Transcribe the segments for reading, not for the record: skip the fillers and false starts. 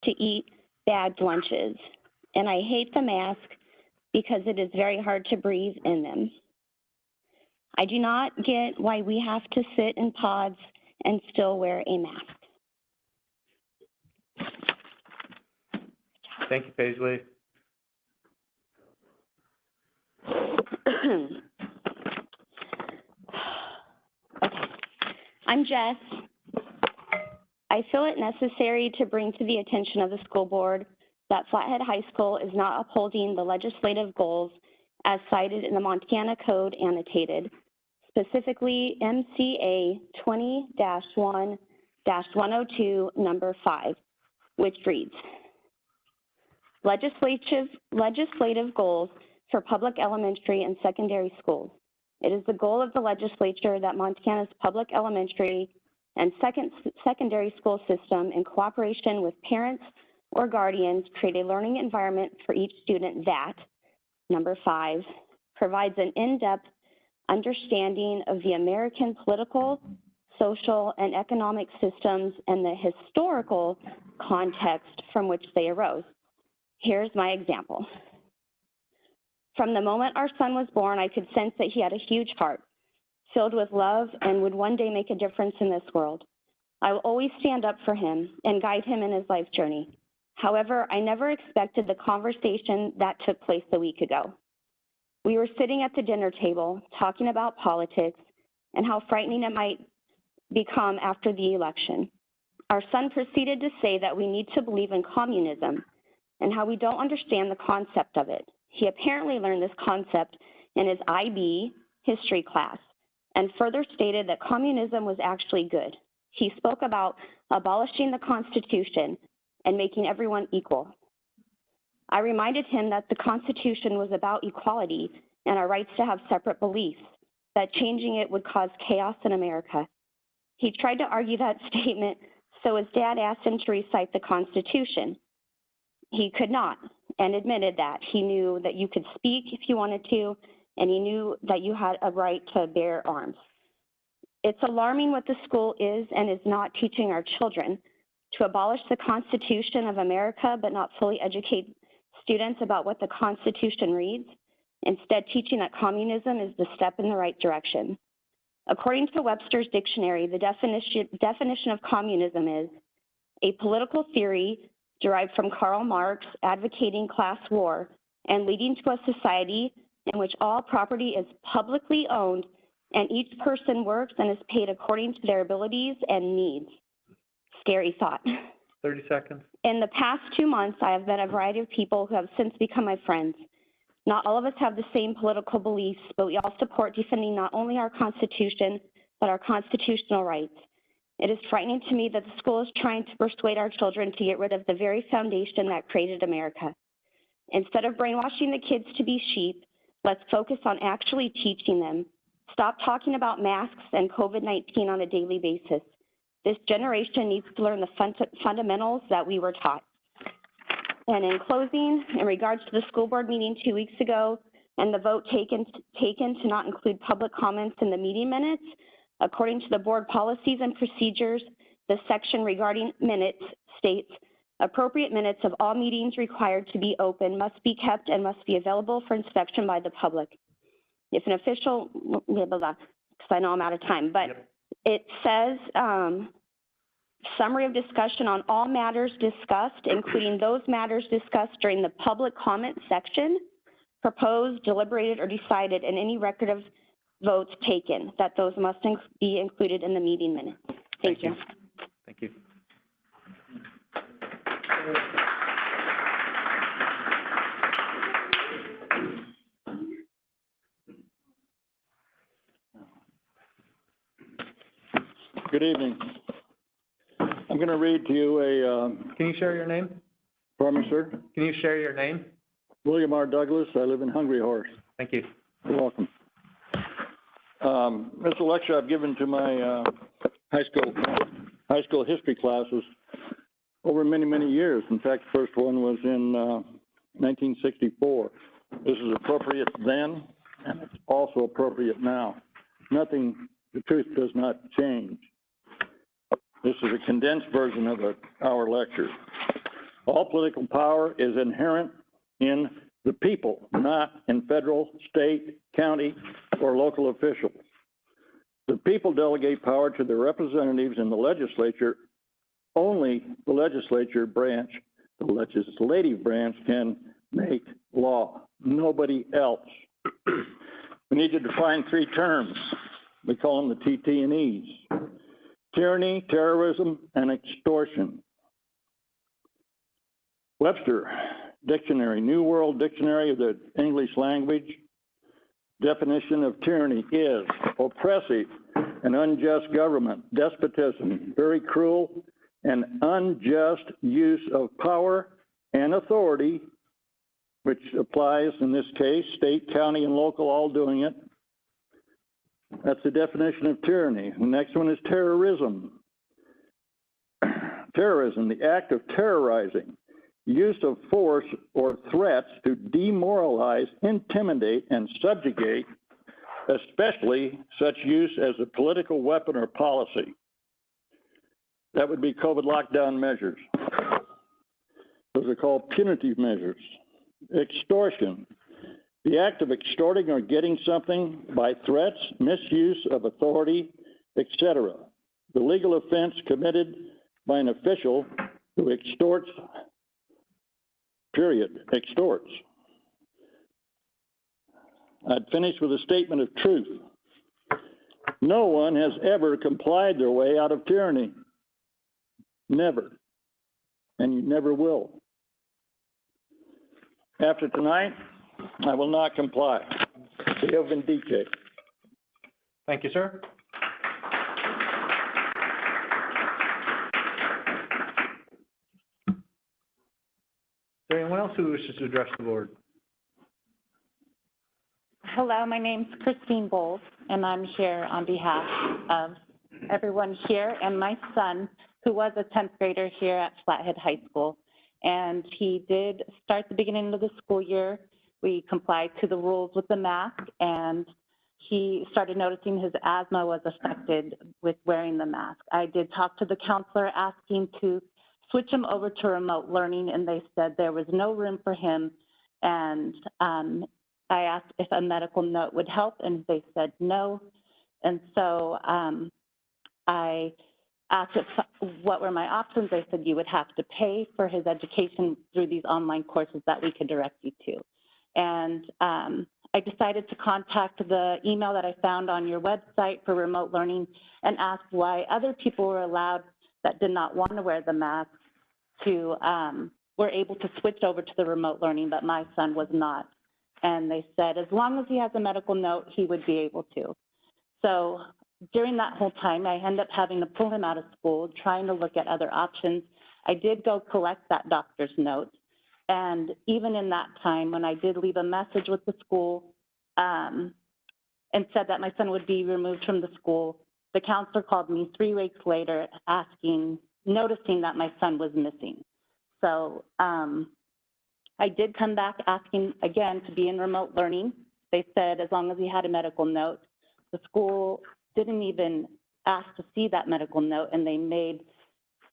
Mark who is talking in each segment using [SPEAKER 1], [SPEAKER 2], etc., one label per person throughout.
[SPEAKER 1] to eat bagged lunches. And I hate the mask because it is very hard to breathe in them. I do not get why we have to sit in pods and still wear a mask.
[SPEAKER 2] Thank you, Paisley.
[SPEAKER 1] Okay. I'm Jess. I feel it necessary to bring to the attention of the school board that Flathead High School is not upholding the legislative goals as cited in the Montana Code annotated, specifically MCA 20-1-102 number 5, which reads, legislative goals for public elementary and secondary schools. It is the goal of the legislature that Montana's public elementary and secondary school system, in cooperation with parents or guardians, create a learning environment for each student that, number 5, provides an in-depth understanding of the American political, social, and economic systems and the historical context from which they arose. Here's my example. From the moment our son was born, I could sense that he had a huge heart, filled with love, and would one day make a difference in this world. I will always stand up for him and guide him in his life journey. However, I never expected the conversation that took place a week ago. We were sitting at the dinner table talking about politics and how frightening it might become after the election. Our son proceeded to say that we need to believe in communism and how we don't understand the concept of it. He apparently learned this concept in his IB history class and further stated that communism was actually good. He spoke about abolishing the Constitution and making everyone equal. I reminded him that the Constitution was about equality and our rights to have separate beliefs, that changing it would cause chaos in America. He tried to argue that statement, so his dad asked him to recite the Constitution. He could not, and admitted that. He knew that you could speak if you wanted to, and he knew that you had a right to bear arms. It's alarming what the school is and is not teaching our children: to abolish the Constitution of America, but not fully educate students about what the Constitution reads, instead teaching that communism is the step in the right direction. According to Webster's dictionary, the definition of communism is a political theory derived from Karl Marx, advocating class war and leading to a society in which all property is publicly owned and each person works and is paid according to their abilities and needs. Scary thought.
[SPEAKER 2] 30 seconds.
[SPEAKER 1] In the past 2 months, I have met a variety of people who have since become my friends. Not all of us have the same political beliefs, but we all support defending not only our Constitution, but our constitutional rights. It is frightening to me that the school is trying to persuade our children to get rid of the very foundation that created America. Instead of brainwashing the kids to be sheep, let's focus on actually teaching them. Stop talking about masks and COVID-19 on a daily basis. This generation needs to learn the fundamentals that we were taught. And in closing, in regards to the school board meeting 2 weeks ago and the vote taken to not include public comments in the meeting minutes, according to the board policies and procedures, the section regarding minutes states, appropriate minutes of all meetings required to be open must be kept and must be available for inspection by the public. If an official, blah, blah, blah, because I know I'm out of time, but yep. It says, summary of discussion on all matters discussed, including those matters discussed during the public comment section, proposed, deliberated, or decided, and any record of votes taken, that those must be included in the meeting minutes. Thank you.
[SPEAKER 2] Thank you.
[SPEAKER 3] Good evening. I'm going to read to you a...
[SPEAKER 2] Can you share your name?
[SPEAKER 3] Pardon me, sir?
[SPEAKER 2] Can you share your name?
[SPEAKER 3] William R. Douglas. I live in Hungry Horse.
[SPEAKER 2] Thank you.
[SPEAKER 3] You're welcome. This is a lecture I've given to my high school history classes over many, many years. In fact, the first one was in 1964. This is appropriate then, and it's also appropriate now. Nothing, the truth does not change. This is a condensed version of our lecture. All political power is inherent in the people, not in federal, state, county, or local officials. The people delegate power to their representatives in the legislature. Only the legislative branch can make law, nobody else. We need to define three terms. We call them the TT&Es: tyranny, terrorism, and extortion. Webster Dictionary, New World Dictionary of the English Language, definition of tyranny is oppressive and unjust government, despotism, very cruel and unjust use of power and authority, which applies in this case, state, county, and local all doing it. That's the definition of tyranny. The next one is terrorism. Terrorism, the act of terrorizing, use of force or threats to demoralize, intimidate, and subjugate, especially such use as a political weapon or policy. That would be COVID lockdown measures. Those are called punitive measures. Extortion, the act of extorting or getting something by threats, misuse of authority, etc. The legal offense committed by an official who extorts, period, extorts. I'd finish with a statement of truth. No one has ever complied their way out of tyranny. Never. And you never will. After tonight, I will not comply. Deo Vindice.
[SPEAKER 2] Thank you, sir. Is there anyone else who wishes to address the board?
[SPEAKER 4] Hello, my name's Christine Bowles, and I'm here on behalf of everyone here and my son, who was a 10th grader here at Flathead High School. And he did start the beginning of the school year. We complied to the rules with the mask, and he started noticing his asthma was affected with wearing the mask. I did talk to the counselor asking to switch him over to remote learning, and they said there was no room for him. And I asked if a medical note would help, and they said no. And so I asked what were my options. They said you would have to pay for his education through these online courses that we could direct you to. And I decided to contact the email that I found on your website for remote learning and ask why other people were allowed that did not want to wear the mask to were able to switch over to the remote learning, but my son was not. And they said as long as he has a medical note, he would be able to. So during that whole time, I ended up having to pull him out of school, trying to look at other options. I did go collect that doctor's note. And even in that time, when I did leave a message with the school and said that my son would be removed from the school, the counselor called me 3 weeks later noticing that my son was missing. So I did come back asking again to be in remote learning. They said as long as he had a medical note. The school didn't even ask to see that medical note, and they made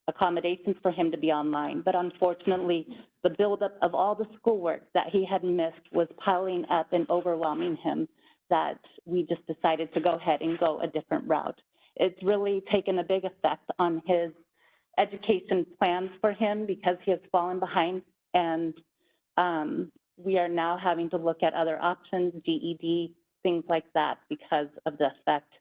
[SPEAKER 4] accommodations for him to be online. But unfortunately, the buildup of all the schoolwork that he had missed was piling up and overwhelming him, that we just decided to go ahead and go a different route. It's really taken a big effect on his education plans for him because he has fallen behind, and we are now having to look at other options, GED, things like that, because of the effect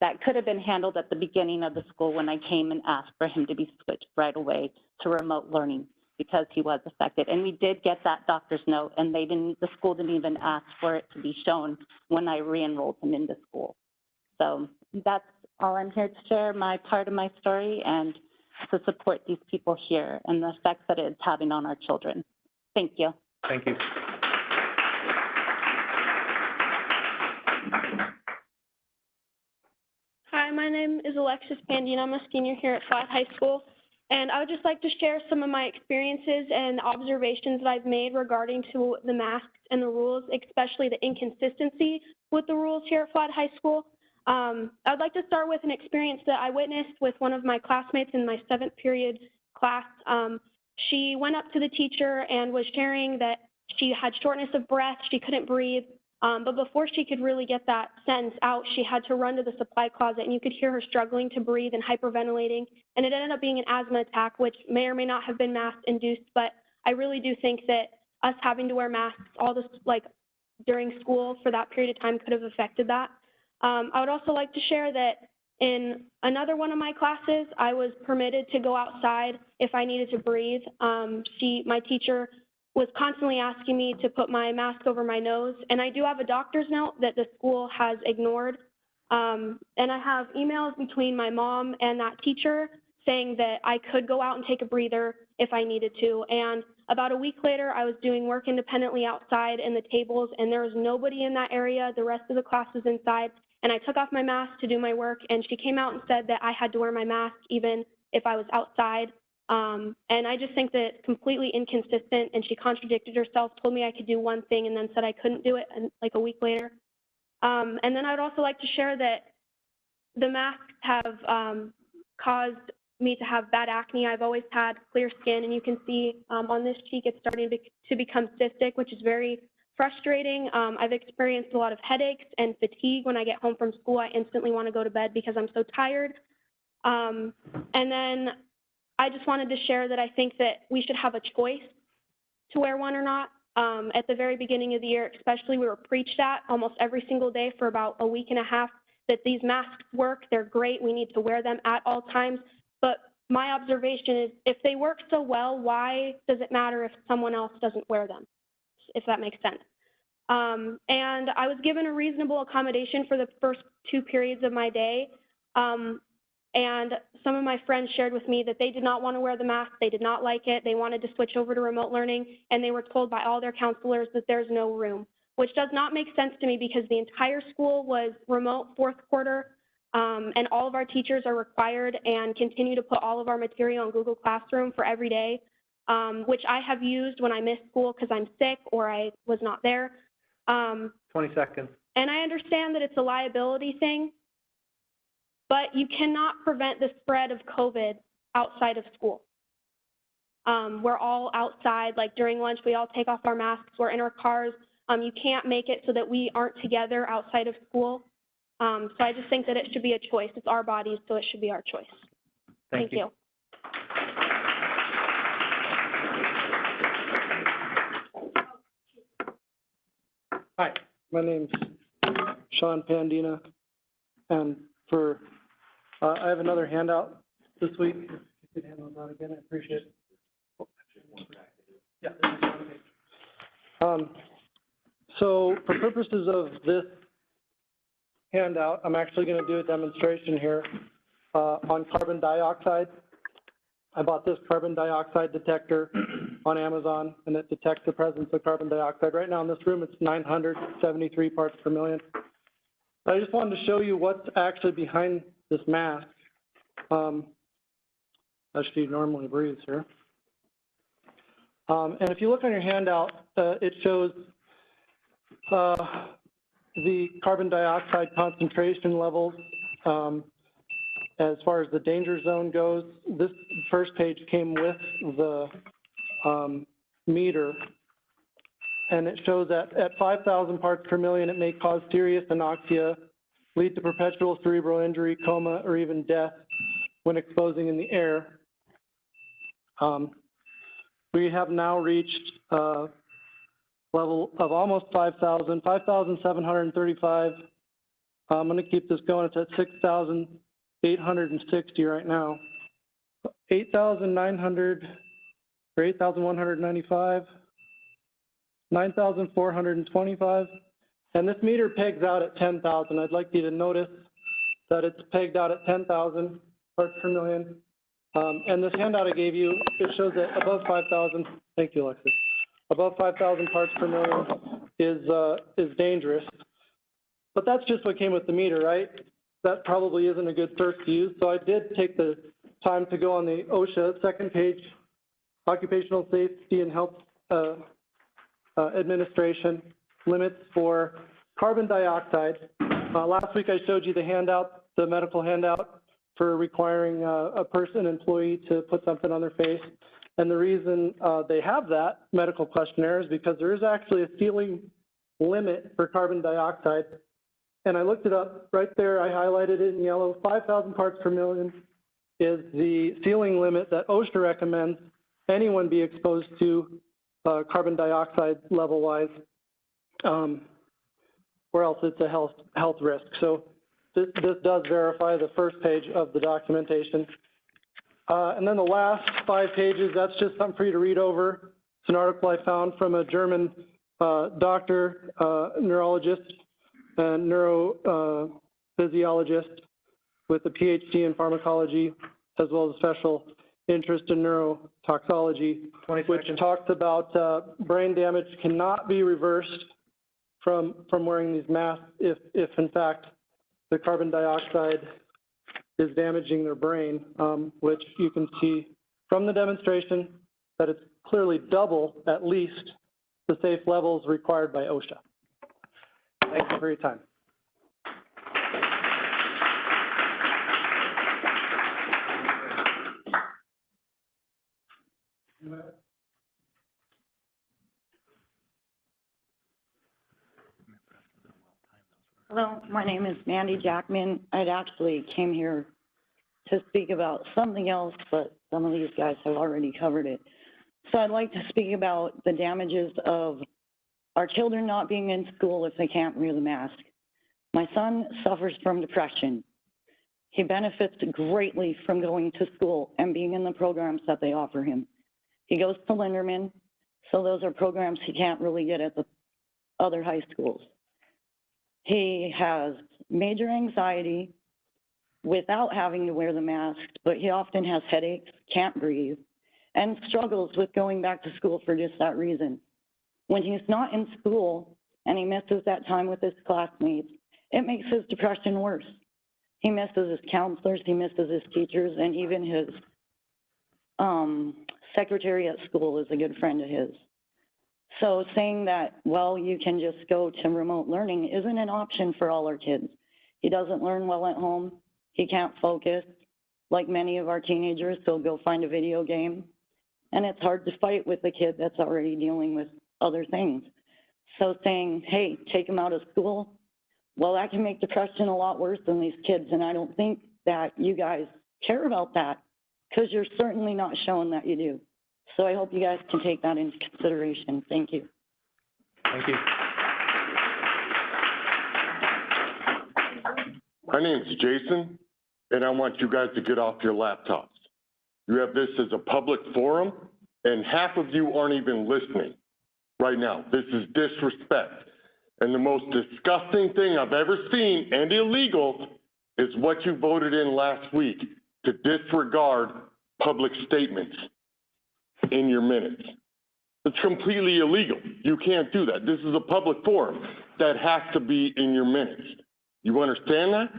[SPEAKER 4] that could have been handled at the beginning of the school when I came and asked for him to be switched right away to remote learning because he was affected. And we did get that doctor's note, and the school didn't even ask for it to be shown when I re-enrolled him into school. So that's all I'm here to share, my part of my story, and to support these people here and the effects that it's having on our children. Thank you.
[SPEAKER 2] Thank you.
[SPEAKER 5] Hi, my name is Alexis Pandy, and I'm a senior here at Flat High School. And I would just like to share some of my experiences and observations that I've made regarding to the masks and the rules, especially the inconsistency with the rules here at Flat High School. I'd like to start with an experience that I witnessed with one of my classmates in my 7th period class. she went up to the teacher and was sharing that she had shortness of breath, she couldn't breathe, but before she could really get that sentence out, she had to run to the supply closet, and you could hear her struggling to breathe and hyperventilating, and it ended up being an asthma attack, which may or may not have been mask-induced, but I really do think that us having to wear masks all this, like, during school for that period of time could have affected that. I would also like to share that in another one of my classes, I was permitted to go outside if I needed to breathe. My teacher was constantly asking me to put my mask over my nose, and I do have a doctor's note that the school has ignored. And I have emails between my mom and that teacher saying that I could go out and take a breather if I needed to. And about a week later, I was doing work independently outside in the tables, and there was nobody in that area. The rest of the class was inside. And I took off my mask to do my work, and she came out and said that I had to wear my mask even if I was outside. And I just think that it's completely inconsistent, and she contradicted herself, told me I could do one thing, and then said I couldn't do it, and like a week later. And then I'd also like to share that the masks have caused me to have bad acne. I've always had clear skin, and you can see on this cheek it's starting to become cystic, which is very frustrating. I've experienced a lot of headaches and fatigue. When I get home from school, I instantly want to go to bed because I'm so tired. And then I just wanted to share that I think that we should have a choice to wear one or not. At the very beginning of the year, especially, we were preached at almost every single day for about a week and a half that these masks work, they're great, we need to wear them at all times. But my observation is if they work so well, why does it matter if someone else doesn't wear them, if that makes sense? And I was given a reasonable accommodation for the first 2 periods of my day. And some of my friends shared with me that they did not want to wear the mask, they did not like it, they wanted to switch over to remote learning, and they were told by all their counselors that there's no room, which does not make sense to me because the entire school was remote 4th quarter, and all of our teachers are required and continue to put all of our material in Google Classroom for every day, which I have used when I missed school because I'm sick or I was not there.
[SPEAKER 2] 20 seconds.
[SPEAKER 5] And I understand that it's a liability thing, but you cannot prevent the spread of COVID outside of school. We're all outside, like during lunch, we all take off our masks, we're in our cars. You can't make it so that we aren't together outside of school. So I just think that it should be a choice. It's our bodies, so it should be our choice. Thank you.
[SPEAKER 6] Hi, my name's Sean Pandina, and I have another handout this week. If you could hand those out again, I appreciate it. Yeah. So for purposes of this handout, I'm actually going to do a demonstration here on carbon dioxide. I bought this carbon dioxide detector on Amazon, and it detects the presence of carbon dioxide. Right now in this room, it's 973 parts per million. I just wanted to show you what's actually behind this mask. As she normally breathes here. And if you look on your handout, it shows the carbon dioxide concentration levels as far as the danger zone goes. This first page came with the meter, and it shows that at 5,000 parts per million, it may cause serious anoxia, lead to perpetual cerebral injury, coma, or even death when exposing in the air. We have now reached a level of almost 5,000, 5,735. I'm going to keep this going. It's at 6,860 right now. 8,900 or 8,195, 9,425. And this meter pegs out at 10,000. I'd like you to notice that it's pegged out at 10,000 parts per million. And this handout I gave you, it shows that above 5,000, thank you, Alexis, above 5,000 parts per million is dangerous. But that's just what came with the meter, right? That probably isn't a good source to use. So I did take the time to go on the OSHA second page, Occupational Safety and Health Administration limits for carbon dioxide. Last week I showed you the handout, the medical handout for requiring a employee to put something on their face. And the reason they have that medical questionnaire is because there is actually a ceiling limit for carbon dioxide. And I looked it up right there. I highlighted it in yellow. 5,000 parts per million is the ceiling limit that OSHA recommends anyone be exposed to carbon dioxide level-wise, or else it's a health risk. So this does verify the first page of the documentation. And then the last 5 pages, that's just something for you to read over. It's an article I found from a German doctor, neurologist, and neurophysiologist with a PhD in pharmacology, as well as special interest in neurotoxicology, which talks about brain damage cannot be reversed from wearing these masks if in fact the carbon dioxide is damaging their brain, which you can see from the demonstration that it's clearly double, at least, the safe levels required by OSHA. Thank you for your time.
[SPEAKER 7] Hello, my name is Mandy Jackman. I'd actually came here to speak about something else, but some of these guys have already covered it. So I'd like to speak about the damages of our children not being in school if they can't wear the mask. My son suffers from depression. He benefits greatly from going to school and being in the programs that they offer him. He goes to Linderman, so those are programs he can't really get at the other high schools. He has major anxiety without having to wear the mask, but he often has headaches, can't breathe, and struggles with going back to school for just that reason. When he's not in school and he misses that time with his classmates, it makes his depression worse. He misses his counselors, he misses his teachers, and even his secretary at school is a good friend of his. So saying that, well, you can just go to remote learning isn't an option for all our kids. He doesn't learn well at home. He can't focus. Like many of our teenagers, he'll go find a video game. And it's hard to fight with a kid that's already dealing with other things. So saying, hey, take him out of school, well, that can make depression a lot worse than these kids. And I don't think that you guys care about that, because you're certainly not showing that you do. So I hope you guys can take that into consideration. Thank you.
[SPEAKER 2] Thank you.
[SPEAKER 8] My name's Jason, and I want you guys to get off your laptops. You have this as a public forum, and half of you aren't even listening right now. This is disrespect. And the most disgusting thing I've ever seen, and illegal, is what you voted in last week to disregard public statements in your minutes. It's completely illegal. You can't do that. This is a public forum. That has to be in your minutes. You understand that?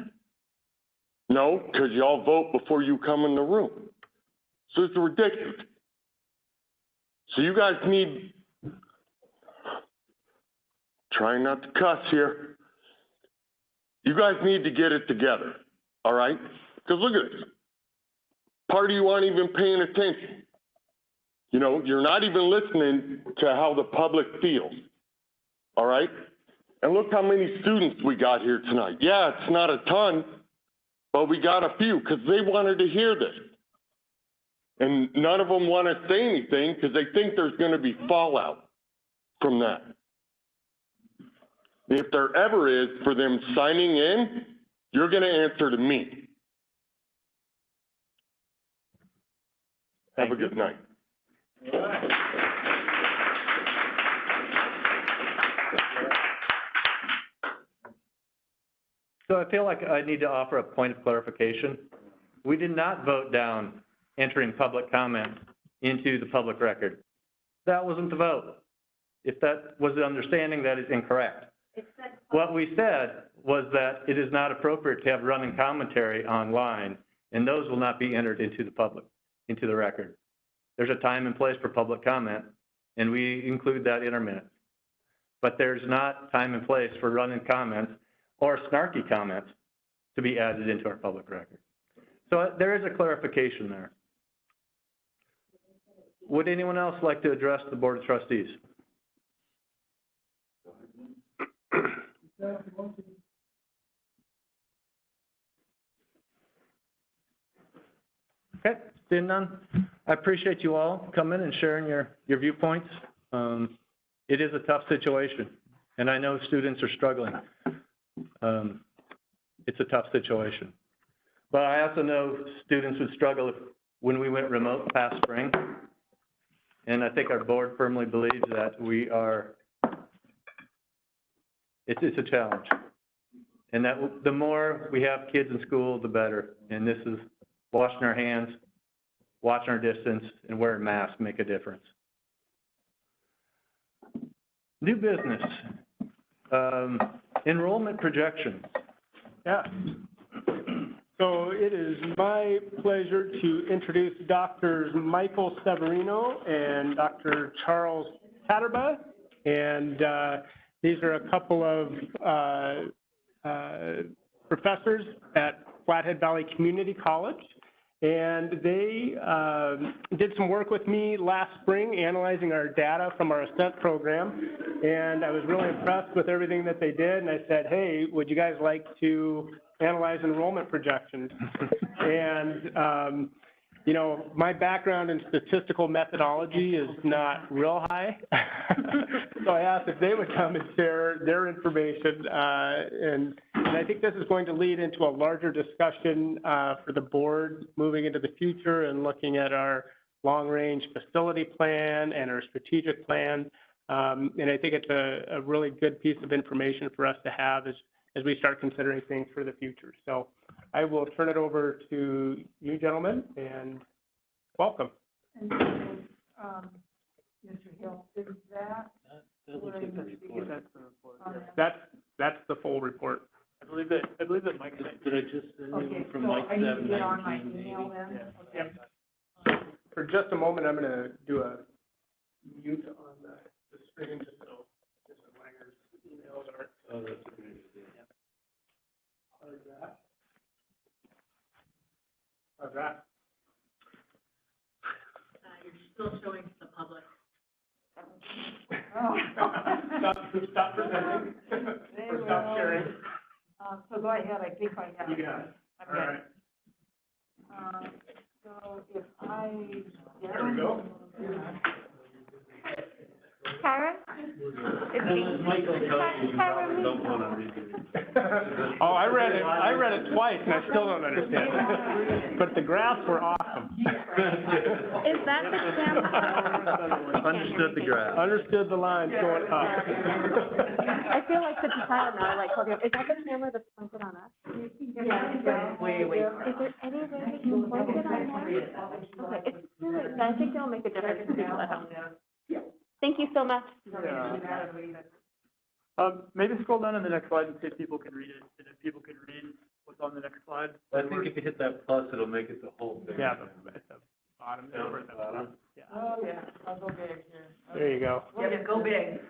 [SPEAKER 8] No, because y'all vote before you come in the room. So it's ridiculous. So you guys need, trying not to cuss here, you guys need to get it together, all right? Because look at this. Part of you aren't even paying attention. You know, you're not even listening to how the public feels, all right? And look how many students we got here tonight. Yeah, it's not a ton, but we got a few because they wanted to hear this. And none of them want to say anything because they think there's going to be fallout from that. If there ever is for them signing in, you're going to answer to me. Have a good night.
[SPEAKER 2] So I feel like I need to offer a point of clarification. We did not vote down entering public comment into the public record. That wasn't the vote. If that was the understanding, that is incorrect. What we said was that it is not appropriate to have running commentary online, and those will not be entered into the public, into the record. There's a time and place for public comment, and we include that in our minutes. But there's not time and place for running comments or snarky comments to be added into our public record. So there is a clarification there. Would anyone else like to address the Board of Trustees? Okay, seeing none. I appreciate you all coming and sharing your viewpoints. It is a tough situation, and I know students are struggling. It's a tough situation. But I also know students would struggle when we went remote past spring. And I think our board firmly believes that it's a challenge. And that the more we have kids in school, the better. And this is washing our hands, watching our distance, and wearing masks make a difference. New business, enrollment projections.
[SPEAKER 9] Yeah. So it is my pleasure to introduce Drs. Michael Severino and Dr. Charles Tatterba. And these are a couple of professors at Flathead Valley Community College. And they did some work with me last spring analyzing our data from our Ascent program. And I was really impressed with everything that they did. And I said, hey, would you guys like to analyze enrollment projections? And, you know, my background in statistical methodology is not real high. So I asked if they would come and share their information. And I think this is going to lead into a larger discussion for the board moving into the future and looking at our long-range facility plan and our strategic plan. And I think it's a really good piece of information for us to have as we start considering things for the future. So I will turn it over to you gentlemen, and welcome.
[SPEAKER 10] And Mr. Hill, is that?
[SPEAKER 9] That looks like the report. That's the report. That's the full report. I believe that Mike said. Did I just send you from Mike 719? Okay, so I need to get on my email then?
[SPEAKER 10] Yeah.
[SPEAKER 9] Okay. So for just a moment, I'm going to do a mute on the screen just so Mr. Langer's emails are. Oh, that's a good idea. How's that? How's that?
[SPEAKER 10] You're still showing to the public.
[SPEAKER 9] Stop presenting. Or stop sharing.
[SPEAKER 10] So go ahead, I think I have.
[SPEAKER 9] You got it. All right.
[SPEAKER 10] So if I.
[SPEAKER 9] There we go.
[SPEAKER 4] Karen?
[SPEAKER 9] Oh, I read it twice and I still don't understand it. But the graphs were awesome.
[SPEAKER 4] Is that the camera?
[SPEAKER 2] Understood the graph.
[SPEAKER 9] Understood the lines going up.
[SPEAKER 4] I feel like such a child now, like, okay, is that the camera that's pointed on us?
[SPEAKER 10] Yeah, wait.
[SPEAKER 4] Is there any way we can point it on there? Okay, it's really, I think it'll make a difference to people at home. Thank you so much.
[SPEAKER 11] Maybe scroll down to the next slide and see if people can read it, and if people can read what's on the next slide.
[SPEAKER 2] I think if you hit that plus, it'll make it the whole thing.
[SPEAKER 9] Yeah, at the bottom. Over at the bottom. Yeah.
[SPEAKER 10] Oh, yeah, I'll go big here.
[SPEAKER 9] There you go.
[SPEAKER 10] Yeah, go big.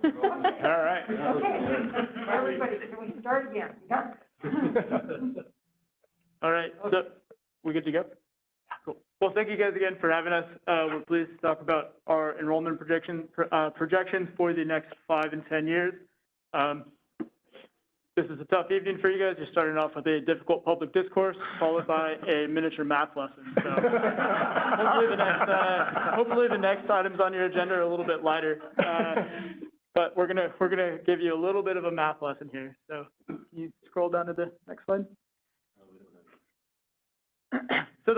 [SPEAKER 9] All right.
[SPEAKER 10] Okay, everybody, can we start again? Yeah.
[SPEAKER 11] All right, so we good to go? Cool. Well, thank you guys again for having us. We're pleased to talk about our enrollment projections for the next 5 and 10 years. This is a tough evening for you guys. You're starting off with a difficult public discourse, followed by a miniature math lesson. So hopefully the next items on your agenda are a little bit lighter. But we're gonna give you a little bit of a math lesson here. So can you scroll down to the next slide? So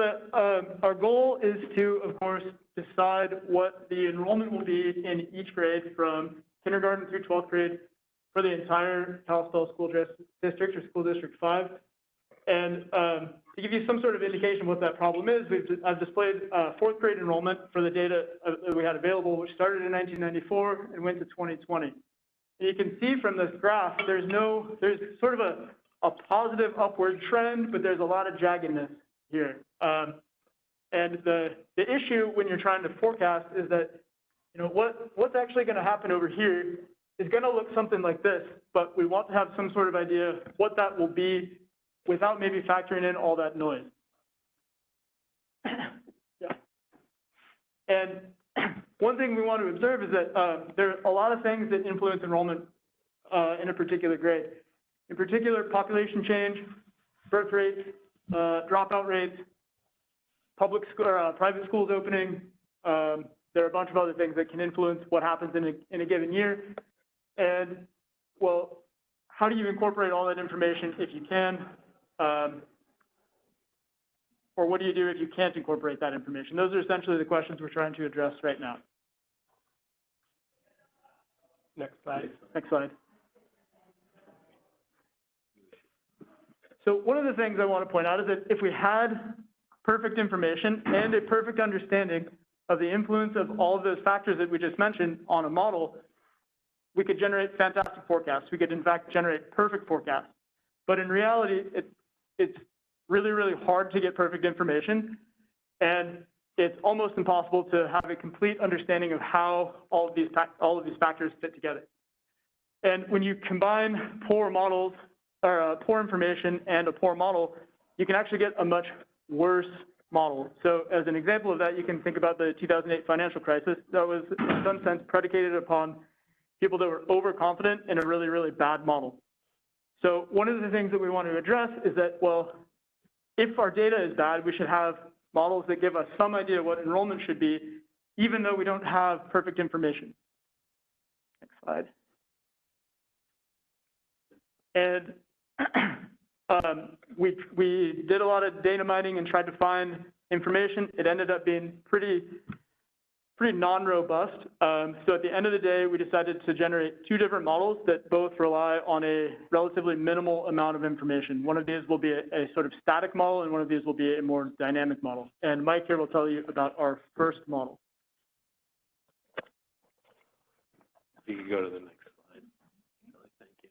[SPEAKER 11] our goal is to, of course, decide what the enrollment will be in each grade from kindergarten through 12th grade for the entire Kalispell School District or School District 5. And to give you some sort of indication of what that problem is, I've displayed 4th grade enrollment for the data that we had available, which started in 1994 and went to 2020. And you can see from this graph, there's sort of a positive upward trend, but there's a lot of jaggedness here. And the issue when you're trying to forecast is that, you know, what's actually going to happen over here is going to look something like this, but we want to have some sort of idea what that will be without maybe factoring in all that noise. Yeah. And one thing we want to observe is that there are a lot of things that influence enrollment in a particular grade. In particular, population change, birth rates, dropout rates, private schools opening. There are a bunch of other things that can influence what happens in a given year. And, well, how do you incorporate all that information if you can? Or what do you do if you can't incorporate that information? Those are essentially the questions we're trying to address right now.
[SPEAKER 9] Next slide.
[SPEAKER 11] Next slide. So one of the things I want to point out is that if we had perfect information and a perfect understanding of the influence of all of those factors that we just mentioned on a model, we could generate fantastic forecasts. We could, in fact, generate perfect forecasts. But in reality, it's really, really hard to get perfect information, and it's almost impossible to have a complete understanding of how all of these factors fit together. And when you combine poor models, or poor information and a poor model, you can actually get a much worse model. So as an example of that, you can think about the 2008 financial crisis. That was, in some sense, predicated upon people that were overconfident in a really, really bad model. So one of the things that we want to address is that, well, if our data is bad, we should have models that give us some idea what enrollment should be, even though we don't have perfect information. Next slide. And we did a lot of data mining and tried to find information. It ended up being pretty non-robust. So at the end of the day, we decided to generate two different models that both rely on a relatively minimal amount of information. One of these will be a sort of static model, and one of these will be a more dynamic model. And Mike here will tell you about our first model.
[SPEAKER 12] You can go to the next slide. Thank you.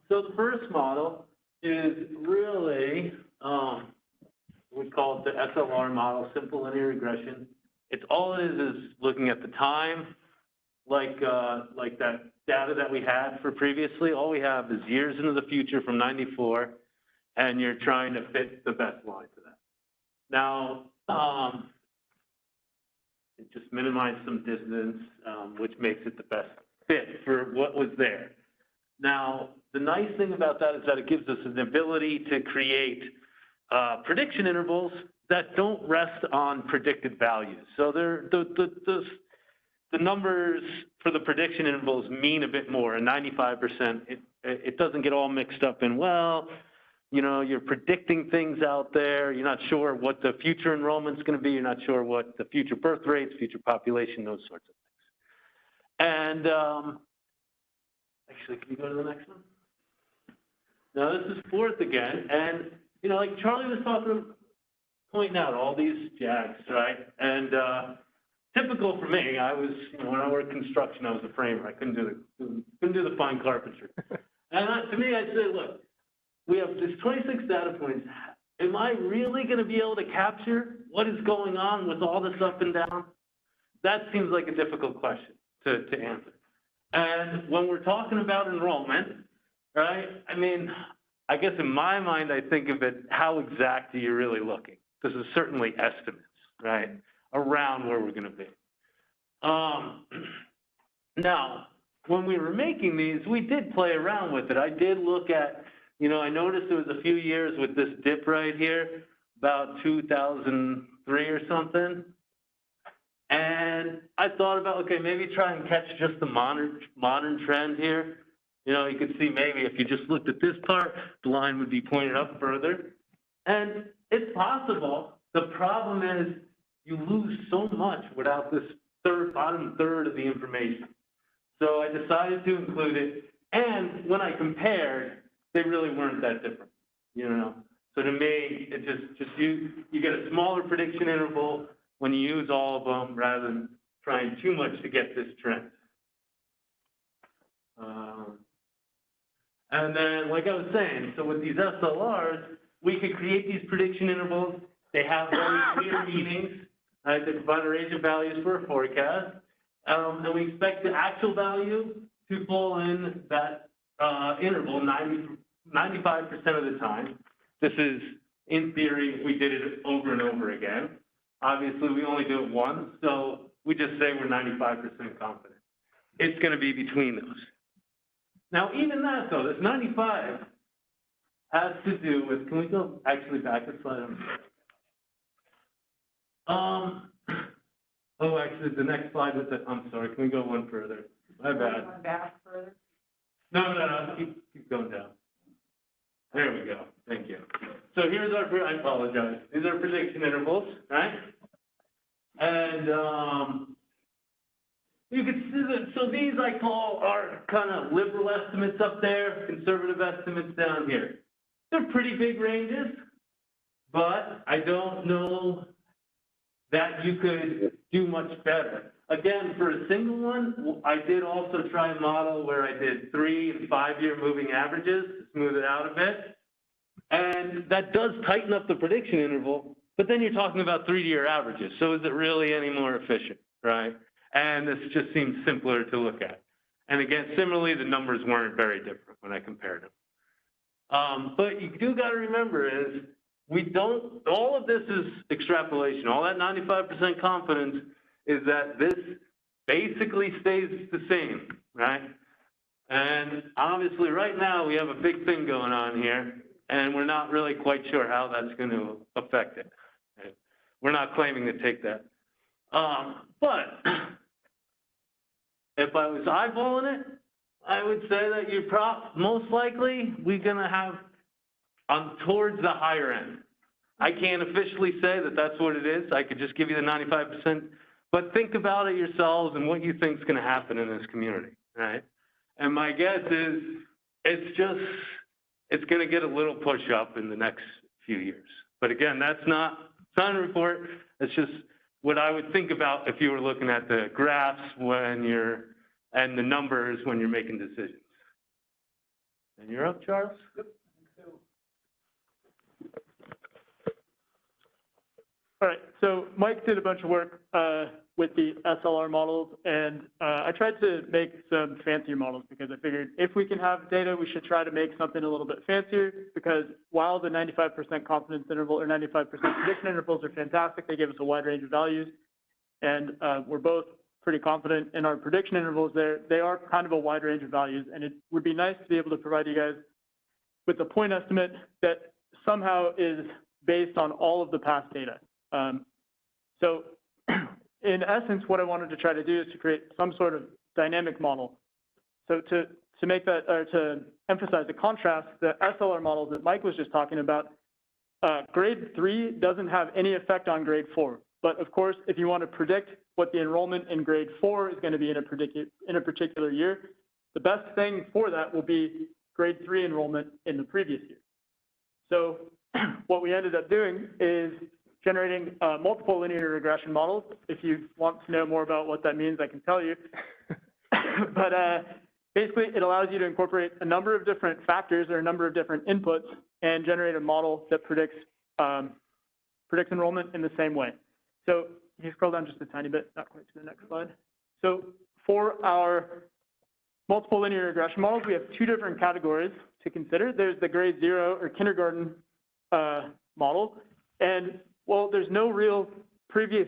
[SPEAKER 12] So the first model is really, we call it the SLR model, simple linear regression. It's all it is looking at the time, like that data that we had for previously. All we have is years into the future from 94, and you're trying to fit the best line to that. Now, it just minimized some distance, which makes it the best fit for what was there. Now, the nice thing about that is that it gives us an ability to create prediction intervals that don't rest on predicted values. So the numbers for the prediction intervals mean a bit more, and 95%, it doesn't get all mixed up in, well, you know, you're predicting things out there, you're not sure what the future enrollment's gonna be, you're not sure what the future birth rates, future population, those sorts of things. And actually, can you go to the next one? Now this is fourth again, and you know, like Charlie was pointing out all these jags, right? And typical for me, I was, you know, when I worked construction, I was a framer. I couldn't do the fine carpentry. And to me, I'd say, look, we have this 26 data points. Am I really going to be able to capture what is going on with all this up and down? That seems like a difficult question to answer. And when we're talking about enrollment, right? I mean, I guess in my mind, I think of it, how exact are you really looking? This is certainly estimates, right, around where we're going to be. Now, when we were making these, we did play around with it. I did look at, you know, I noticed there was a few years with this dip right here, about 2003 or something. And I thought about, okay, maybe try and catch just the modern trend here. You know, you could see maybe if you just looked at this part, the line would be pointed up further. And it's possible. The problem is you lose so much without this bottom third of the information. So I decided to include it. And when I compared, they really weren't that different, you know. So to me, it just you get a smaller prediction interval when you use all of them rather than trying too much to get this trend. And then, like I was saying, so with these SLRs, we could create these prediction intervals. They have very clear meanings. They provide a range of values for a forecast. And we expect the actual value to fall in that interval 95% of the time. This is, in theory, if we did it over and over again. Obviously, we only do it once, so we just say we're 95% confident. It's gonna be between those. Now, even that though, this 95 has to do with, can we go actually back a slide? Oh, actually, the next slide was the, I'm sorry, can we go one further? My bad.
[SPEAKER 10] Back further.
[SPEAKER 12] No, keep going down. There we go, thank you. So here's our, I apologize, these are prediction intervals, right? And, you can see that, so these I call are kind of liberal estimates up there, conservative estimates down here. They're pretty big ranges, but I don't know that you could do much better. Again, for a single one, I did also try a model where I did 3 and 5 year moving averages to smooth it out a bit. And that does tighten up the prediction interval, but then you're talking about 3-year averages. So is it really any more efficient, right? And this just seems simpler to look at. And again, similarly, the numbers weren't very different when I compared them. But you do got to remember is all of this is extrapolation. All that 95% confidence is that this basically stays the same, right? And obviously right now we have a big thing going on here and we're not really quite sure how that's going to affect it. Right? We're not claiming to take that. But if I was eyeballing it, I would say that you're most likely we're going to have towards the higher end. I can't officially say that that's what it is. I could just give you the 95%, but think about it yourselves and what you think is going to happen in this community, right? And my guess is it's going to get a little push up in the next few years. But again, it's not a report. It's just what I would think about if you were looking at the graphs and the numbers when you're making decisions. And you're up, Charles? Yep.
[SPEAKER 11] All right, so Mike did a bunch of work with the SLR models, and I tried to make some fancier models because I figured if we can have data, we should try to make something a little bit fancier, because while the 95% confidence interval or 95% prediction intervals are fantastic, they give us a wide range of values, and we're both pretty confident in our prediction intervals there. They are kind of a wide range of values, and it would be nice to be able to provide you guys with a point estimate that somehow is based on all of the past data. So in essence, what I wanted to try to do is to create some sort of dynamic model. So to make that, or to emphasize the contrast, the SLR models that Mike was just talking about, grade 3 doesn't have any effect on grade 4. But of course, if you want to predict what the enrollment in grade 4 is going to be in a particular year, the best thing for that will be grade 3 enrollment in the previous year. So what we ended up doing is generating multiple linear regression models. If you want to know more about what that means, I can tell you. But basically, it allows you to incorporate a number of different factors or a number of different inputs and generate a model that predicts enrollment in the same way. So you scroll down just a tiny bit, not quite to the next slide. So for our multiple linear regression models, we have 2 different categories to consider. There's the grade 0 or kindergarten model, and well, there's no real previous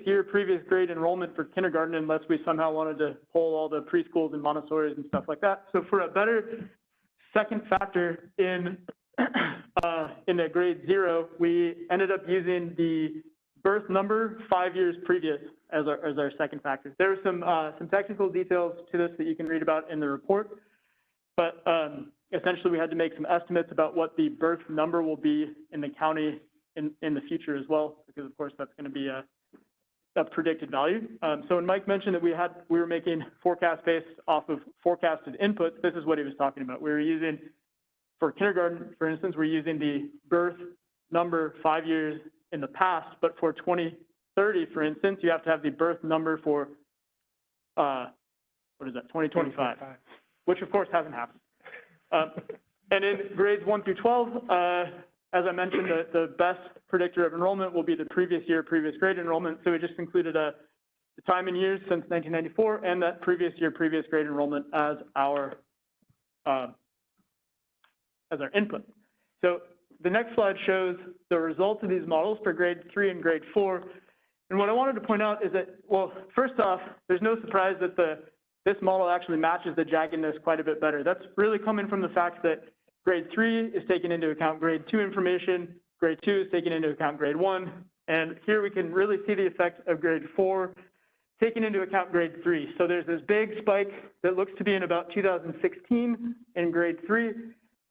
[SPEAKER 11] grade enrollment for kindergarten unless we somehow wanted to pull all the preschools and Montessori's and stuff like that. So for a better second factor in the grade 0, we ended up using the birth number 5 years previous as our second factor. There are some technical details to this that you can read about in the report, but essentially we had to make some estimates about what the birth number will be in the county in the future as well, because of course that's going to be a predicted value. So when Mike mentioned that we were making forecast based off of forecasted inputs, this is what he was talking about. We were using, for kindergarten, for instance, we're using the birth number 5 years in the past, but for 2030, for instance, you have to have the birth number for, 2025, which of course hasn't happened. And in grades 1 through 12, as I mentioned, the best predictor of enrollment will be the previous grade enrollment. So we just included the time in years since 1994 and that previous grade enrollment as our input. So the next slide shows the results of these models for grade 3 and grade 4. And what I wanted to point out is that, well, first off, there's no surprise that this model actually matches the jaggedness quite a bit better. That's really coming from the fact that grade 3 is taking into account grade 2 information, grade 2 is taking into account grade 1, and here we can really see the effect of grade 4 taking into account grade 3. So there's this big spike that looks to be in about 2016 in grade 3,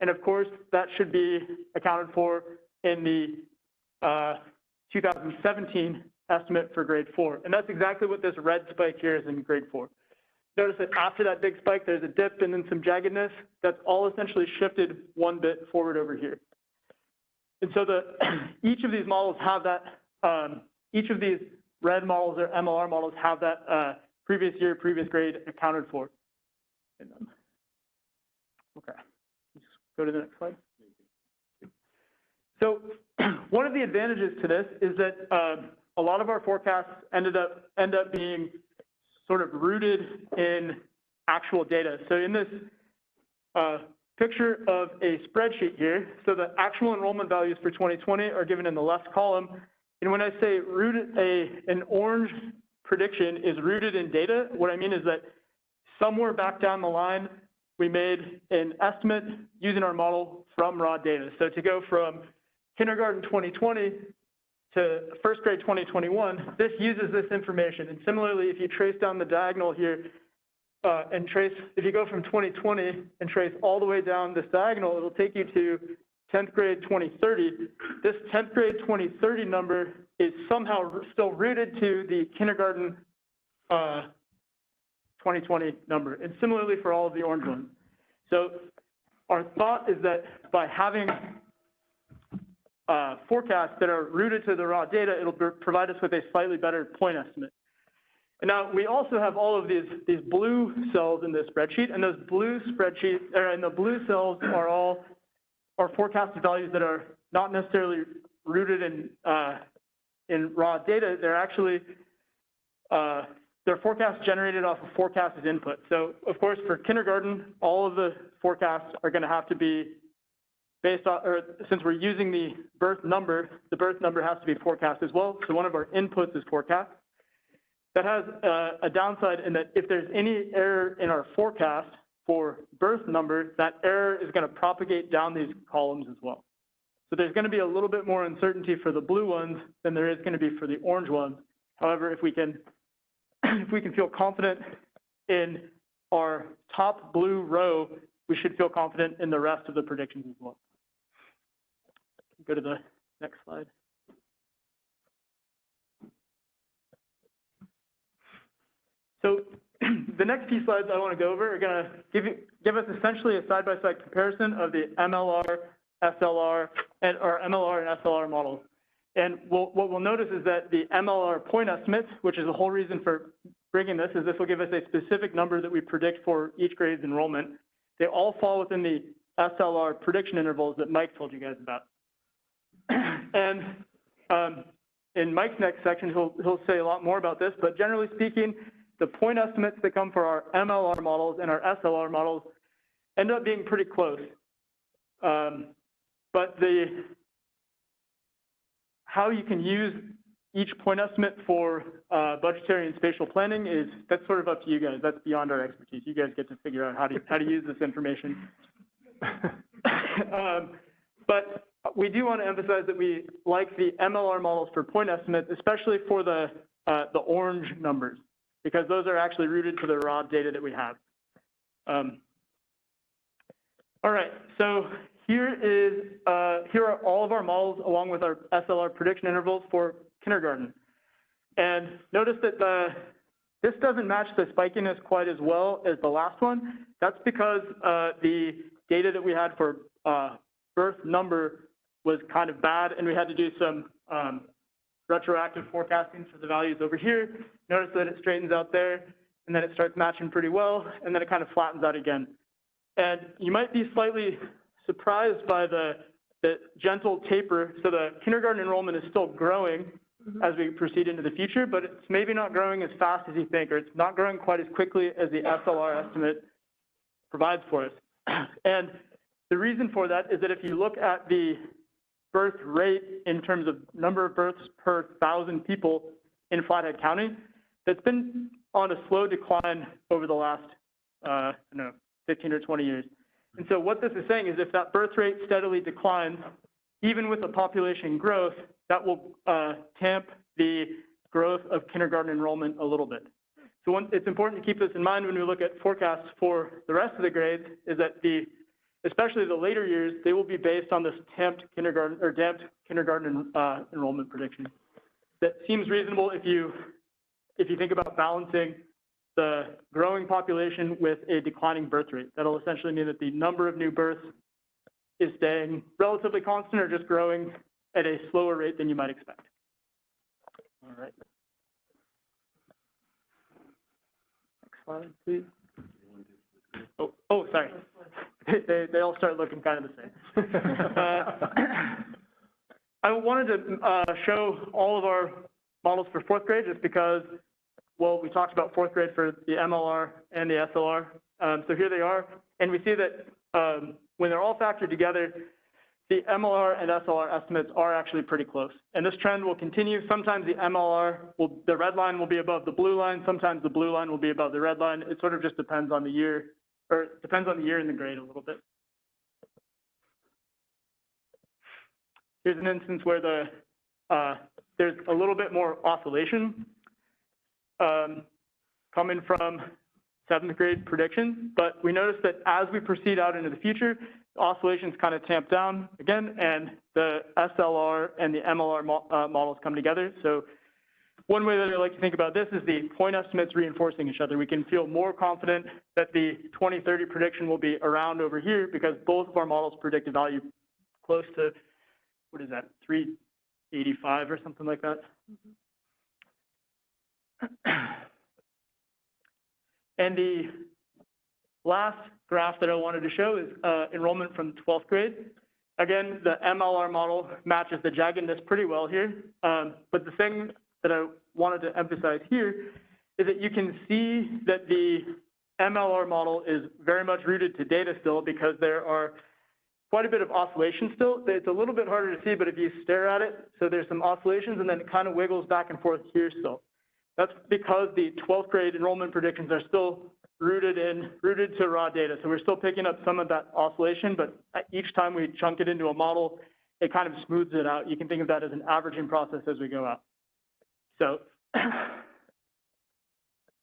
[SPEAKER 11] and of course, that should be accounted for in the 2017 estimate for grade 4. And that's exactly what this red spike here is in grade 4. Notice that after that big spike, there's a dip and then some jaggedness. That's all essentially shifted one bit forward over here. And so each of these models have that, each of these red models or MLR models have that previous year, previous grade accounted for. Okay, let's go to the next slide. So one of the advantages to this is that a lot of our forecasts end up being sort of rooted in actual data. So in this picture of a spreadsheet here, so the actual enrollment values for 2020 are given in the left column. And when I say rooted, an orange prediction is rooted in data, what I mean is that somewhere back down the line, we made an estimate using our model from raw data. So to go from kindergarten 2020 to first grade 2021, this uses this information. And similarly, if you trace down the diagonal here, if you go from 2020 and trace all the way down this diagonal, it'll take you to 10th grade 2030. This 10th grade 2030 number is somehow still rooted to the kindergarten 2020 number, and similarly for all of the orange ones. So our thought is that by having forecasts that are rooted to the raw data, it'll provide us with a slightly better point estimate. And now we also have all of these blue cells in this spreadsheet, and those blue and the blue cells are all our forecasted values that are not necessarily rooted in raw data. They're actually they're forecasts generated off of forecasted input. So of course for kindergarten, all of the forecasts are going to have to be based on, or since we're using the birth number has to be forecast as well. So one of our inputs is forecast. That has a downside in that if there's any error in our forecast for birth number, that error is going to propagate down these columns as well. So there's going to be a little bit more uncertainty for the blue ones than there is going to be for the orange ones. However, if we can feel confident in our top blue row, we should feel confident in the rest of the predictions as well. Go to the next slide. So the next few slides I want to go over are going to give us essentially a side-by-side comparison of the MLR, SLR, or MLR and SLR models. And what we'll notice is that the MLR point estimates, which is the whole reason for bringing this, is this will give us a specific number that we predict for each grade's enrollment. They all fall within the SLR prediction intervals that Mike told you guys about. And in Mike's next section, he'll say a lot more about this, but generally speaking, the point estimates that come for our MLR models and our SLR models end up being pretty close. But how you can use each point estimate for budgetary and spatial planning that's sort of up to you guys. That's beyond our expertise. You guys get to figure out how to use this information. But we do want to emphasize that we like the MLR models for point estimates, especially for the orange numbers, because those are actually rooted to the raw data that we have. All right, so here are all of our models along with our SLR prediction intervals for kindergarten. And notice that this doesn't match the spikiness quite as well as the last one. That's because the data that we had for birth number was kind of bad, and we had to do some retroactive forecasting for the values over here. Notice that it straightens out there, and then it starts matching pretty well, and then it kind of flattens out again. And you might be slightly surprised by the gentle taper. So the kindergarten enrollment is still growing as we proceed into the future, but it's maybe not growing as fast as you think, or it's not growing quite as quickly as the SLR estimate provides for us. And the reason for that is that if you look at the birth rate in terms of number of births per 1,000 people, in Flathead County that's been on a slow decline over the last, 15 or 20 years. And so what this is saying is if that birth rate steadily declines, even with the population growth, that will tamp the growth of kindergarten enrollment a little bit. So it's important to keep this in mind when we look at forecasts for the rest of the grades, is that especially the later years, they will be based on this damped kindergarten enrollment prediction. That seems reasonable if you think about balancing the growing population with a declining birth rate. That'll essentially mean that the number of new births is staying relatively constant or just growing at a slower rate than you might expect. All right. Next slide, please. Oh, sorry. They all start looking kind of the same. I wanted to show all of our models for fourth grade just because, well, we talked about fourth grade for the MLR and the SLR. So here they are. And we see that when they're all factored together, the MLR and SLR estimates are actually pretty close. And this trend will continue. Sometimes the the red line will be above the blue line. Sometimes the blue line will be above the red line. It sort of just depends on the year, or depends on the year and the grade a little bit. Here's an instance where there's a little bit more oscillation coming from 7th grade predictions, but we notice that as we proceed out into the future, oscillations kind of tamp down again, and the SLR and the MLR models come together. So one way that I like to think about this is the point estimates reinforcing each other. We can feel more confident that the 2030 prediction will be around over here because both of our models predict a value close to, what is that, 385 or something like that. And the last graph that I wanted to show is enrollment from 12th grade. Again, the MLR model matches the jaggedness pretty well here. But the thing that I wanted to emphasize here is that you can see that the MLR model is very much rooted to data still because there are quite a bit of oscillation still. It's a little bit harder to see, but if you stare at it, so there's some oscillations and then it kind of wiggles back and forth here still. That's because the 12th grade enrollment predictions are still rooted to raw data. So we're still picking up some of that oscillation, but each time we chunk it into a model, it kind of smooths it out. You can think of that as an averaging process as we go out. So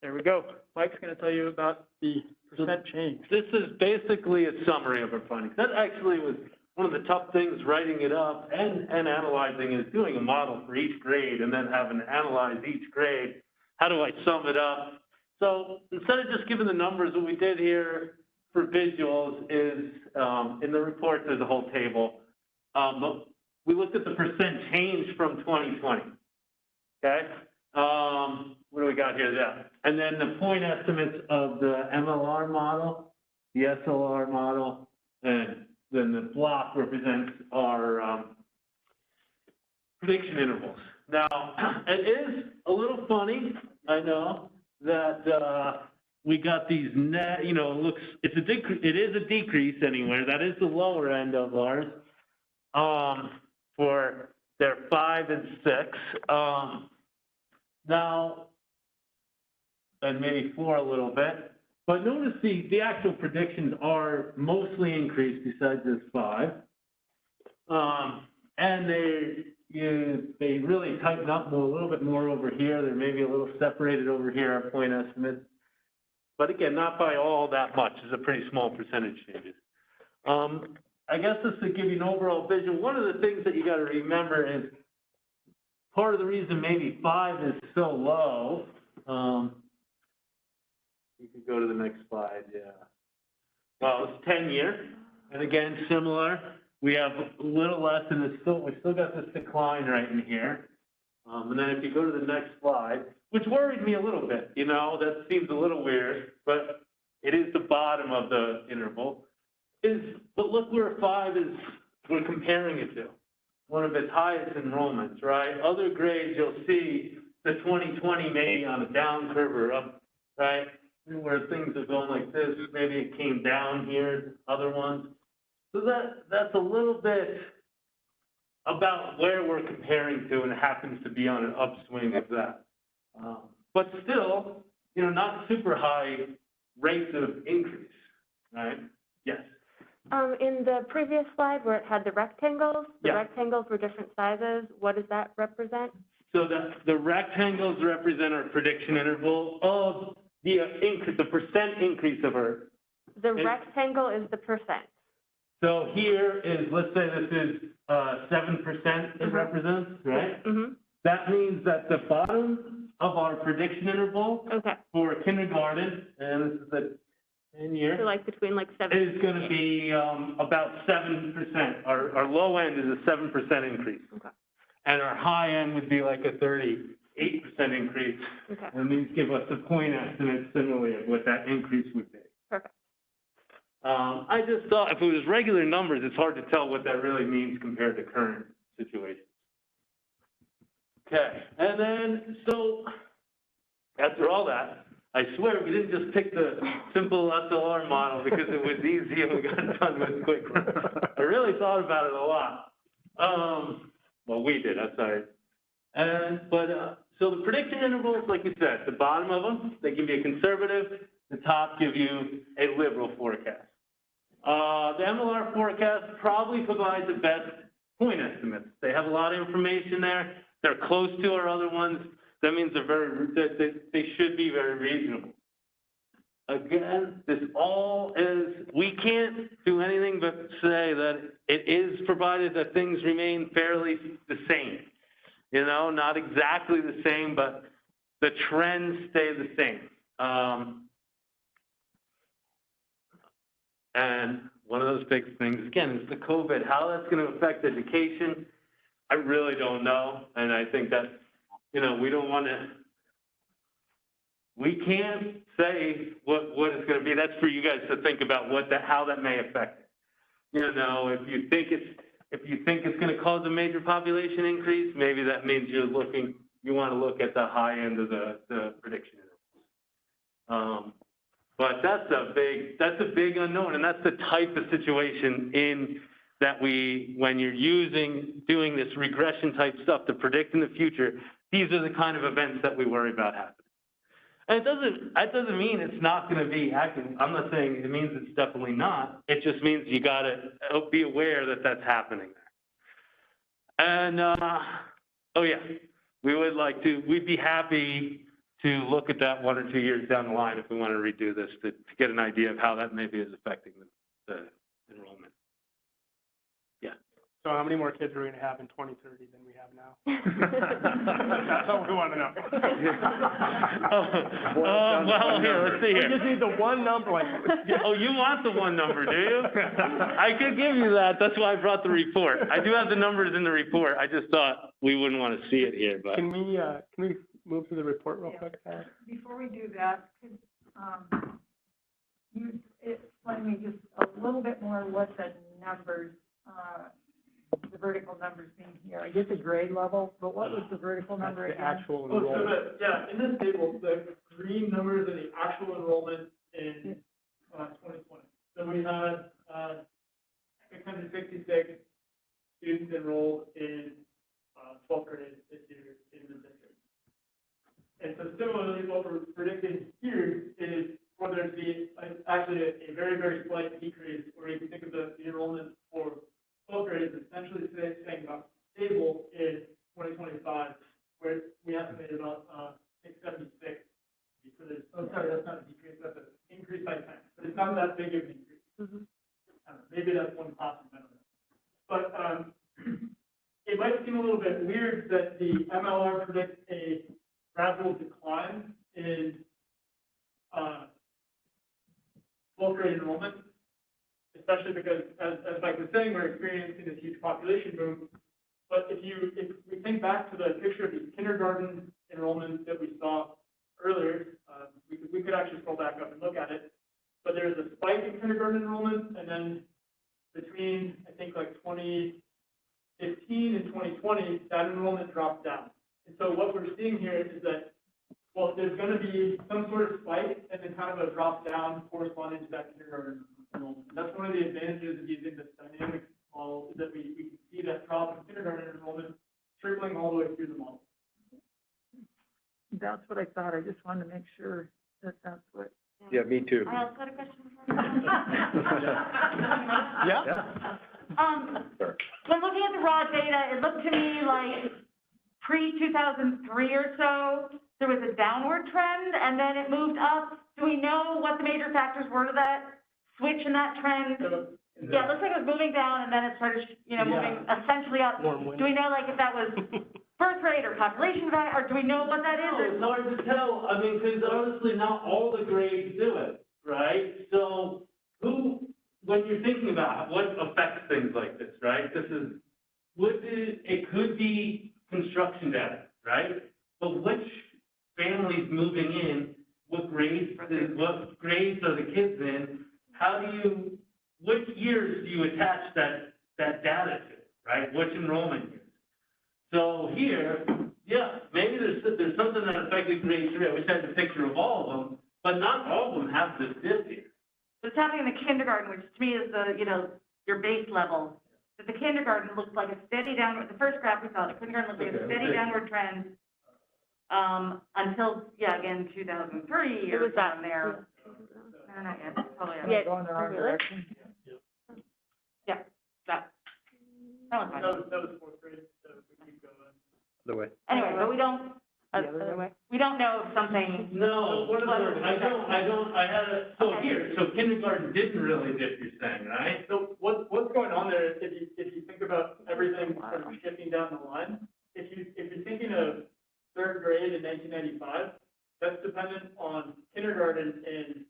[SPEAKER 11] there we go. Mike's going to tell you about the percent change.
[SPEAKER 12] This is basically a summary of our findings. That actually was one of the tough things writing it up and analyzing is doing a model for each grade and then having to analyze each grade. How do I sum it up? So instead of just giving the numbers, what we did here for visuals is in the report, there's a whole table. But we looked at the percent change from 2020. Okay? What do we got here? Yeah. And then the point estimates of the MLR model, the SLR model, and then the block represents our prediction intervals. Now, it is a little funny, I know, that we got these net, it is a decrease anywhere. That is the lower end of ours for their 5 and 6. Now, and maybe 4 a little bit. But notice the actual predictions are mostly increased besides this 5. And they really tighten up a little bit more over here. They're maybe a little separated over here, our point estimates. But again, not by all that much. It's a pretty small percentage changes. I guess just to give you an overall vision, one of the things that you got to remember is part of the reason maybe 5 is so low. You can go to the next slide, yeah. Well, it's 10-year, and again, similar. We have a little less, and we still got this decline right in here. And then if you go to the next slide, which worried me a little bit, that seems a little weird, but it is the bottom of the interval. But look where 5 is, we're comparing it to. One of its highest enrollments, right? Other grades, you'll see the 2020 maybe on a down curve or up, right? Where things are going like this, maybe it came down here, other ones. So that's a little bit about where we're comparing to, and it happens to be on an upswing of that. But still, you know, not super high rates of increase, right? Yes.
[SPEAKER 13] In the previous slide where it had the rectangles
[SPEAKER 12] Yeah.
[SPEAKER 13] were different sizes. What does that represent?
[SPEAKER 12] So the rectangles represent our prediction interval of the increase, the percent increase of our.
[SPEAKER 13] The rectangle is the percent.
[SPEAKER 12] So here is, let's say this is 7% it represents, right?
[SPEAKER 13] Mm-hmm.
[SPEAKER 12] That means that the bottom of our prediction interval for kindergarten, and this is the 10-year.
[SPEAKER 13] So like between like 7.
[SPEAKER 12] Is going to be about 7%. Our low end is a 7% increase.
[SPEAKER 13] Okay.
[SPEAKER 12] And our high end would be like a 38% increase.
[SPEAKER 13] Okay.
[SPEAKER 12] And these give us a point estimate similarly of what that increase would be.
[SPEAKER 13] Perfect.
[SPEAKER 12] I just thought if it was regular numbers, it's hard to tell what that really means compared to current situations. Okay, and then, so after all that, I swear we didn't just pick the simple SLR model because it was easy and we got it done with quickly. I really thought about it a lot. Well, we did, I'm sorry. So the prediction intervals, like we said, the bottom of them, they give you a conservative, the top give you a liberal forecast. The MLR forecast probably provides the best point estimates. They have a lot of information there. They're close to our other ones. That means they should be very reasonable. Again, this all is, we can't do anything but say that it is provided that things remain fairly the same. You know, not exactly the same, but the trends stay the same. And one of those big things, again, is the COVID. How that's going to affect education, I really don't know. And I think that, you know, we don't want to, we can't say what it's going to be. That's for you guys to think about how that may affect it. You know, if you think it's going to cause a major population increase, maybe that means you want to look at the high end of the prediction intervals. But that's a big unknown, and that's the type of situation when you're doing this regression type stuff to predict in the future. These are the kind of events that we worry about happening. And that doesn't mean it's not going to be happening. I'm not saying it means it's definitely not. It just means you got to be aware that that's happening there. And, oh yeah, we'd be happy to look at that 1 or 2 years down the line if we want to redo this to get an idea of how that maybe is affecting the enrollment. Yeah.
[SPEAKER 9] So how many more kids are we going to have in 2030 than we have now? That's all we want to know.
[SPEAKER 12] Well, here, let's see here.
[SPEAKER 9] We just need the one number.
[SPEAKER 12] Oh, you want the one number, do you? I could give you that. That's why I brought the report. I do have the numbers in the report. I just thought we wouldn't want to see it here, but.
[SPEAKER 9] Can we move to the report real quick?
[SPEAKER 10] Before we do that, could, you explain me just a little bit more what the numbers, the vertical numbers mean here? I get the grade level, but what was the vertical number again?
[SPEAKER 9] The actual
[SPEAKER 11] Oh,
[SPEAKER 9] enrollment.
[SPEAKER 11] yeah, in this table, the green numbers are the actual enrollment in 2020. So we had 666 students enrolled in 12th grade this year in the district. And so similarly, what we're predicting here is for there to be actually a very, very slight decrease, where you can think of the enrollment for 12th grade is essentially staying about stable in 2025, where we estimated about 676. Oh, sorry, that's not a decrease, that's an increase by 10, but it's not that big of an increase.
[SPEAKER 13] Mm-hmm.
[SPEAKER 11] Maybe that's one possible benefit. But it might seem a little bit weird that the MLR predicts a gradual decline in 12th grade enrollment, especially because, as Mike was saying, we're experiencing this huge population boom. But if we think back to the picture of the kindergarten enrollment that we saw earlier, we could actually scroll back up and look at it. But there's a spike in kindergarten enrollment, and then between, I think, like 2015 and 2020, that enrollment dropped down. And so what we're seeing here is that, well, there's going to be some sort of spike and then kind of a drop down corresponding to that kindergarten enrollment. That's one of the advantages of using this dynamic model, is that we can see that drop in kindergarten enrollment trickling all the way through the model.
[SPEAKER 10] That's what what I thought. I just wanted to make sure that that's what.
[SPEAKER 2] Yeah, me too.
[SPEAKER 13] I also had a question.
[SPEAKER 2] Yeah.
[SPEAKER 14] When looking at the raw data, it looked to me like pre-2003 or so, there was a downward trend, and then it moved up. Do we know what the major factors were to that switch in that trend? Yeah, it looks like it was moving down, and then it started, moving essentially up. Do we know, like, if that was birth rate or population value, or do we know what that is?
[SPEAKER 12] No, it's hard to tell. I mean, because honestly, not all the grades do it, right? So when you're thinking about what affects things like this, right? It could be construction data, right? But which families moving in, what grades are the kids in? Which years do you attach that data to, right? Which enrollment years? So here, yeah, maybe there's something that affected grade 3. I wish I had a picture of all of them, but not all of them have this dip here.
[SPEAKER 14] It's happening in the kindergarten, which to me is your base level. But the kindergarten looks like a steady downward, the first graph we saw, the kindergarten looks like a steady downward trend, until, again, 2003 or something there. No, not yet, probably not.
[SPEAKER 10] Yeah, going the wrong direction.
[SPEAKER 14] Yeah, that one's fine.
[SPEAKER 11] That was fourth grade, so we keep going.
[SPEAKER 2] The way.
[SPEAKER 14] Anyway, but we don't know if something.
[SPEAKER 12] No, so kindergarten didn't really dip, you're saying, right?
[SPEAKER 11] So what's going on there, if you think about everything sort of shifting down the line, if you're thinking of third grade in 1995, that's dependent on kindergarten in,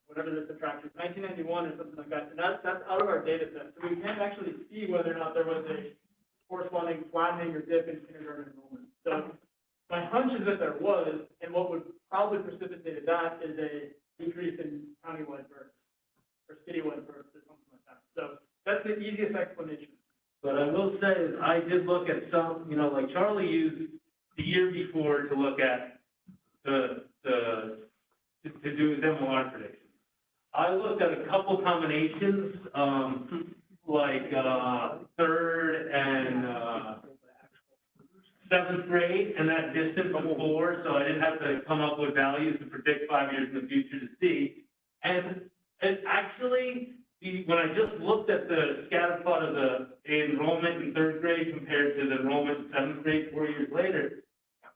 [SPEAKER 11] whatever the subtraction is, 1991 or something like that, and that's out of our data set. So we can't actually see whether or not there was a corresponding flattening or dip in kindergarten enrollment. So my hunch is that there was, and what would probably precipitate that is a decrease in countywide births or citywide births or something like that. So that's the easiest explanation.
[SPEAKER 12] But I will say, is I did look at some, like Charlie used the year before to look at to do his MLR prediction. I looked at a couple combinations, like third and seventh grade, and that distance before, so I didn't have to come up with values to predict 5 years in the future to see. And actually, when I just looked at the scatter plot of the enrollment in third grade compared to the enrollment in seventh grade 4 years later,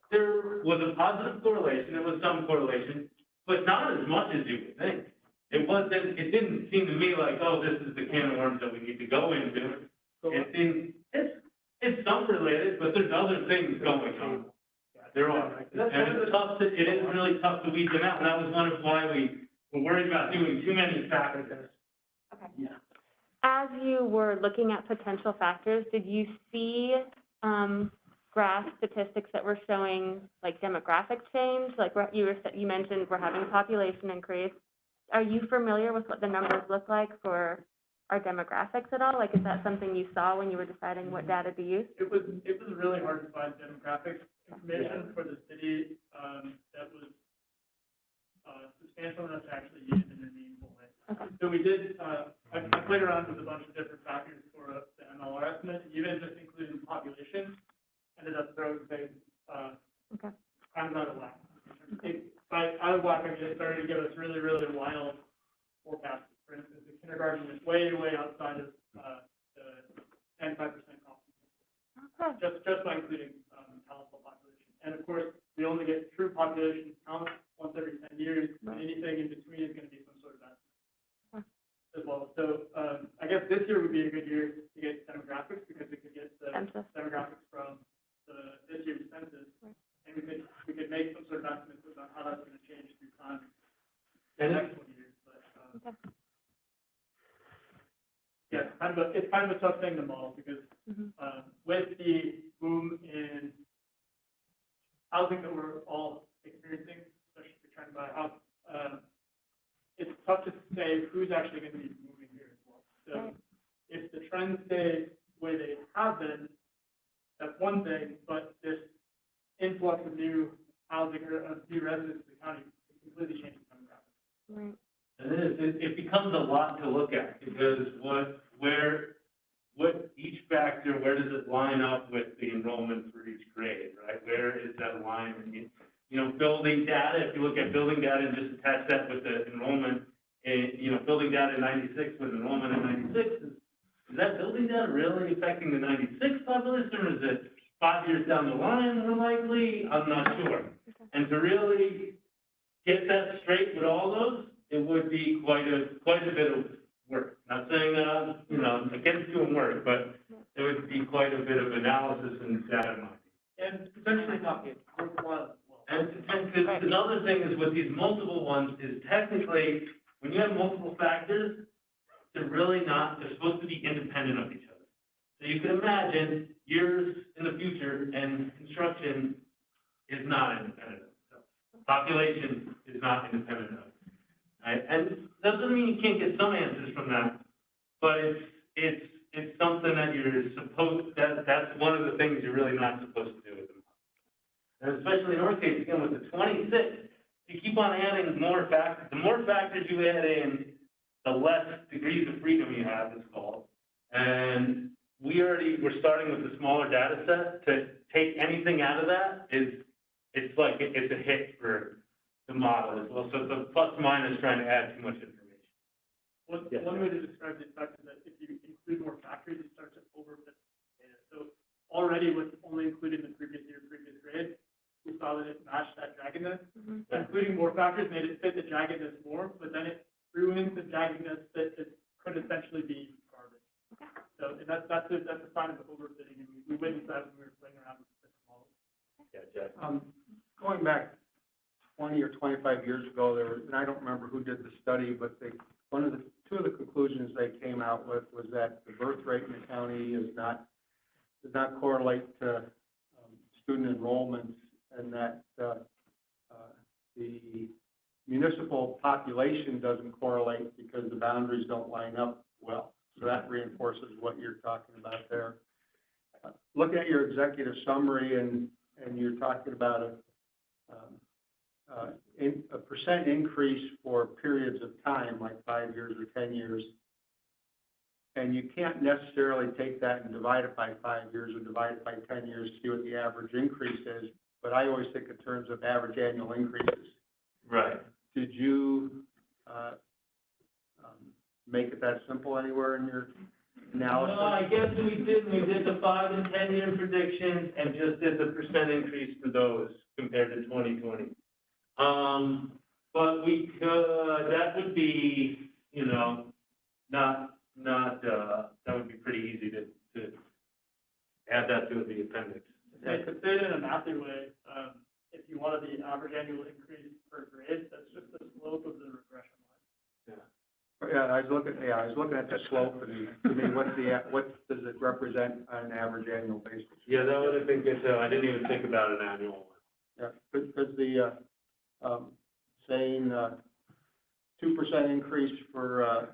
[SPEAKER 12] there was a positive correlation. There was some correlation, but not as much as you would think. It didn't seem to me like, oh, this is the can of worms that we need to go into. It's some related, but there's other things going on. There are. And it is really tough to weed them out. And that was one of why we were worried about doing too many factors.
[SPEAKER 13] Okay.
[SPEAKER 12] Yeah.
[SPEAKER 13] As you were looking at potential factors, did you see graph statistics that were showing like demographic change? Like you mentioned, we're having population increase. Are you familiar with what the numbers look like for our demographics at all? Like, is that something you saw when you were deciding what data to use?
[SPEAKER 11] It was really hard to find demographic information for the city that was substantial enough to actually use in a meaningful way.
[SPEAKER 13] Okay.
[SPEAKER 11] So we did, I played around with a bunch of different factors for the MLR estimate, even just including population, ended up throwing things kind of out of whack. By out of whack, I mean, it started to give us really, really wild forecasts. For instance, the kindergarten is way, way outside of the 95% confidence. Just by including Kalispell population. And of course, we only get true population count once every 10 years, and anything in between is going to be some sort of estimate as well. So I guess this year would be a good year to get demographics because we could get the demographics from this year's census, and we could make some sort of estimates about how that's going to change through time in the next 20 years. But yeah, it's kind of a tough thing to model because with the boom in housing that we're all experiencing, especially if you're trying to buy a house, it's tough to say who's actually going to be moving here as well. So if the trends stay the way they have been, that's one thing, but this influx of new housing or of new residents in the county completely changes demographics.
[SPEAKER 13] Right.
[SPEAKER 12] And it becomes a lot to look at because what each factor, where does it line up with the enrollment for each grade, right? Where is that line? you know, building data, if you look at building data and just attach that with the enrollment, you know, building data in 96 with enrollment in 96, is that building data really affecting the 96 population, or is it 5 years down the line more likely? I'm not sure. And to really get that straight with all those, it would be quite a bit of work. Not saying that I'm, you know, against doing work, but it would be quite a bit of analysis and data mining.
[SPEAKER 11] And potentially not be worthwhile.
[SPEAKER 12] And another thing is with these multiple ones is technically, when you have multiple factors, they're really not, they're supposed to be independent of each other. So you can imagine years in the future and construction is not independent of itself. Population is not independent of it. Right? And that doesn't mean you can't get some answers from that, but it's something that you're supposed, that's one of the things you're really not supposed to do with them. And especially in our case, again, with the 26, you keep on adding more factors. The more factors you add in, the less degrees of freedom you have, it's called. And we're starting with the smaller data set. To take anything out of that it's a hit for the model as well. So it's a plus minus trying to add too much information.
[SPEAKER 11] One way to describe the effect is that if you include more factors, you start to overfit data. So already with only including the previous year, previous grade, we saw that it matched that jaggedness. Including more factors made it fit the jaggedness more, but then it ruins the jaggedness that it could essentially be garbage. So and that's a sign of overfitting, and we witnessed that when we were playing around with different models.
[SPEAKER 12] Yeah, Jack.
[SPEAKER 15] Going back 20 or 25 years ago, and I don't remember who did the study, but two of the conclusions they came out with was that the birth rate in the county does not correlate to student enrollments, and that the municipal population doesn't correlate because the boundaries don't line up well. So that reinforces what you're talking about there. Looking at your executive summary, and you're talking about a percent increase for periods of time, like 5 years or 10 years, and you can't necessarily take that and divide it by 5 years or divide it by 10 years to see what the average increase is, but I always think in terms of average annual increases.
[SPEAKER 12] Right.
[SPEAKER 15] Did you make it that simple anywhere in your analysis?
[SPEAKER 12] No, I guess we did the 5 and 10 year predictions and just did the percent increase for those compared to 2020. But we could, that would be, you know, that would be pretty easy to add that to the appendix.
[SPEAKER 11] To say it in a mathy way, if you wanted the average annual increase per grade, that's just the slope of the regression line.
[SPEAKER 15] Yeah, I was looking at the slope, and I mean, what does it represent on an average annual basis?
[SPEAKER 12] Yeah, that would have been good too. I didn't even think about an annual one.
[SPEAKER 15] Yeah, because the saying 2% increase for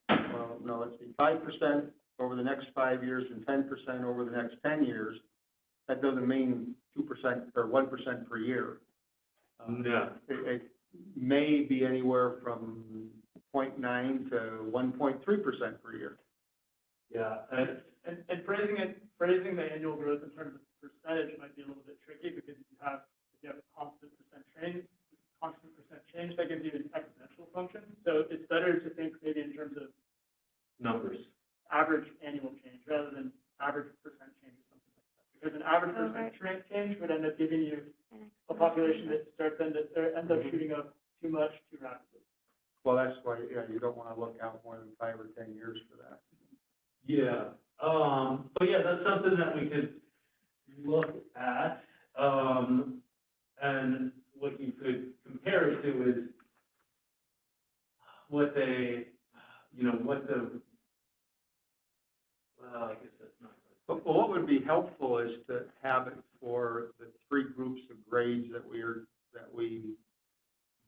[SPEAKER 15] well, no, let's see, 5% over the next 5 years and 10% over the next 10 years. That doesn't mean 2% or 1% per year.
[SPEAKER 12] No.
[SPEAKER 15] It may be anywhere from 0.9 to 1.3% per year.
[SPEAKER 12] Yeah.
[SPEAKER 11] And phrasing the annual growth in terms of percentage might be a little bit tricky, because if you have constant percent change, that gives you an exponential function. So it's better to think maybe in terms of
[SPEAKER 12] numbers,
[SPEAKER 11] average annual change rather than average percent change or something like that. Because an average percent change would end up giving you a population that ends up shooting up too much too rapidly.
[SPEAKER 15] Well, that's why, yeah, you don't want to look out more than 5 or 10 years for that.
[SPEAKER 12] Yeah. But yeah, that's something that we could look at. And what you could compare it to is what they, you know, what the, well, I guess that's not right.
[SPEAKER 15] But what would be helpful is to have it for the 3 groups of grades that we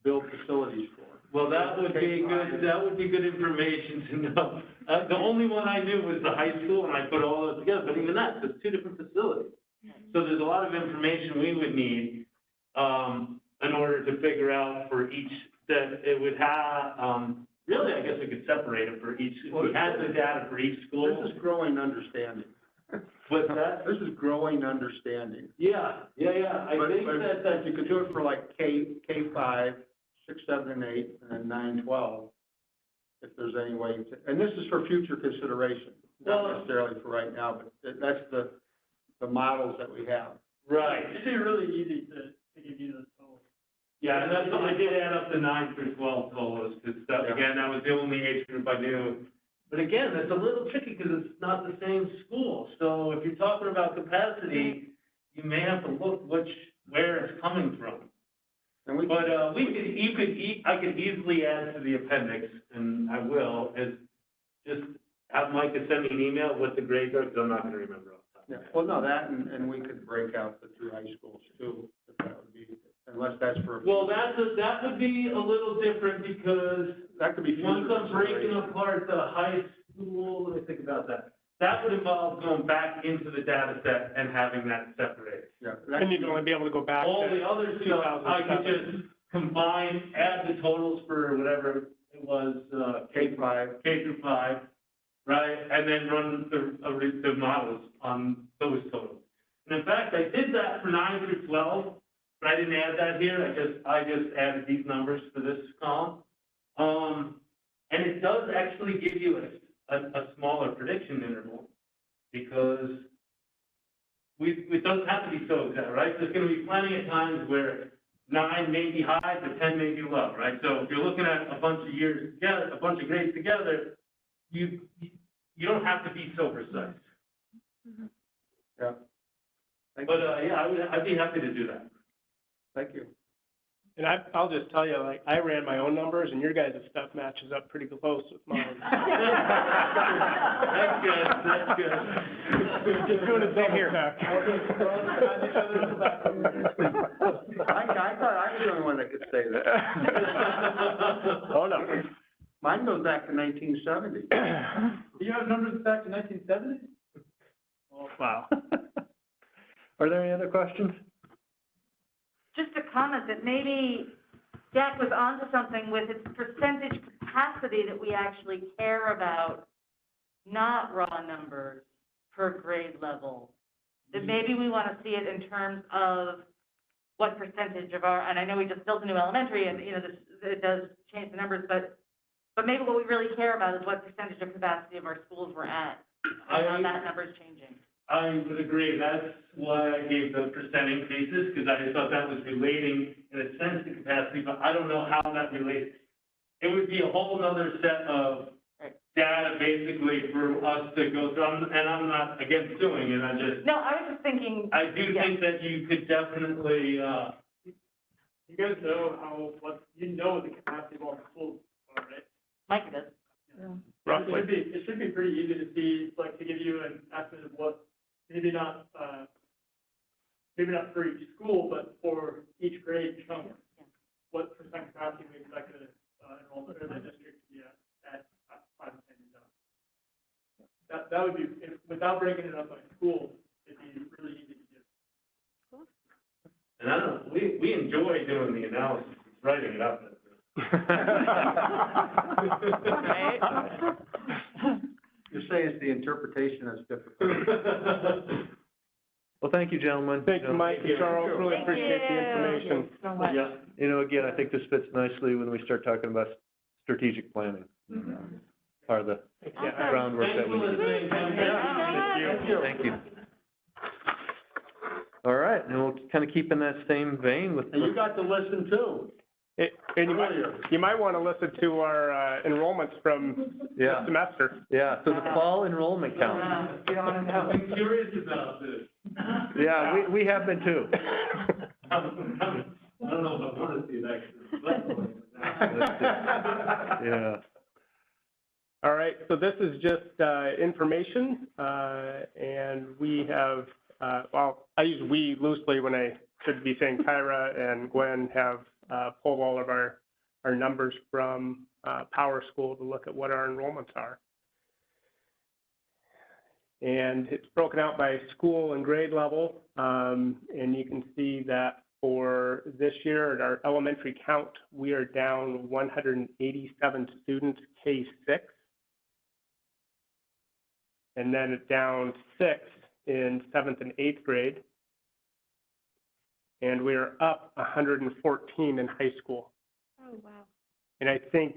[SPEAKER 15] build facilities for.
[SPEAKER 12] Well, that would be good. That would be good information to know. The only one I knew was the high school, and I put all those together. But even that, there's 2 different facilities. So there's a lot of information we would need in order to figure out for each that it would have. Really, I guess we could separate it for each. If we had the data for each school.
[SPEAKER 15] This is growing understanding.
[SPEAKER 12] What's that?
[SPEAKER 15] This is growing understanding.
[SPEAKER 12] Yeah. I
[SPEAKER 15] But-
[SPEAKER 12] think
[SPEAKER 15] but
[SPEAKER 12] that
[SPEAKER 15] You could do it for like K5, 6, 7, and 8, and then 9, 12, if there's any way to, and this is for future consideration, not
[SPEAKER 12] Well-
[SPEAKER 15] necessarily for right now, but that's the models that we have.
[SPEAKER 12] Right.
[SPEAKER 11] It'd be really easy to give you those totals.
[SPEAKER 12] Yeah, and that's, I did add up the 9 through 12 totals, because that, again, that was the only age group I knew. But again, that's a little tricky, because it's not the same school, so if you're talking about capacity, you may have to look where it's coming from.
[SPEAKER 15] And we,
[SPEAKER 12] But, I could easily add to the appendix, and I will, is just have Micah send me an email with the grades are, because I'm not gonna remember off the top of my
[SPEAKER 15] yeah,
[SPEAKER 12] head.
[SPEAKER 15] well, no, that, and we could break out the 2 high schools too, if that would be, unless that's for.
[SPEAKER 12] Well, that would be a little different, because
[SPEAKER 15] That could be
[SPEAKER 12] once
[SPEAKER 15] future
[SPEAKER 12] I'm breaking
[SPEAKER 15] consideration.
[SPEAKER 12] apart the high school, let me think about that. That would involve going back into the data set and having that separated.
[SPEAKER 15] Yeah.
[SPEAKER 9] And you'd only be able to go back
[SPEAKER 12] All
[SPEAKER 9] to
[SPEAKER 12] the other stuff, I could
[SPEAKER 9] 2007.
[SPEAKER 12] just combine, add the totals for whatever it was,
[SPEAKER 15] K5.
[SPEAKER 12] K through 5, right? And then run the models on those totals. And in fact, I did that for 9 through 12, but I didn't add that here. I just added these numbers for this column. And it does actually give you a smaller prediction interval, because it doesn't have to be so exact, right? There's gonna be plenty of times where 9 may be high, but 10 may be low, right? So if you're looking at a bunch of years together, a bunch of grades together, you don't have to be so precise.
[SPEAKER 15] Yeah. Thank
[SPEAKER 12] But,
[SPEAKER 15] you.
[SPEAKER 12] I'd be happy to do that.
[SPEAKER 15] Thank you.
[SPEAKER 9] And I'll just tell you, like, I ran my own numbers, and your guys' stuff matches up pretty close with mine.
[SPEAKER 12] That's good.
[SPEAKER 9] Just doing a double check.
[SPEAKER 15] I thought I was the only one that could say that.
[SPEAKER 9] Oh, no.
[SPEAKER 15] Mine goes back to 1970.
[SPEAKER 11] Do you have numbers back to 1970?
[SPEAKER 9] Wow.
[SPEAKER 2] Are there any other questions?
[SPEAKER 14] Just a comment that maybe Jack was onto something with its percentage capacity that we actually care about, not raw numbers per grade level. That maybe we want to see it in terms of what percentage of our, and I know we just built a new elementary and, it does change the numbers, but maybe what we really care about is what percentage of capacity of our schools we're at, and how that number's changing.
[SPEAKER 12] I would agree. That's why I gave the percent increases, because I thought that was relating in a sense to capacity, but I don't know how that relates. It would be a whole nother set of data basically for us to go through, and I'm not against doing it,
[SPEAKER 14] No, I was just thinking.
[SPEAKER 12] I do think that you could definitely,
[SPEAKER 11] You guys know what the capacity of all the schools are, right?
[SPEAKER 14] Mike does.
[SPEAKER 9] Roughly.
[SPEAKER 11] It should be pretty easy to see, like, to give you an estimate of what, maybe not for each school, but for each grade chunk, what percent capacity we expect the enrollment or the district to be at 5 to 10 years out. That would be, without breaking it up by school, it'd be really easy to do.
[SPEAKER 12] and I don't know, we enjoy doing the analysis, writing it up.
[SPEAKER 14] Right?
[SPEAKER 15] You're saying it's the interpretation that's difficult.
[SPEAKER 2] Well, thank you, gentlemen.
[SPEAKER 9] Thank you, Mike and Charles, really
[SPEAKER 14] Thank
[SPEAKER 9] appreciate the
[SPEAKER 14] you.
[SPEAKER 9] information.
[SPEAKER 14] So much.
[SPEAKER 2] Yeah, again, I think this fits nicely when we start talking about strategic planning. Part of the
[SPEAKER 9] Yeah.
[SPEAKER 2] groundwork
[SPEAKER 12] Thanks
[SPEAKER 2] that
[SPEAKER 12] for
[SPEAKER 2] we need.
[SPEAKER 12] listening.
[SPEAKER 14] Thank you.
[SPEAKER 2] Thank you. All right, and we'll kind of keep in that same vein with.
[SPEAKER 15] And you got to listen too.
[SPEAKER 9] And you might want to listen to our enrollments from this
[SPEAKER 2] Yeah.
[SPEAKER 9] semester.
[SPEAKER 2] Yeah, so the fall enrollment count.
[SPEAKER 12] I'm curious about this.
[SPEAKER 2] Yeah, we have been too.
[SPEAKER 12] I don't know if I want to see that.
[SPEAKER 2] Yeah.
[SPEAKER 9] All right, so this is just information, and we have, well, I use we loosely when I should be saying Kyra and Gwen have pulled all of our numbers from Power School to look at what our enrollments are. And it's broken out by school and grade level, and you can see that for this year at our elementary count, we are down 187 students K-6. And then it's down 6 in 7th and 8th grade. And we are up 114 in high school.
[SPEAKER 13] Oh, wow.
[SPEAKER 9] And I think,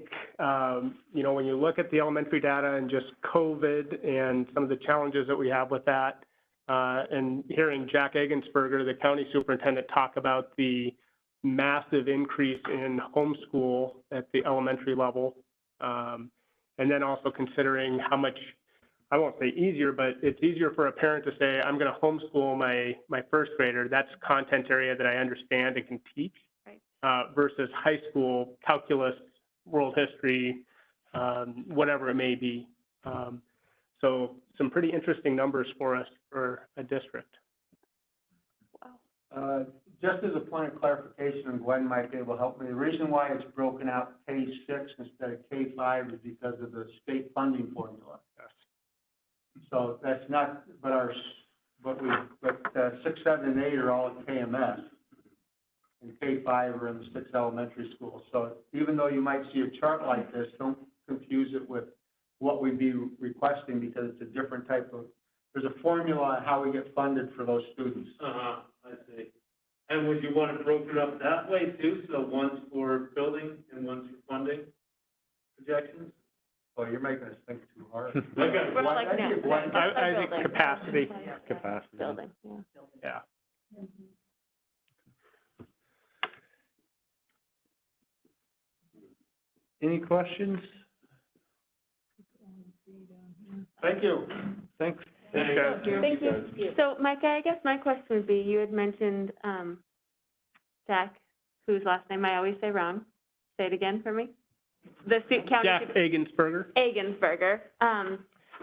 [SPEAKER 9] you know, when you look at the elementary data and just COVID and some of the challenges that we have with that, and hearing Jack Egensberger, the county superintendent, talk about the massive increase in homeschool at the elementary level, and then also considering how much, I won't say easier, but it's easier for a parent to say, I'm going to homeschool my first grader. That's content area that I understand and can teach, right. Versus high school, calculus, world history, whatever it may be. So some pretty interesting numbers for us for a district.
[SPEAKER 15] Just as a point of clarification, and Gwen might be able to help me, the reason why it's broken out K-6 instead of K-5 is because of the state funding formula.
[SPEAKER 9] Yes.
[SPEAKER 15] So that's not, but 6, 7, and 8 are all at KMS, and K-5 are in the 6 elementary schools. So even though you might see a chart like this, don't confuse it with what we'd be requesting, because it's a different type of, there's a formula on how we get funded for those students.
[SPEAKER 12] I see. And would you want it broken up that way too? So one's for building and one's for funding projections?
[SPEAKER 15] Oh, you're making us think too hard.
[SPEAKER 12] Okay.
[SPEAKER 13] We're like, no,
[SPEAKER 9] I think capacity.
[SPEAKER 2] Capacity.
[SPEAKER 13] Building, yeah.
[SPEAKER 9] Yeah.
[SPEAKER 2] Any questions?
[SPEAKER 15] Thank you.
[SPEAKER 2] Thanks.
[SPEAKER 9] Thanks, guys.
[SPEAKER 13] Thank you. So, Micah, I guess my question would be, you had mentioned Jack, whose last name I always say wrong. Say it again for me. The county.
[SPEAKER 9] Jack Egensberger.
[SPEAKER 13] Egensberger.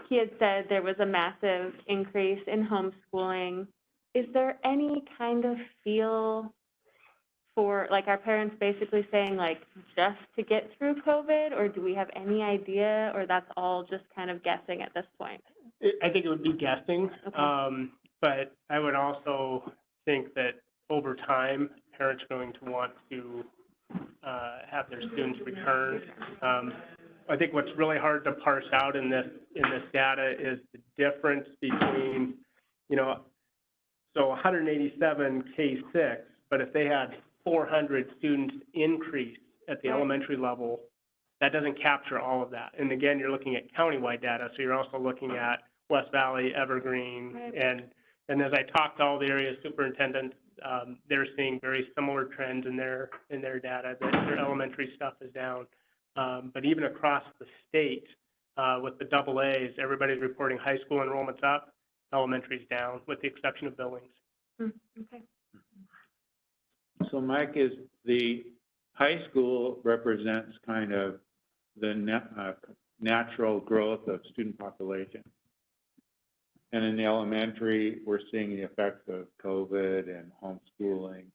[SPEAKER 13] He had said there was a massive increase in homeschooling. Is there any kind of feel for, like, our parents basically saying, like, just to get through COVID, or do we have any idea, or that's all just kind of guessing at this point?
[SPEAKER 9] I think it would be guessing,
[SPEAKER 13] Okay.
[SPEAKER 9] but I would also think that over time, parents are going to want to have their students return. I think what's really hard to parse out in this data is the difference between, you know, so 187 K-6, but if they had 400 students increase at the elementary level, that doesn't capture all of that. And again, you're looking at countywide data, so you're also looking at West Valley, Evergreen, right. and as I talked to all the area superintendents, they're seeing very similar trends in their data, that their elementary stuff is down. But even across the state, with the double A's, everybody's reporting high school enrollment's up, elementary's down, with the exception of Billings.
[SPEAKER 13] Okay.
[SPEAKER 16] So Mike, is the high school represents kind of the natural growth of student population. And in the elementary, we're seeing the effects of COVID and homeschooling.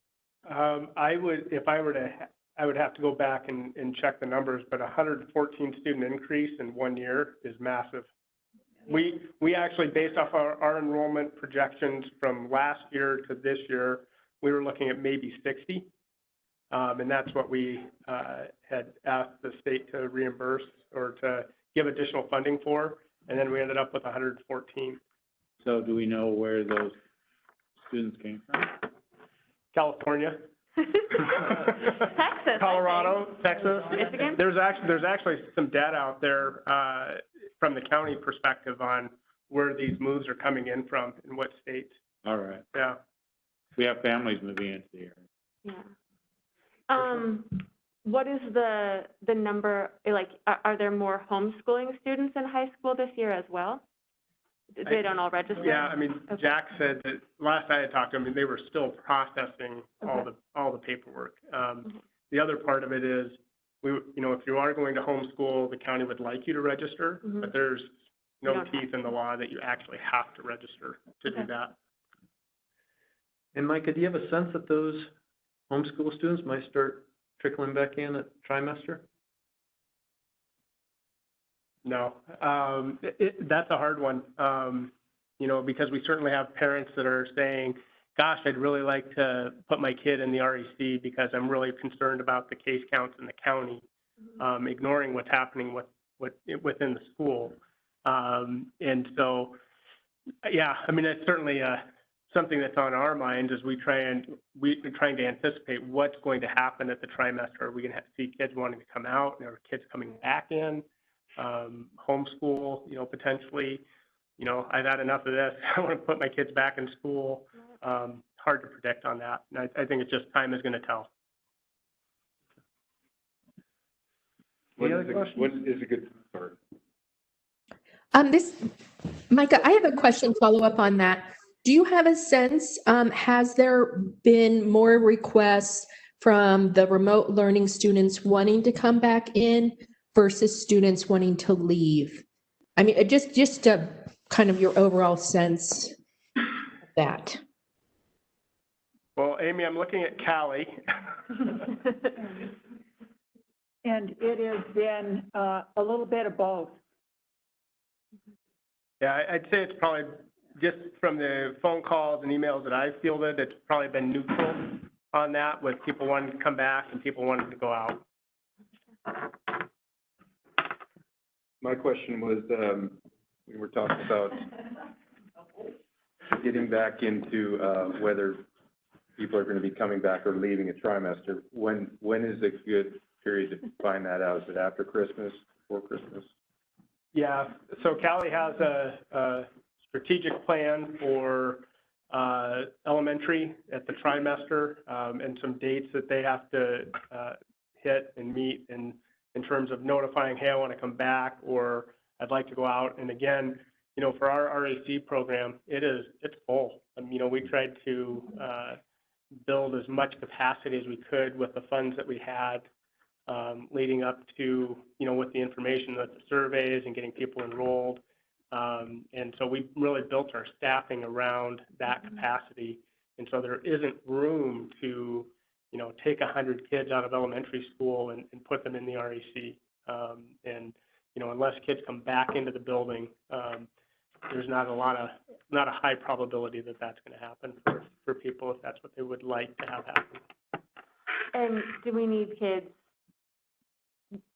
[SPEAKER 9] I would have to go back and check the numbers, but 114 student increase in 1 year is massive. We actually, based off our enrollment projections from last year to this year, we were looking at maybe 60. And that's what we had asked the state to reimburse or to give additional funding for. And then we ended up with 114.
[SPEAKER 16] So do we know where those students came from?
[SPEAKER 9] California.
[SPEAKER 13] Texas.
[SPEAKER 9] Colorado, Texas.
[SPEAKER 13] Michigan.
[SPEAKER 9] There's actually some data out there from the county perspective on where these moves are coming in from and what states.
[SPEAKER 16] All right.
[SPEAKER 9] Yeah.
[SPEAKER 16] We have families moving into the area.
[SPEAKER 13] Yeah. What is the number, like, are there more homeschooling students in high school this year as well? They don't all register?
[SPEAKER 9] Yeah, I mean,
[SPEAKER 13] Okay.
[SPEAKER 9] Jack said that last I had talked to him, I mean, they were still processing all the paperwork. The other part of it is, if you are going to homeschool, the county would like you to register, but there's no teeth in the law that you actually have to register to do that.
[SPEAKER 2] And Micah, do you have a sense that those homeschool students might start trickling back in at trimester?
[SPEAKER 9] No, that's a hard one, because we certainly have parents that are saying, gosh, I'd really like to put my kid in the REC because I'm really concerned about the case counts in the county, ignoring what's happening within the school. And so Yeah, I mean, it's certainly something that's on our minds as we're trying to anticipate what's going to happen at the trimester. Are we going to see kids wanting to come out? Are kids coming back in? Homeschool, potentially. I've had enough of this. I want to put my kids back in school. Hard to predict on that. And I think it's just time is going to tell.
[SPEAKER 2] Any other questions?
[SPEAKER 17] What is a good, sorry.
[SPEAKER 18] Micah, I have a question follow up on that. Do you have a sense, has there been more requests from the remote learning students wanting to come back in versus students wanting to leave? I mean, just a kind of your overall sense of that.
[SPEAKER 9] Well, Amy, I'm looking at Callie.
[SPEAKER 10] And it has been a little bit of both.
[SPEAKER 9] Yeah, I'd say it's probably just from the phone calls and emails that I've fielded, it's probably been neutral on that, with people wanting to come back and people wanting to go out.
[SPEAKER 17] My question was, we were talking about getting back into whether people are going to be coming back or leaving a trimester. When is a good period to find that out? Is it after Christmas, before Christmas?
[SPEAKER 9] Yeah, so Callie has a strategic plan for elementary at the trimester, and some dates that they have to hit and meet in terms of notifying, hey, I want to come back, or I'd like to go out. And again, for our RAC program, it's full. We tried to build as much capacity as we could with the funds that we had, leading up to, with the information that the surveys and getting people enrolled. And so we really built our staffing around that capacity. And so there isn't room to, take 100 kids out of elementary school and put them in the RAC. And, unless kids come back into the building, there's not a high probability that that's going to happen for people if that's what they would like to have happen.
[SPEAKER 13] And do we need kids,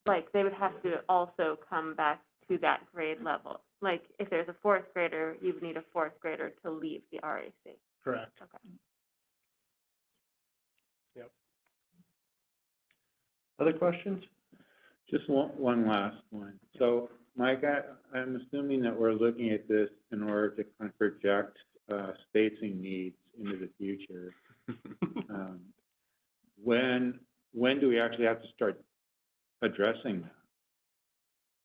[SPEAKER 13] like, they would have to also come back to that grade level? Like, if there's a fourth grader, you would need a fourth grader to leave the RAC.
[SPEAKER 9] Correct.
[SPEAKER 13] Okay.
[SPEAKER 9] Yep.
[SPEAKER 2] Other questions?
[SPEAKER 16] Just one last one. So, Mike, I'm assuming that we're looking at this in order to kind of project spacing needs into the future. When do we actually have to start addressing that?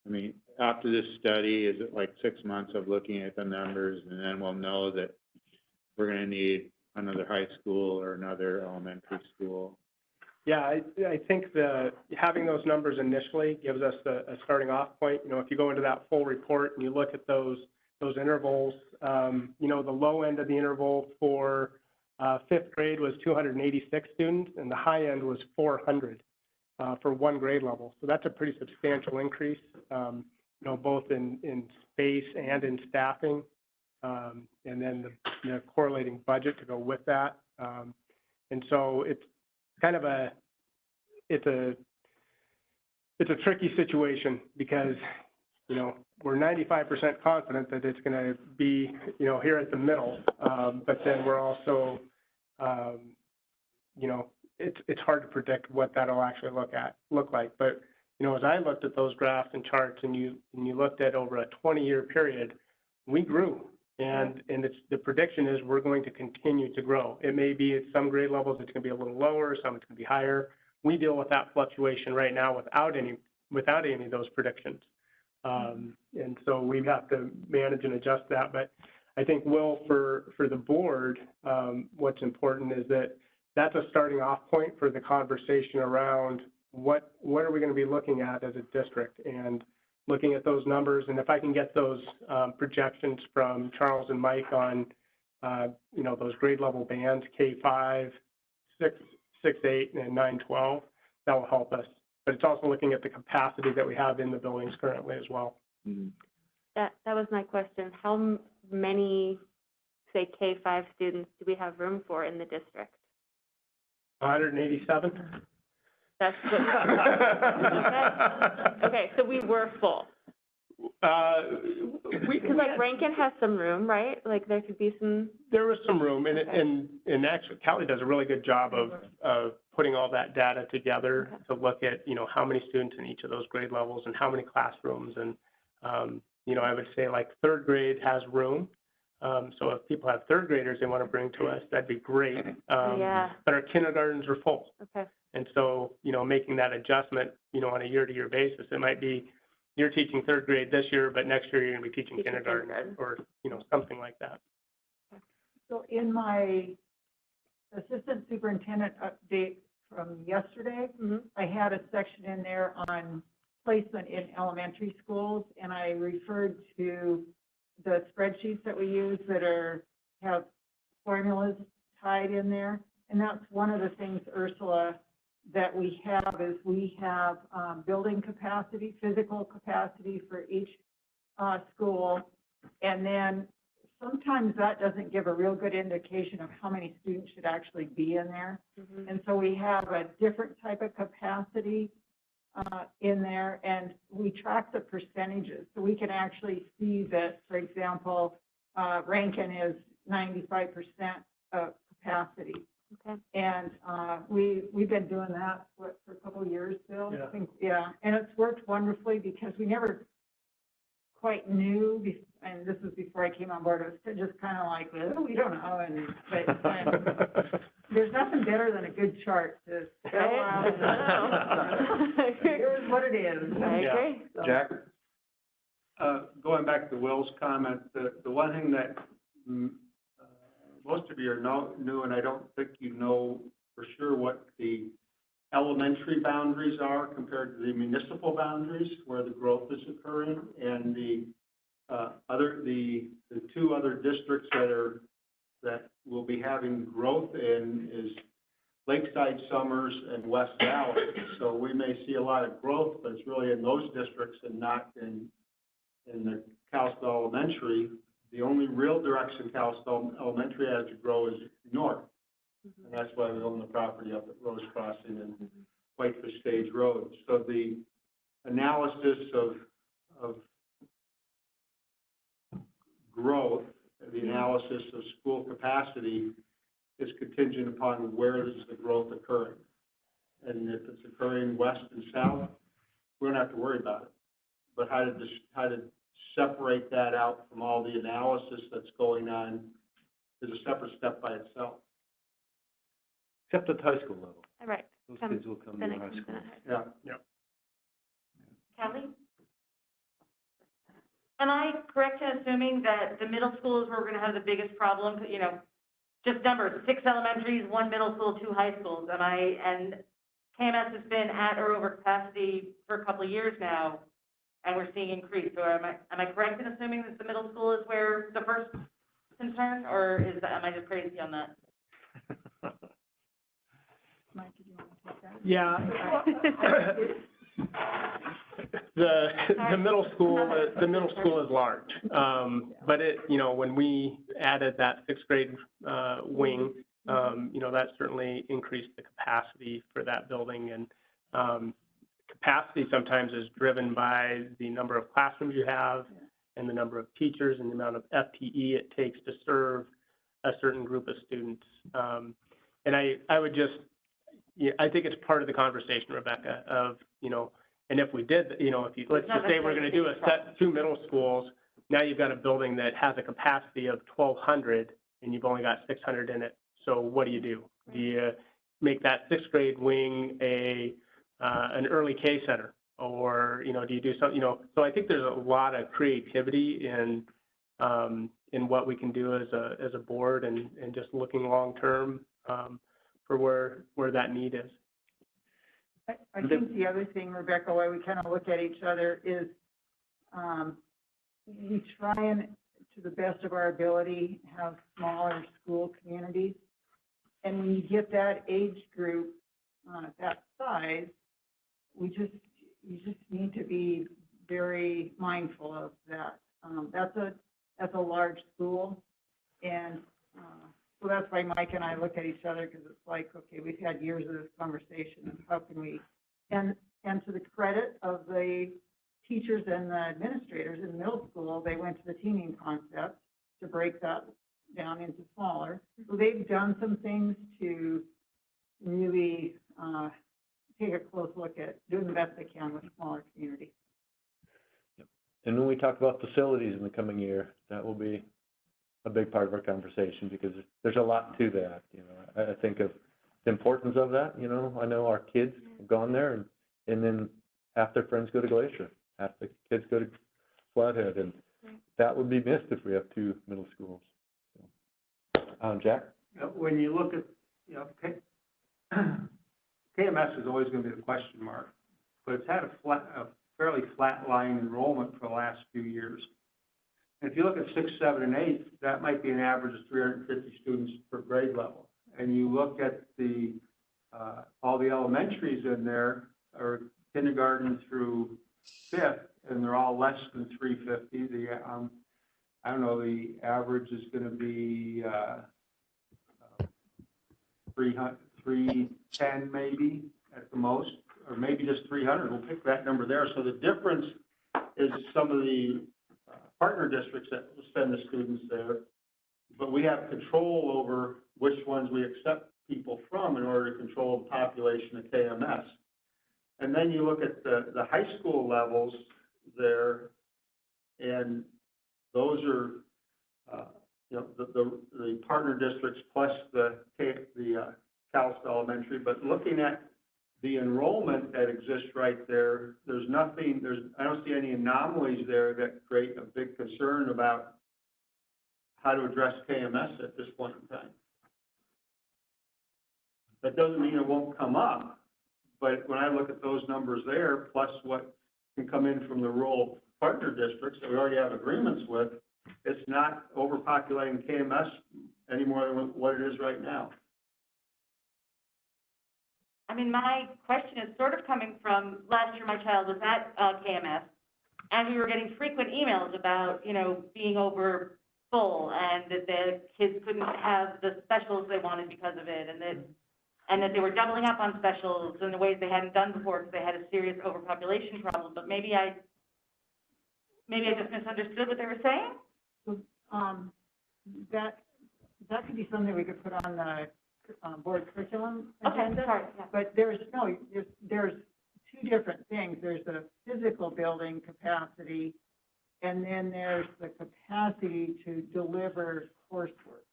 [SPEAKER 16] I mean, after this study, is it like 6 months of looking at the numbers, and then we'll know that we're going to need another high school or another elementary school?
[SPEAKER 9] Yeah, I think having those numbers initially gives us a starting off point. If you go into that full report and you look at those intervals, the low end of the interval for fifth grade was 286 students, and the high end was 400 for one grade level. So that's a pretty substantial increase, both in space and in staffing, and then the correlating budget to go with that. And so it's kind of it's a tricky situation because, we're 95% confident that it's going to be, here at the middle. But then we're also, it's hard to predict what that'll actually look like. But, as I looked at those graphs and charts and you looked at over a 20-year period, we grew. And the prediction is we're going to continue to grow. It may be at some grade levels, it's going to be a little lower, some it's going to be higher. We deal with that fluctuation right now without any of those predictions. And so we have to manage and adjust that. But I think, Will, for the board, what's important is that that's a starting off point for the conversation around what are we going to be looking at as a district, and looking at those numbers. And if I can get those projections from Charles and Mike on, those grade level bands, K5, 6, 8, and 9, 12, that will help us. But it's also looking at the capacity that we have in the buildings currently as well.
[SPEAKER 16] Mm-hmm.
[SPEAKER 13] That was my question. How many, say, K5 students do we have room for in the district?
[SPEAKER 9] 187.
[SPEAKER 13] That's what, okay, so we were full.
[SPEAKER 9] Because
[SPEAKER 13] like Rankin has some room, right? Like there could be some.
[SPEAKER 9] There was some room, and actually, Callie does a really good job of putting all that data together to look at, how many students in each of those grade levels and how many classrooms. And, I would say like third grade has room. So if people have third graders they want to bring to us, that'd be great. But our kindergartens are full.
[SPEAKER 13] Okay.
[SPEAKER 9] And so, making that adjustment, on a year-to-year basis, it might be you're teaching third grade this year, but next year you're going to be teaching kindergarten or, something like that.
[SPEAKER 10] So in my assistant superintendent update from yesterday, I had a section in there on placement in elementary schools, and I referred to the spreadsheets that we use that have formulas tied in there. And that's one of the things, Ursula, that we have is we have building capacity, physical capacity for each school. And then sometimes that doesn't give a real good indication of how many students should actually be in there. And so we have a different type of capacity in there, and we track the percentages. So we can actually see that, for example, Rankin is 95% of capacity.
[SPEAKER 13] Okay.
[SPEAKER 10] And we've been doing that for a couple of years, Bill.
[SPEAKER 9] Yeah.
[SPEAKER 10] I think, and it's worked wonderfully because we never quite knew, and this was before I came on board, it was just kind of like, oh, we don't know, but there's nothing better than a good chart to spell out. Here's what it is.
[SPEAKER 13] I agree.
[SPEAKER 10] So,
[SPEAKER 17] Jack?
[SPEAKER 15] Going back to Will's comment, the one thing that most of you are new, and I don't think you know for sure what the elementary boundaries are compared to the municipal boundaries where the growth is occurring, and the two other districts that will be having growth in is Lakeside, Summers, and West Valley. So we may see a lot of growth, but it's really in those districts and not in the Kalispell Elementary. The only real direction Kalispell Elementary has to grow is north. And that's why we own the property up at Rose Crossing and Whitefish Stage Road. So the analysis of growth, the analysis of school capacity is contingent upon where is the growth occurring. And if it's occurring west and south, we don't have to worry about it. But how to separate that out from all the analysis that's going on is a separate step by itself.
[SPEAKER 17] Except at the high school level.
[SPEAKER 13] All right.
[SPEAKER 17] Those kids will come to high school.
[SPEAKER 15] Yeah.
[SPEAKER 14] Kelly? Am I correct in assuming that the middle school is where we're going to have the biggest problem? Just numbers, 6 elementaries, 1 middle school, 2 high schools. And KMS has been at or over capacity for a couple of years now, and we're seeing increase. So am I correct in assuming that the middle school is where the first concern, or am I just crazy on that?
[SPEAKER 10] Mike, did you want to take that?
[SPEAKER 9] Yeah. The middle school is large. But when we added that 6th grade wing, that certainly increased the capacity for that building. And capacity sometimes is driven by the number of classrooms you have and the number of teachers and the amount of FTE it takes to serve a certain group of students. And I would just, I think it's part of the conversation, Rebecca, of, and if we did, let's just say we're going to do a set 2 middle schools, now you've got a building that has a capacity of 1,200 and you've only got 600 in it. So what do? Do you make that 6th grade wing an early K center, or do you do something? So I think there's a lot of creativity in what we can do as a board, and just looking long term for where that need is.
[SPEAKER 10] I think the other thing, Rebecca, why we kind of look at each other is we try and, to the best of our ability, have smaller school communities. And when you get that age group that size, you just need to be very mindful of that. That's a large school, and so that's why Mike and I look at each other, because it's like, okay, we've had years of this conversation, and how can we, and to the credit of the teachers and the administrators in middle school, they went to the teaming concept to break that down into smaller. So they've done some things to really, take a close look at doing the best they can with smaller communities.
[SPEAKER 2] And when we talk about facilities in the coming year, that will be a big part of our conversation because there's a lot to that, you know. I think of the importance of that, you know. I know our kids have gone there and then half their friends go to Glacier, half the kids go to Flathead, and that would be missed if we have two middle schools. So, Jack?
[SPEAKER 15] When you look at, you know, KMS is always going to be the question mark, but it's had a fairly flat line enrollment for the last few years. And if you look at 6, 7, and 8, that might be an average of 350 students per grade level. And you look at the all the elementaries in there are kindergarten through 5th, and they're all less than 350. I don't know, the average is going to be 310 maybe at the most, or maybe just 300. We'll pick that number there. So the difference is some of the partner districts that will send the students there, but we have control over which ones we accept people from in order to control the population of KMS. And then you look at the high school levels there, and those are, you know, the partner districts plus the Kalispell Elementary. But looking at the enrollment that exists right there, I don't see any anomalies there that create a big concern about how to address KMS at this point in time. That doesn't mean it won't come up, but when I look at those numbers there, plus what can come in from the rural partner districts that we already have agreements with, it's not overpopulating KMS any more than what it is right now.
[SPEAKER 14] I mean, my question is sort of coming from last year my child was at KMS, and we were getting frequent emails about, you know, being over full and that the kids couldn't have the specials they wanted because of it, and that they were doubling up on specials in the ways they hadn't done before because they had a serious overpopulation problem. But maybe I just misunderstood what they were saying.
[SPEAKER 10] So, that could be something we could put on the board curriculum agenda.
[SPEAKER 14] Okay, sorry. Yeah.
[SPEAKER 10] But there's two different things. There's the physical building capacity, and then there's the capacity to deliver coursework,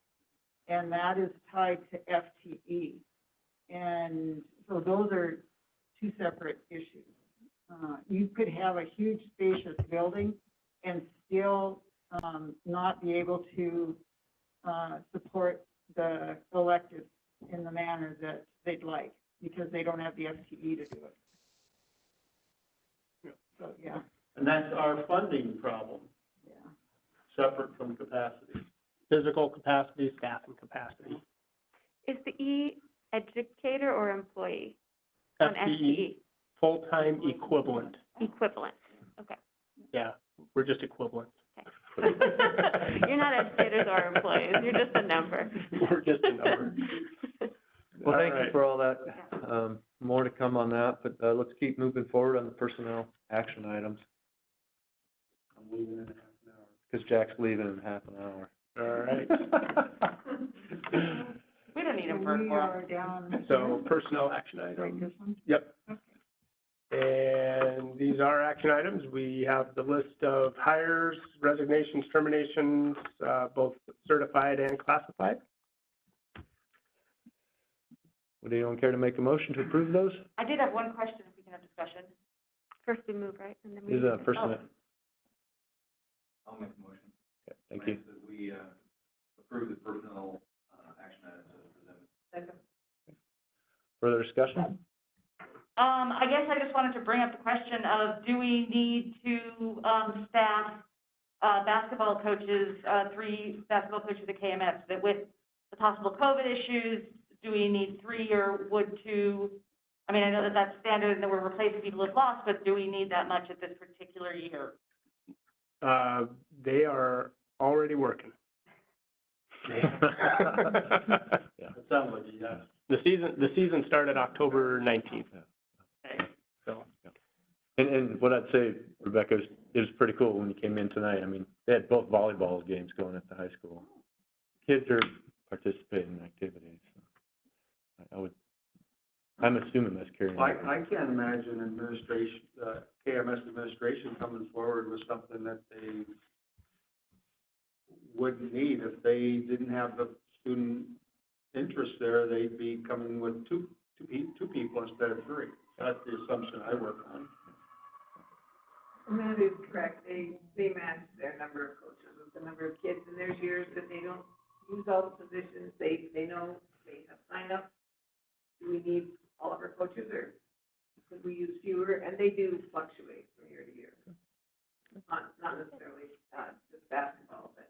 [SPEAKER 10] and that is tied to FTE. And so those are two separate issues. You could have a huge spacious building and still not be able to support the electives in the manner that they'd like because they don't have the FTE to do it. So, yeah.
[SPEAKER 15] And that's our funding problem.
[SPEAKER 10] Yeah.
[SPEAKER 15] Separate from capacity.
[SPEAKER 9] Physical capacity, staffing capacity.
[SPEAKER 13] Is the E educator or employee on FTE?
[SPEAKER 9] Full-time equivalent.
[SPEAKER 13] Equivalent, okay.
[SPEAKER 9] Yeah, we're just equivalent.
[SPEAKER 13] Okay. You're not educators or employees, you're just a number.
[SPEAKER 9] We're just a number.
[SPEAKER 2] Well, thank you for all that. More to come on that, but let's keep moving forward on the personnel action items.
[SPEAKER 15] I'm leaving in half an hour.
[SPEAKER 2] Because Jack's leaving in half an hour.
[SPEAKER 9] All right.
[SPEAKER 14] We don't need them
[SPEAKER 10] So
[SPEAKER 14] for a
[SPEAKER 10] we
[SPEAKER 14] forum.
[SPEAKER 10] are down.
[SPEAKER 9] So personnel action
[SPEAKER 10] Right,
[SPEAKER 9] items.
[SPEAKER 10] this one?
[SPEAKER 9] Yep.
[SPEAKER 10] Okay.
[SPEAKER 9] And these are action items. We have the list of hires, resignations, terminations, both certified and classified.
[SPEAKER 2] Would anyone care to make a motion to approve those?
[SPEAKER 14] I did have one question, if we can have discussion.
[SPEAKER 13] First we move, right? And then we.
[SPEAKER 2] Is a personnel?
[SPEAKER 17] I'll make a motion.
[SPEAKER 2] Okay, thank you.
[SPEAKER 17] That we approve the personnel action items as presented.
[SPEAKER 2] Further discussion?
[SPEAKER 14] I guess I just wanted to bring up the question of, do we need to staff basketball coaches, 3 basketball coaches at KMS, that with the possible COVID issues, do we need 3 or would 2? I mean, I know that that's standard and that we're replacing people who've lost, but do we need that much at this particular year?
[SPEAKER 9] They are already working.
[SPEAKER 2] Yeah.
[SPEAKER 15] It sounds like a yes.
[SPEAKER 9] The season started October 19th. So,
[SPEAKER 2] And what I'd say, Rebecca, is it was pretty cool when you came in tonight. I mean, they had both volleyball games going at the high school. Kids are participating in activities. I'm assuming that's carrying on.
[SPEAKER 15] I can't imagine administration, KMS administration coming forward with something that they wouldn't need. If they didn't have the student interest there, they'd be coming with two people instead of three. That's the assumption I work on.
[SPEAKER 10] And that is correct. They match their number of coaches with the number of kids, and there's years that they don't use all the positions. They know they have sign up. Do we need all of our coaches, or could we use fewer? And they do fluctuate from year to year. Not necessarily just basketball, but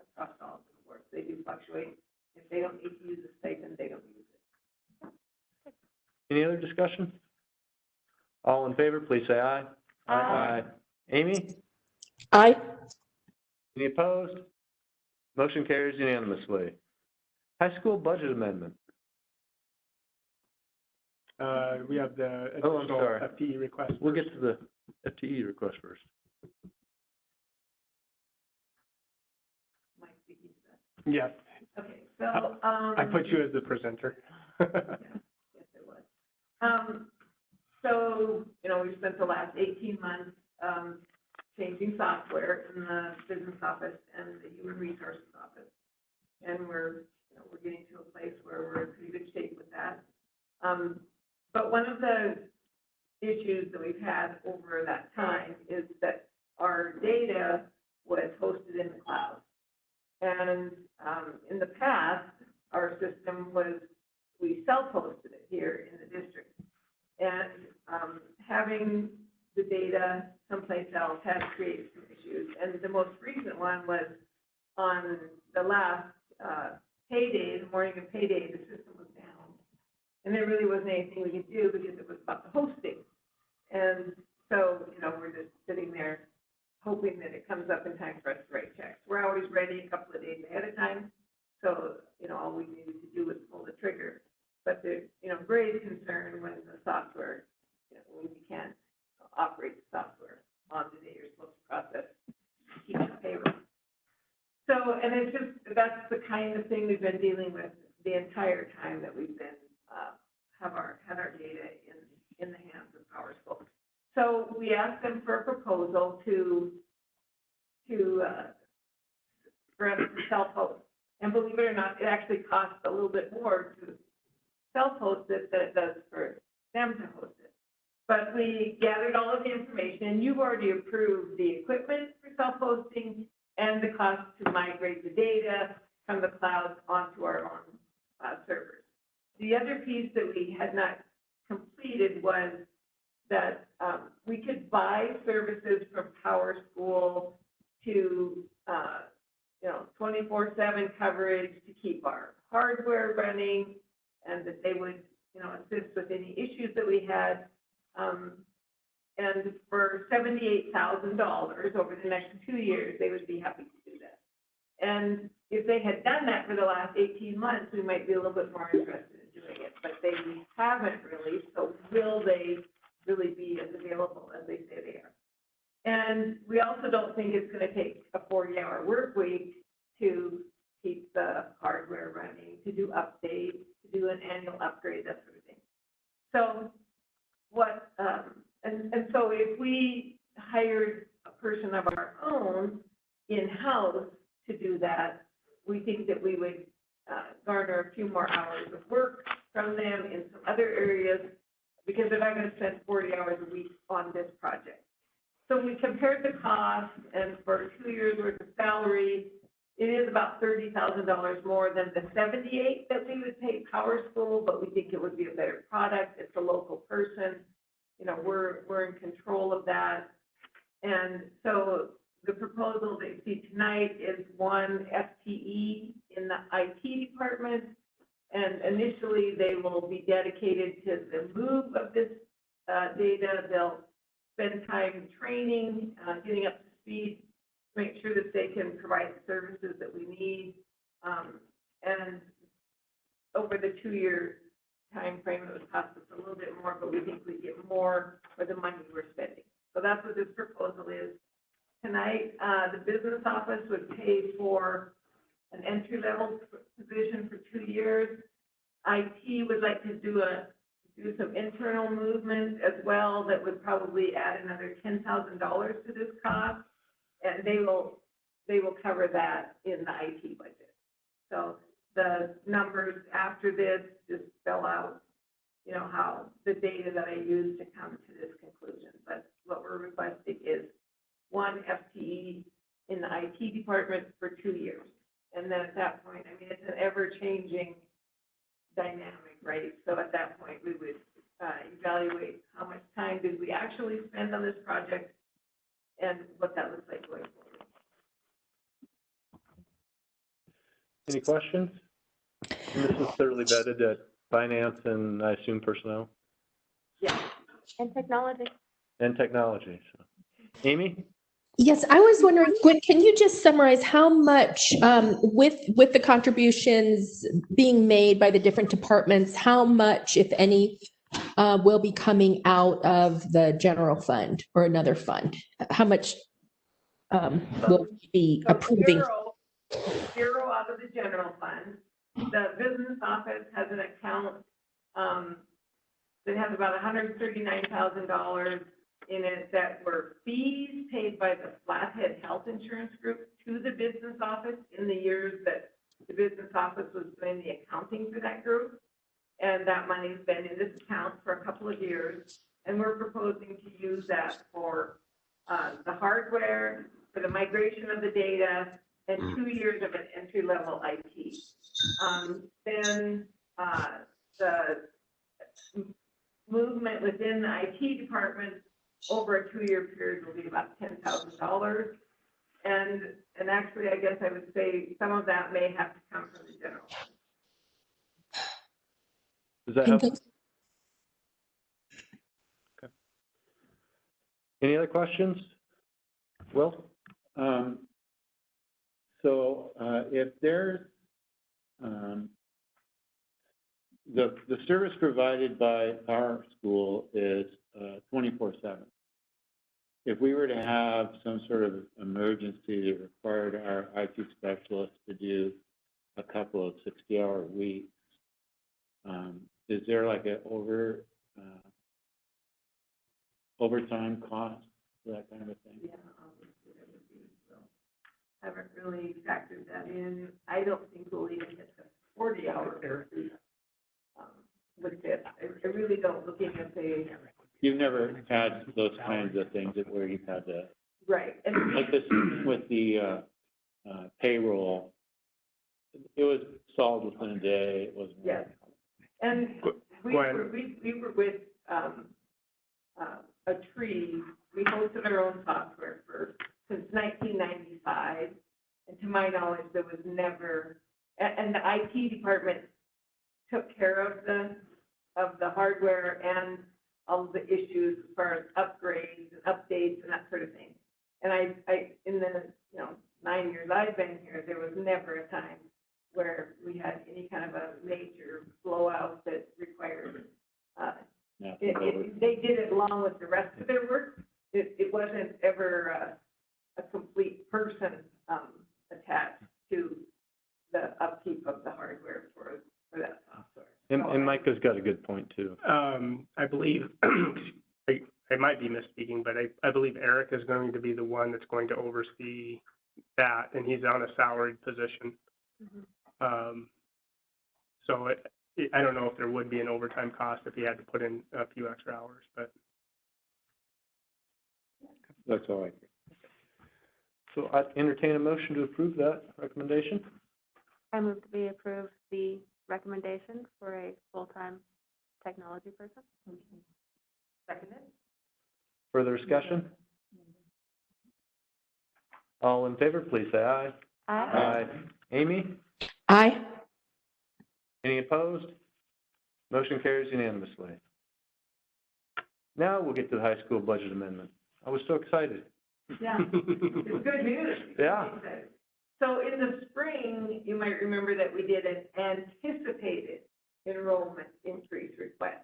[SPEAKER 10] across all of the sports. They do fluctuate. If they don't need to use a stipend, they don't use it.
[SPEAKER 2] Any other discussion? All in favor, please say aye. Aye. Amy?
[SPEAKER 18] Aye.
[SPEAKER 2] Any opposed? Motion carries unanimously. High school budget amendment.
[SPEAKER 9] We have the
[SPEAKER 2] Oh, I'm
[SPEAKER 9] additional
[SPEAKER 2] sorry.
[SPEAKER 9] FTE request.
[SPEAKER 2] We'll get to the FTE request first.
[SPEAKER 10] Mike, did you say?
[SPEAKER 9] Yes.
[SPEAKER 10] Okay, so,
[SPEAKER 9] I put you as the presenter.
[SPEAKER 10] Yes, it was. So, we've spent the last 18 months, changing software in the business office and the human resources office. And we're getting to a place where we're in pretty good shape with that. But one of the issues that we've had over that time is that our data was hosted in the cloud. And, in the past, our system was, we self-hosted it here in the district. And, having the data someplace else has created some issues. And the most recent one was on the last, payday, the morning of payday, the system was down. And there really wasn't anything we could do because it was about the hosting. And so, we're just sitting there hoping that it comes up in time for us to write checks. We're always ready a couple of days ahead of time. So, all we needed to do was pull the trigger. But there's, grave concern when the software, when you can't operate the software on the day you're supposed to process, keep the payroll. So, and it's just, that's the kind of thing we've been dealing with the entire time that we've been, had our data in the hands of PowerSchool. So we asked them for a proposal for us to self-host. And believe it or not, it actually costs a little bit more to self-host it than it does for them to host it. But we gathered all of the information, and you've already approved the equipment for self-hosting and the cost to migrate the data from the cloud onto our own servers. The other piece that we had not completed was that we could buy services from PowerSchool to 24/7 coverage to keep our hardware running, and that they would assist with any issues that we had. And for $78,000 over the next 2 years, they would be happy to do that. And if they had done that for the last 18 months, we might be a little bit more interested in doing it, but they haven't really. So will they really be as available as they say they are? And we also don't think it's going to take a 40-hour work week to keep the hardware running, to do updates, to do an annual upgrade, that sort of thing. So and so if we hired a person of our own in-house to do that, we think that we would garner a few more hours of work from them in some other areas, because they're not going to spend 40 hours a week on this project. So we compared the cost, and for 2 years worth of salary, it is about $30,000 more than the $78,000 that we would pay PowerSchool, but we think it would be a better product. It's a local person. We're in control of that. And so the proposal that you see tonight is 1 FTE in the IT department. And initially, they will be dedicated to the move of this data. They'll spend time training, getting up to speed, make sure that they can provide the services that we need. And over the 2-year
[SPEAKER 19] time frame, it would cost us a little bit more, but we think we get more for the money we're spending. So that's what this proposal is. Tonight, the business office would pay for an entry-level position for 2 years. IT would like to do some internal movement as well that would probably add another $10,000 to this cost, and they will cover that in the IT budget. So the numbers after this just spell out, you know, how the data that I used to come to this conclusion. But what we're requesting is 1 FTE in the IT department for 2 years. And then at that point, I mean, it's an ever-changing dynamic, right? So at that point, we would evaluate how much time did we actually spend on this project and what that looks like going forward.
[SPEAKER 2] Any questions? And this was thoroughly vetted at finance and I assume personnel
[SPEAKER 19] Yeah.
[SPEAKER 13] And technology.
[SPEAKER 2] and technology. So. Amy?
[SPEAKER 18] Yes, I was wondering, Gwen, can you just summarize how much, with the contributions being made by the different departments, how much, if any, will be coming out of the general fund or another fund? How much will be approving?
[SPEAKER 19] Zero out of the general fund. The business office has an account that has about $139,000 in it that were fees paid by the Flathead Health Insurance Group to the business office in the years that the business office was doing the accounting for that group. And that money's been in this account for a couple of years. And we're proposing to use that for the hardware, for the migration of the data, and 2 years of an entry-level IT. Then the movement within the IT department over a 2-year period will be about $10,000. And actually, I guess I would say some of that may have to come from the general fund.
[SPEAKER 2] Does that help? Okay. Any other questions? Will?
[SPEAKER 16] If there's, the service provided by our school is 24/7. If we were to have some sort of emergency that required our IT specialist to do a couple of 60-hour weeks, is there like an overtime cost for that kind of a thing?
[SPEAKER 19] Yeah, obviously that would be, so haven't really factored that in. I don't think we'll even hit the 40-hour with this. I really don't, looking at the.
[SPEAKER 16] You've never had those kinds of things where you've had to.
[SPEAKER 19] Right. And
[SPEAKER 16] like this with the payroll, it was solved within a day. It wasn't.
[SPEAKER 19] Yes. And we were with a tree. We hosted our own software since 1995, and to my knowledge, there was never. And the IT department took care of the hardware and all of the issues as far as upgrades and updates and that sort of thing. And I in the 9 years I've been here, there was never a time where we had any kind of a major blowout that required, they did it along with the rest of their work. It wasn't ever a complete person attached to the upkeep of the hardware for that software.
[SPEAKER 2] And Micah's got a good point too.
[SPEAKER 9] I believe, I might be misspeaking, but I believe Eric is going to be the one that's going to oversee that, and he's on a salaried position. So I don't know if there would be an overtime cost if he had to put in a few extra hours, but.
[SPEAKER 16] That's all I think.
[SPEAKER 2] So I entertain a motion to approve that recommendation.
[SPEAKER 13] I move to be approved the recommendation for a full-time technology person.
[SPEAKER 19] Seconded.
[SPEAKER 2] Further discussion? All in favor, please say aye.
[SPEAKER 13] Aye.
[SPEAKER 2] Amy?
[SPEAKER 18] Aye.
[SPEAKER 2] Any opposed? Motion carries unanimously. Now we'll get to the high school budget amendment. I was so excited.
[SPEAKER 19] Yeah, it's good news.
[SPEAKER 2] Yeah.
[SPEAKER 19] So in the spring, you might remember that we did an anticipated enrollment increase request.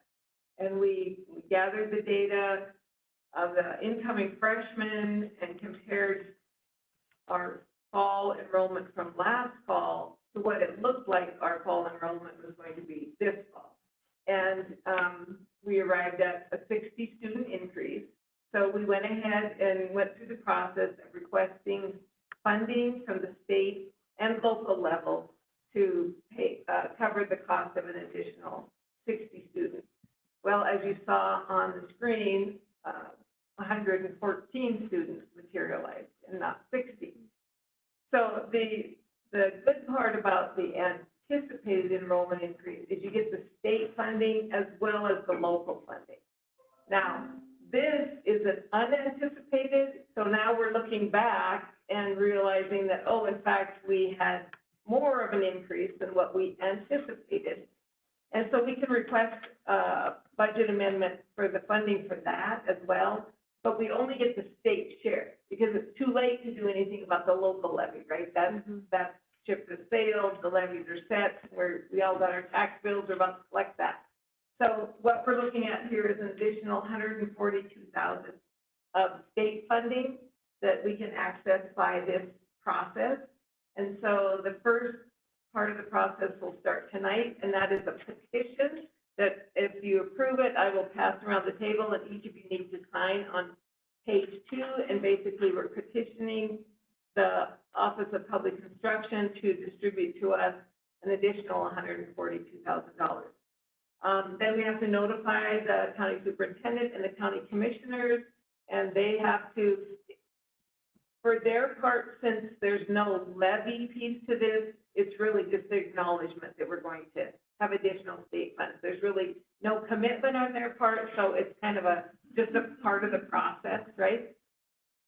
[SPEAKER 19] And we gathered the data of the incoming freshmen and compared our fall enrollment from last fall to what it looked like our fall enrollment was going to be this fall. And we arrived at a 60 student increase. So we went ahead and went through the process of requesting funding from the state and local level to pay, cover the cost of an additional 60 students. Well, as you saw on the screen, 114 students materialized and not 60. So the good part about the anticipated enrollment increase is you get the state funding as well as the local funding. Now, this is an unanticipated, so now we're looking back and realizing that, oh, in fact, we had more of an increase than what we anticipated. And so we can request a budget amendment for the funding for that as well, but we only get the state share because it's too late to do anything about the local levy, right? That ship has sailed, the levies are set, we all got our tax bills, we're about to collect that. So what we're looking at here is an additional $142,000 of state funding that we can access by this process. And so the first part of the process will start tonight, and that is a petition that if you approve it, I will pass around the table and each of you need to sign on page 2. And basically we're petitioning the Office of Public Instruction to distribute to us an additional $142,000. Then we have to notify the county superintendent and the county commissioners, and they have to, for their part, since there's no levy piece to this, it's really just the acknowledgement that we're going to have additional state funds. There's really no commitment on their part, so it's kind of just a part of the process, right?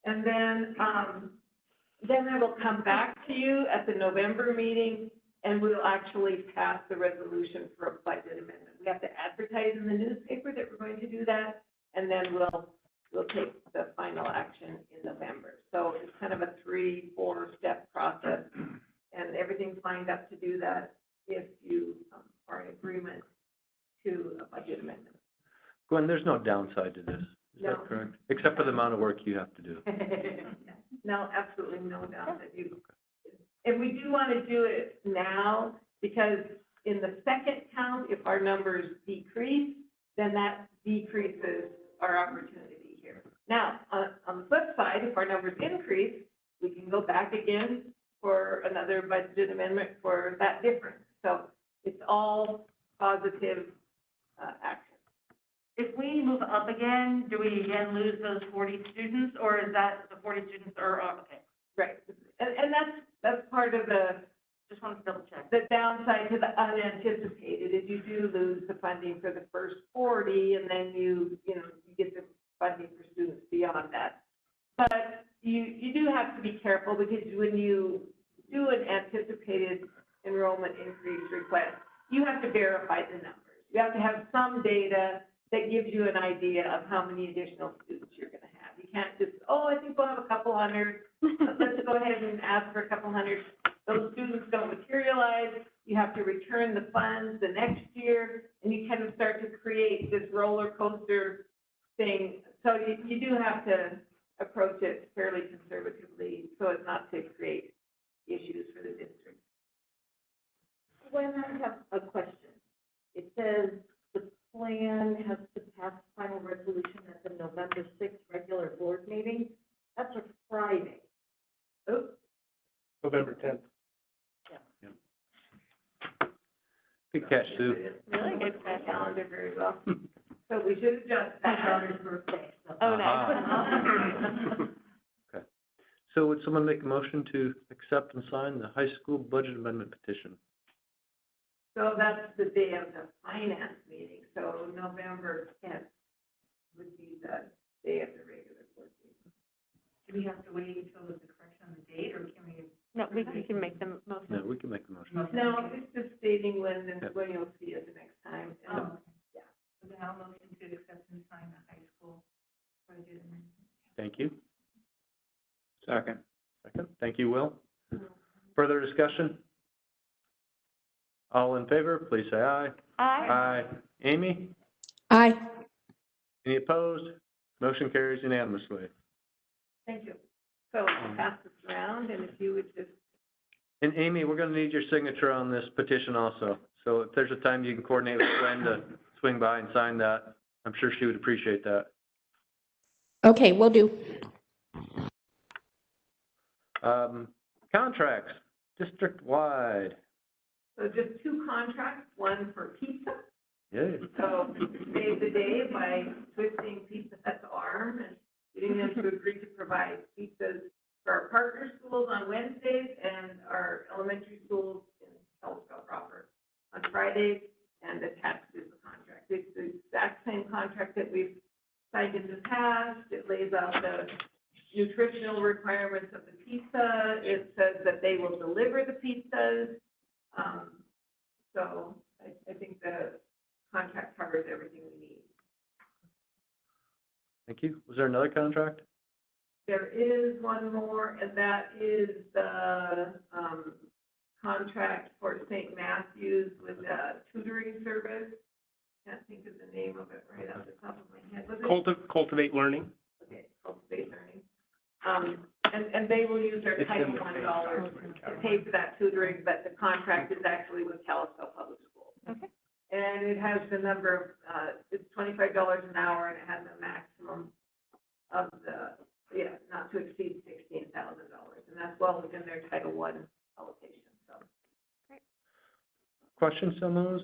[SPEAKER 19] And then I will come back to you at the November meeting, and we'll actually pass the resolution for a budget amendment. We have to advertise in the newspaper that we're going to do that, and then we'll take the final action in November. So it's kind of a 3-4 step process, and everything's lined up to do that if you are in agreement to a budget amendment.
[SPEAKER 2] Gwen, there's no downside to this, is
[SPEAKER 19] No.
[SPEAKER 2] that correct? Except for the amount of work you have to do.
[SPEAKER 19] No, absolutely no downside. And we do want to do it now because in the second count, if our numbers decrease, then that decreases our opportunity here. Now, on the flip side, if our numbers increase, we can go back again for another budget amendment for that difference. So it's all positive action.
[SPEAKER 14] If we move up again, do we again lose those 40 students, or is that the 40 students are, okay?
[SPEAKER 19] Right, and that's part of the,
[SPEAKER 14] just wanted to double check.
[SPEAKER 19] the downside to the unanticipated is you do lose the funding for the first 40, and then you get the funding for students beyond that. But you do have to be careful because when you do an anticipated enrollment increase request, you have to verify the numbers. You have to have some data that gives you an idea of how many additional students you're going to have. You can't just, oh, I think we'll have a couple hundred. Let's go ahead and ask for a couple hundred. Those students don't materialize. You have to return the funds the next year, and you kind of start to create this roller coaster thing. So you do have to approach it fairly conservatively so as not to create issues for the district.
[SPEAKER 7] When I have a question, it says the plan has to pass final resolution at the November 6th regular board meeting. That's a Friday.
[SPEAKER 19] Oh,
[SPEAKER 9] November 10th.
[SPEAKER 2] Good catch, Sue.
[SPEAKER 19] really good calendar very well. So we should adjust that.
[SPEAKER 7] daughter's birthday.
[SPEAKER 13] Oh, nice.
[SPEAKER 2] Okay. So would someone make a motion to accept and sign the high school budget amendment petition?
[SPEAKER 19] So that's the day of the finance meeting, so November 10th would be the day of the regular board meeting.
[SPEAKER 14] Do we have to wait until there's a correction on the date, or can we?
[SPEAKER 13] No, we can make them most.
[SPEAKER 2] No, we can make the motion.
[SPEAKER 19] No, it's just stating when
[SPEAKER 2] Yep.
[SPEAKER 19] when you'll see it the next time.
[SPEAKER 14] Oh, yeah. So then I'll motion to accept and sign the high school budget amendment.
[SPEAKER 2] Thank you.
[SPEAKER 16] Second.
[SPEAKER 2] Second. Thank you, Will. Further discussion? All in favor, please say aye. Aye. Amy?
[SPEAKER 18] Aye.
[SPEAKER 2] Any opposed? Motion carries unanimously.
[SPEAKER 19] Thank you. So I'll pass this around, and if you would just,
[SPEAKER 2] And Amy, we're gonna need your signature on this petition also. So if there's a time you can coordinate with Gwen to swing by and sign that, I'm sure she would appreciate that.
[SPEAKER 18] Okay, will do.
[SPEAKER 2] Contracts, district-wide.
[SPEAKER 19] so just two contracts, one for pizza.
[SPEAKER 2] Yay.
[SPEAKER 19] So save the day by twisting Pizza Hut's arm and getting them to agree to provide pizzas for our partner schools on Wednesdays and our elementary schools in Kalispell proper on Fridays, and attached is the contract. It's the exact same contract that we've signed in the past. It lays out the nutritional requirements of the pizza. It says that they will deliver the pizzas. So I think the contract covers everything we need.
[SPEAKER 2] Thank you. Was there another contract?
[SPEAKER 19] There is one more, and that is the, contract for St. Matthew's with a tutoring service. Can't think of the name of it right off the top of my head. Was it?
[SPEAKER 9] Cultivate Learning.
[SPEAKER 19] Okay, Cultivate Learning. And they will use their Title I dollars to pay for that tutoring, but the contract is actually with Kalispell Public Schools.
[SPEAKER 13] Okay.
[SPEAKER 19] And it has the number of, it's $25 an hour, and it has a maximum of not to exceed $16,000. And that's well within their Title I allocation, so.
[SPEAKER 2] Questions on those?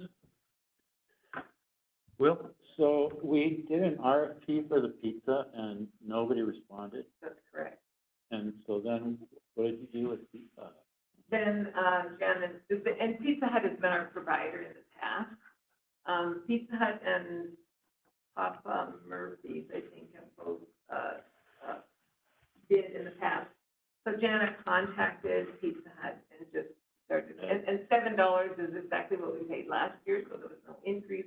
[SPEAKER 2] Will?
[SPEAKER 16] So we did an RFP for the pizza and nobody responded.
[SPEAKER 19] That's correct.
[SPEAKER 16] And so then what did you do with pizza?
[SPEAKER 19] Then, Jen, and Pizza Hut has been our provider in the past. Pizza Hut and Papa Murphy's, I think, have both, did in the past. So Janet contacted Pizza Hut and just started, and $7 is exactly what we paid last year, so there was no increase.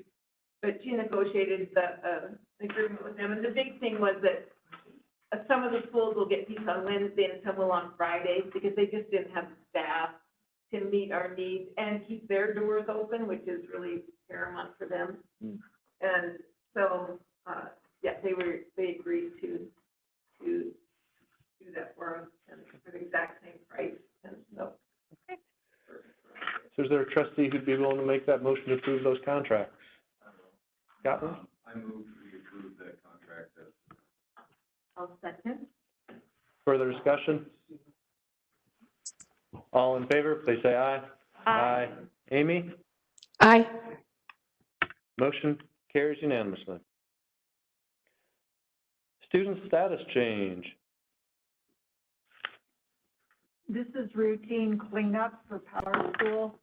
[SPEAKER 19] But she negotiated the agreement with them, and the big thing was that some of the schools will get pizza on Wednesday and some will on Fridays, because they just didn't have the staff to meet our needs and keep their doors open, which is really paramount for them. And so, they agreed to do that for us, and for the exact same price, and so.
[SPEAKER 2] So is there a trustee who'd be willing to make that motion to approve those contracts? Got one?
[SPEAKER 17] I move we approve the contract as.
[SPEAKER 19] I'll second.
[SPEAKER 2] Further discussion? All in favor, please say aye.
[SPEAKER 13] Aye.
[SPEAKER 2] Amy?
[SPEAKER 18] Aye.
[SPEAKER 2] Motion carries unanimously. Student status change.
[SPEAKER 10] This is routine cleanup for Power School.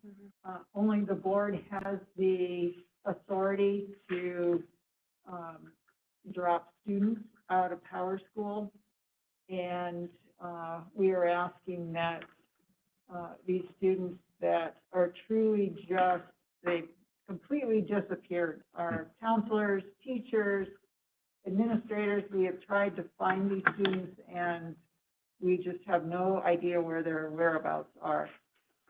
[SPEAKER 10] Only the board has the authority to drop students out of Power School. And we are asking that these students that are truly just, they completely disappeared. Our counselors, teachers, administrators, we have tried to find these students, and we just have no idea where their whereabouts are.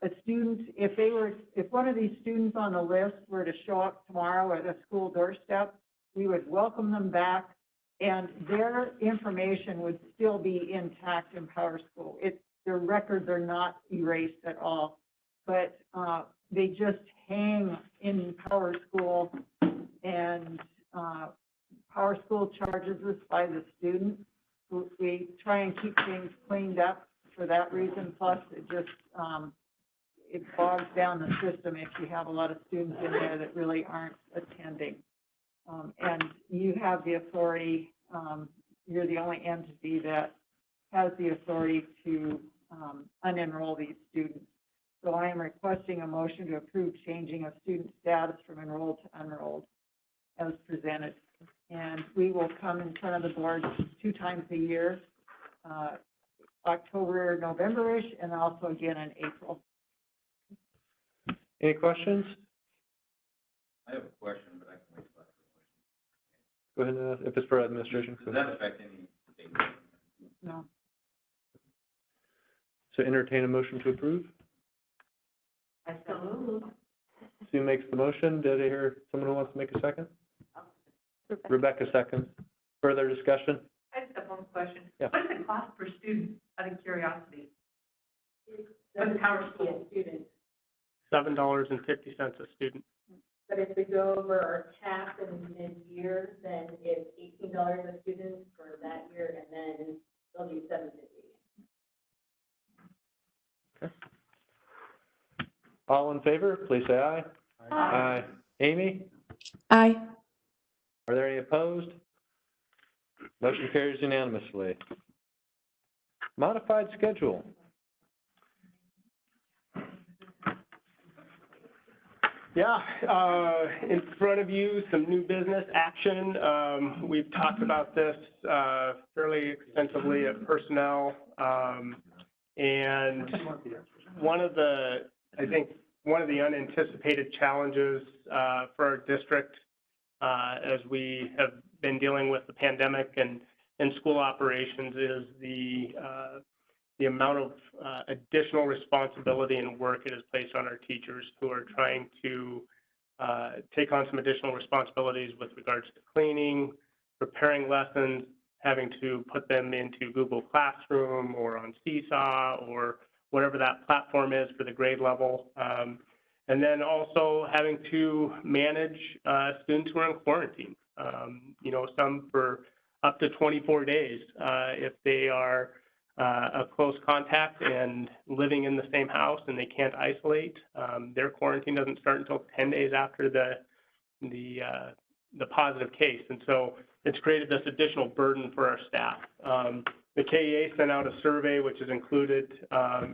[SPEAKER 10] A student, if one of these students on the list were to show up tomorrow at a school doorstep, we would welcome them back, and their information would still be intact in Power School. Their records are not erased at all, but they just hang in Power School, and Power School charges us by the student. We try and keep things cleaned up for that reason, plus it just, it bogs down the system if you have a lot of students in there that really aren't attending. And you have the authority, you're the only entity that has the authority to unenroll these students. So I am requesting a motion to approve changing of student status from enrolled to unenrolled as presented. And we will come in front of the board 2 times a year, October, November-ish, and also again in April.
[SPEAKER 2] Any questions?
[SPEAKER 17] I have a question, but I can wait till after.
[SPEAKER 2] Go ahead and ask, if it's for administration.
[SPEAKER 17] Does that affect any state?
[SPEAKER 10] No.
[SPEAKER 2] So entertain a motion to approve?
[SPEAKER 19] I so move.
[SPEAKER 2] Sue makes the motion. Did I hear someone who wants to make a second? Rebecca seconds. Further discussion?
[SPEAKER 19] I just have one question.
[SPEAKER 2] Yeah.
[SPEAKER 19] What is the cost per student, out of curiosity? For the Power School?
[SPEAKER 9] $7.50 a student.
[SPEAKER 20] But if we go over our cap in mid-year, then it's $18 a student for that year, and then they'll do $7.50.
[SPEAKER 2] Okay. All in favor, please say aye. Aye. Amy,
[SPEAKER 18] Aye.
[SPEAKER 2] are there any opposed? Motion carries unanimously. Modified schedule.
[SPEAKER 9] Yeah, in front of you, some new business action. We've talked about this fairly extensively at personnel. And I think one of the unanticipated challenges for our district as we have been dealing with the pandemic and school operations is the amount of additional responsibility and work it has placed on our teachers who are trying to take on some additional responsibilities with regards to cleaning, preparing lessons, having to put them into Google Classroom or on Seesaw or whatever that platform is for the grade level. And then also having to manage students who are in quarantine, some for up to 24 days if they are a close contact and living in the same house and they can't isolate. Their quarantine doesn't start until 10 days after the positive case. And so it's created this additional burden for our staff. The KEA sent out a survey, which is included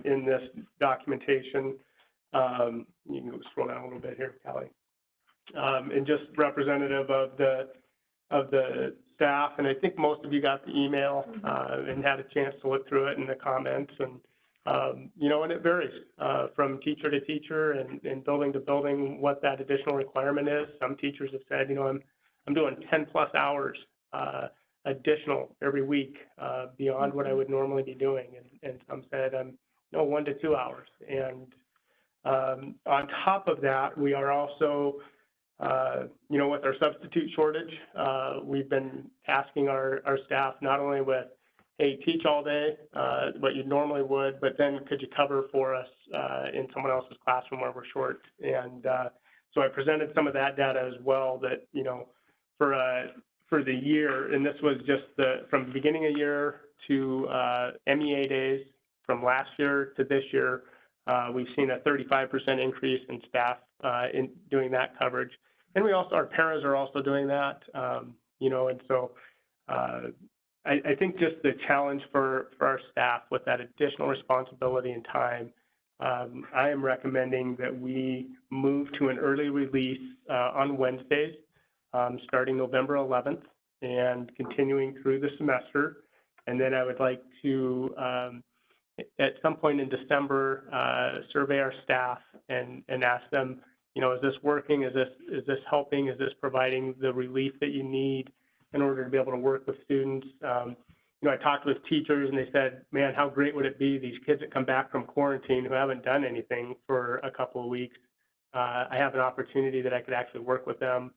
[SPEAKER 9] in this documentation. You can scroll down a little bit here, Callie. And just representative of the staff, and I think most of you got the email and had a chance to look through it and the comments, and and it varies from teacher to teacher and building to building what that additional requirement is. Some teachers have said, I'm doing 10 plus hours additional every week beyond what I would normally be doing, and some said I'm 1 to 2 hours. And on top of that, we are also with our substitute shortage, we've been asking our staff not only with, hey, teach all day, what you normally would, but then could you cover for us in someone else's classroom where we're short? And so I presented some of that data as well that, for the year, and this was just from the beginning of the year to MEA days, from last year to this year, we've seen a 35% increase in staff in doing that coverage. And our paras are also doing that, and so I think just the challenge for our staff with that additional responsibility and time, I am recommending that we move to an early release on Wednesdays, starting November 11th and continuing through the semester. And then I would like to, at some point in December, survey our staff and ask them, is this working? Is this helping? Is this providing the relief that you need in order to be able to work with students? I talked with teachers and they said, man, how great would it be, these kids that come back from quarantine who haven't done anything for a couple of weeks, I have an opportunity that I could actually work with them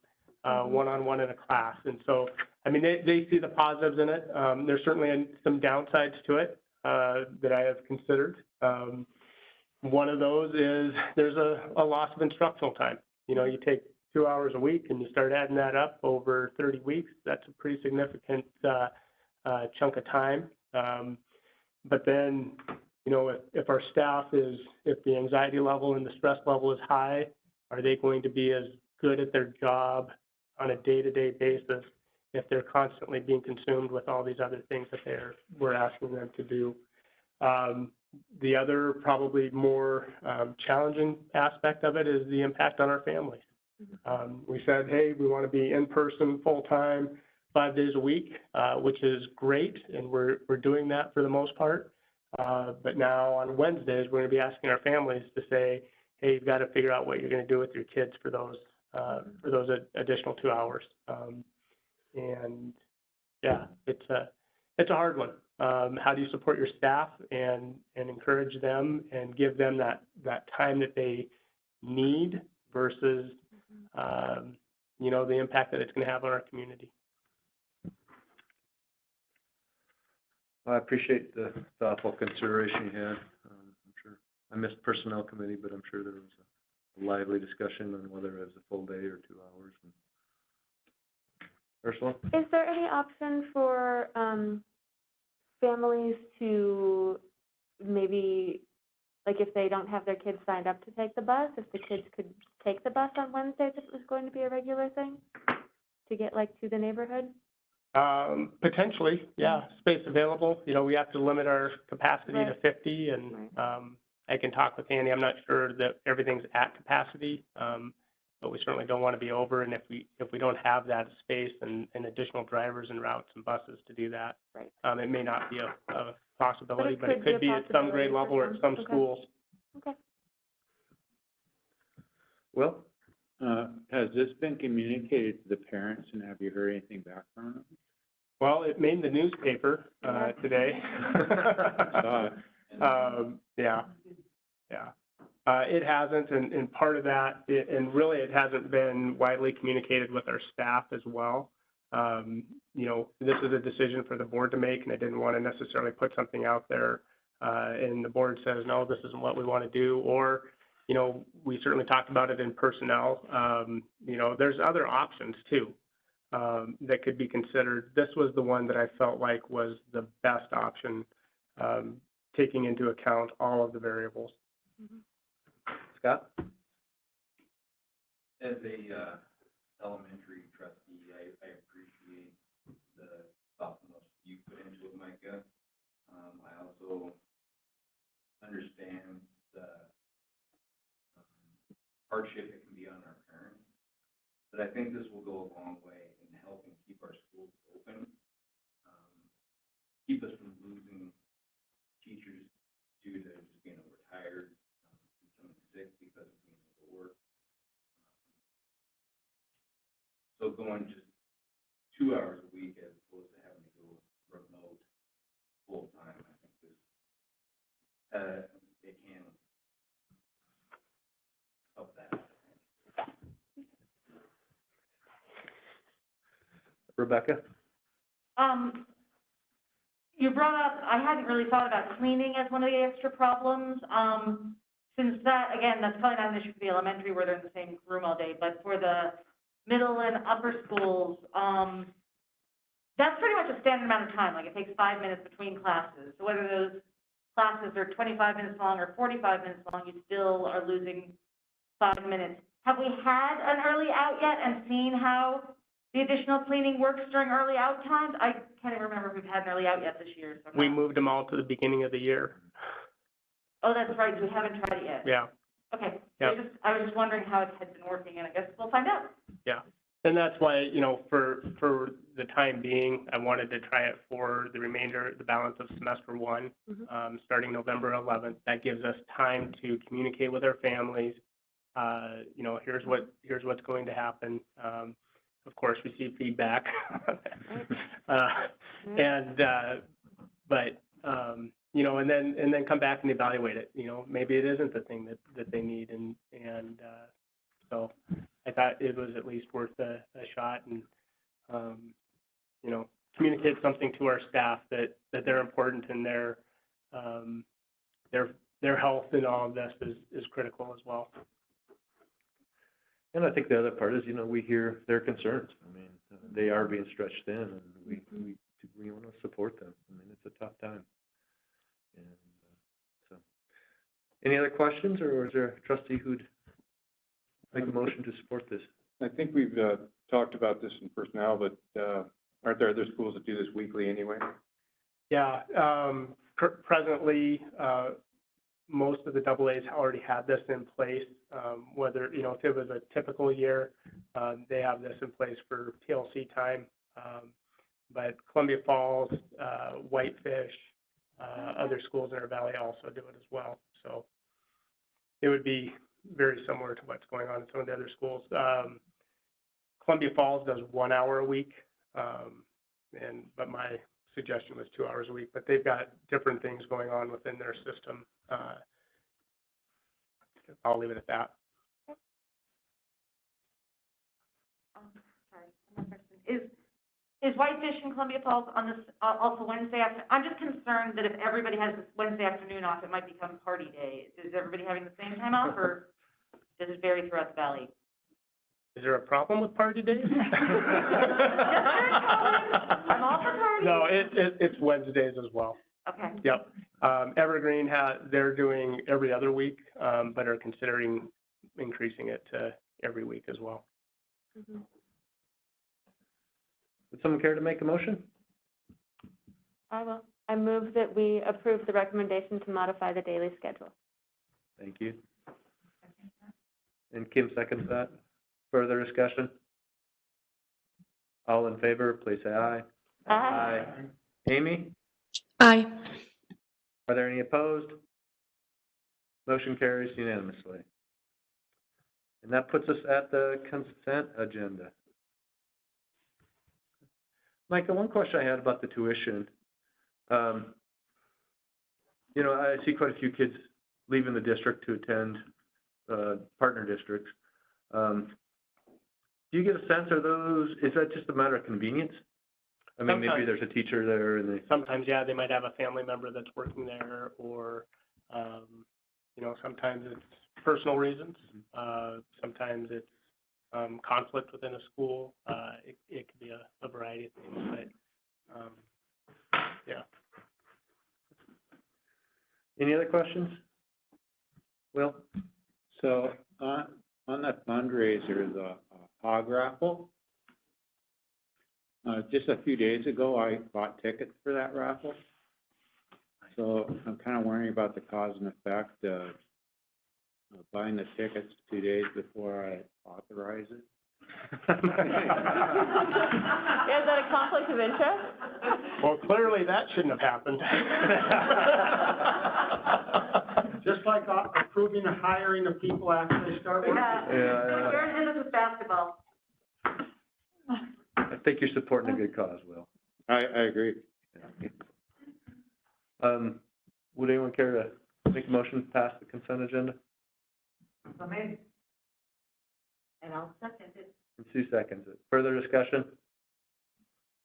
[SPEAKER 9] one-on-one in a class. And so, they see the positives in it. There's certainly some downsides to it that I have considered. One of those is there's a loss of instructional time. You take 2 hours a week and you start adding that up over 30 weeks, that's a pretty significant chunk of time. But then, if our staff if the anxiety level and the stress level is high, are they going to be as good at their job on a day-to-day basis if they're constantly being consumed with all these other things that we're asking them to do? The other probably more challenging aspect of it is the impact on our families. We said, hey, we want to be in person full-time 5 days a week, which is great, and we're doing that for the most part. But now on Wednesdays, we're going to be asking our families to say, hey, you've got to figure out what you're going to do with your kids for those additional 2 hours. And yeah, it's a hard one. How do you support your staff and encourage them and give them that time that they need versus, you know, the impact that it's going to have on our community.
[SPEAKER 2] I appreciate the thoughtful consideration you had. I'm sure, I missed personnel committee, but I'm sure there was a lively discussion on whether it was a full day or 2 hours. Ursula?
[SPEAKER 13] Is there any option for families to maybe, like if they don't have their kids signed up to take the bus, if the kids could take the bus on Wednesdays if it was going to be a regular thing to get like to the neighborhood?
[SPEAKER 9] Potentially, yeah, space available. You know, we have to limit our capacity to
[SPEAKER 13] Right.
[SPEAKER 9] 50, and I can talk with Andy. I'm not sure that everything's at capacity, but we certainly don't want to be over. And if we don't have that space and additional drivers and routes and buses to do that,
[SPEAKER 13] right.
[SPEAKER 9] It may not be a possibility, but it
[SPEAKER 13] could
[SPEAKER 9] could
[SPEAKER 13] be
[SPEAKER 9] be
[SPEAKER 13] a
[SPEAKER 9] at some grade
[SPEAKER 13] possibility for
[SPEAKER 9] level or at some
[SPEAKER 13] Okay.
[SPEAKER 9] schools.
[SPEAKER 13] Okay.
[SPEAKER 2] Well,
[SPEAKER 16] has this been communicated to the parents, and have you heard anything back from them?
[SPEAKER 9] Well, it made the newspaper today. Yeah. It hasn't, and part of that, and really it hasn't been widely communicated with our staff as well. You know, this is a decision for the board to make, and I didn't want to necessarily put something out there, and the board says, no, this isn't what we want to do, or, you know, we certainly talked about it in personnel. You know, there's other options too. That could be considered. This was the one that I felt like was the best option, taking into account all of the variables.
[SPEAKER 2] Scott?
[SPEAKER 21] As a elementary trustee, I appreciate the thoughtfulness you put into it, Micah. I also understand the hardship it can be on our parents, but I think this will go a long way in helping keep our schools open, keep us from losing teachers due to just being overtired, becoming sick because of being overworked. So going just 2 hours a week as opposed to having to go remote full time, I think this, it can help that.
[SPEAKER 2] Rebecca?
[SPEAKER 14] You brought up, I hadn't really thought about cleaning as one of the extra problems. Since that, again, that's probably not an issue for the elementary where they're in the same room all day, but for the middle and upper schools, that's pretty much a standard amount of time. Like it takes 5 minutes between classes. So whether those classes are 25 minutes long or 45 minutes long, you still are losing 5 minutes. Have we had an early out yet and seen how the additional cleaning works during early out times? I can't even remember if we've had an early out yet this year. So
[SPEAKER 9] We moved them all to the beginning of the year.
[SPEAKER 14] Oh, that's right, we haven't tried it yet.
[SPEAKER 9] Yeah.
[SPEAKER 14] Okay,
[SPEAKER 9] Yeah.
[SPEAKER 14] I was just wondering how it had been working, and I guess we'll find out.
[SPEAKER 9] Yeah. And that's why, you know, for the time being, I wanted to try it for the remainder, the balance of semester one, starting November 11th. That gives us time to communicate with our families. You know, here's what's going to happen. Of course, receive feedback. But you know, and then come back and evaluate it. You know, maybe it isn't the thing that they need, and so I thought it was at least worth a shot, and you know, communicate something to our staff that they're important, and their health in all of this is critical as well.
[SPEAKER 2] And I think the other part is, you know, we hear their concerns. I mean, they are being stretched thin, and we want to support them. I mean, it's a tough time. And so, any other questions, or is there a trustee who'd make a motion to support this?
[SPEAKER 17] I think we've talked about this in personnel, but aren't there other schools that do this weekly anyway?
[SPEAKER 9] Yeah, presently, most of the AA's already had this in place. Whether, you know, if it was a typical year, they have this in place for TLC time. But Columbia Falls, Whitefish, other schools in our valley also do it as well. So it would be very similar to what's going on in some of the other schools. Columbia Falls does 1 hour a week, but my suggestion was 2 hours a week. But they've got different things going on within their system. I'll leave it at that.
[SPEAKER 14] Is Whitefish in Columbia Falls on this, also Wednesday after? I'm just concerned that if everybody has this Wednesday afternoon off, it might become party day. Is everybody having the same time off, or does it vary throughout the valley?
[SPEAKER 9] Is there a problem with party days?
[SPEAKER 14] I'm all for parties.
[SPEAKER 9] No, it's Wednesdays as well.
[SPEAKER 14] Okay.
[SPEAKER 9] Yep. Evergreen they're doing every other week, but are considering increasing it to every week as well.
[SPEAKER 13] Mm-hmm.
[SPEAKER 2] Would someone care to make a motion?
[SPEAKER 13] I will. I move that we approve the recommendation to modify the daily schedule.
[SPEAKER 2] Thank you. And Kim seconds that. Further discussion? All in favor, please say aye.
[SPEAKER 13] Aye.
[SPEAKER 2] Amy,
[SPEAKER 18] Aye.
[SPEAKER 2] are there any opposed? Motion carries unanimously. And that puts us at the consent agenda. Micah, one question I had about the tuition. You know, I see quite a few kids leaving the district to attend partner districts. Do you get a sense, is that just a matter of convenience? I mean, maybe
[SPEAKER 9] Sometimes.
[SPEAKER 2] there's a teacher there and they...
[SPEAKER 9] Sometimes, yeah, they might have a family member that's working there, or, you know, sometimes it's personal reasons. Sometimes it's conflict within a school. It could be a variety of things, but, yeah.
[SPEAKER 2] Any other questions? Will?
[SPEAKER 16] So, on that fundraiser, the hog raffle, just a few days ago, I bought tickets for that raffle. So I'm kind of worrying about the cause and effect of buying the tickets 2 days before I authorize it.
[SPEAKER 13] Yeah, is that a conflict of interest?
[SPEAKER 9] Well, clearly that shouldn't have happened.
[SPEAKER 15] Just like approving the hiring of people after they start working.
[SPEAKER 2] Yeah.
[SPEAKER 14] Yours is with basketball.
[SPEAKER 2] I think you're supporting a good cause, Will.
[SPEAKER 16] I agree.
[SPEAKER 2] Would anyone care to make a motion to pass the consent agenda?
[SPEAKER 14] So maybe. And I'll second it.
[SPEAKER 2] And Sue seconds it. Further discussion?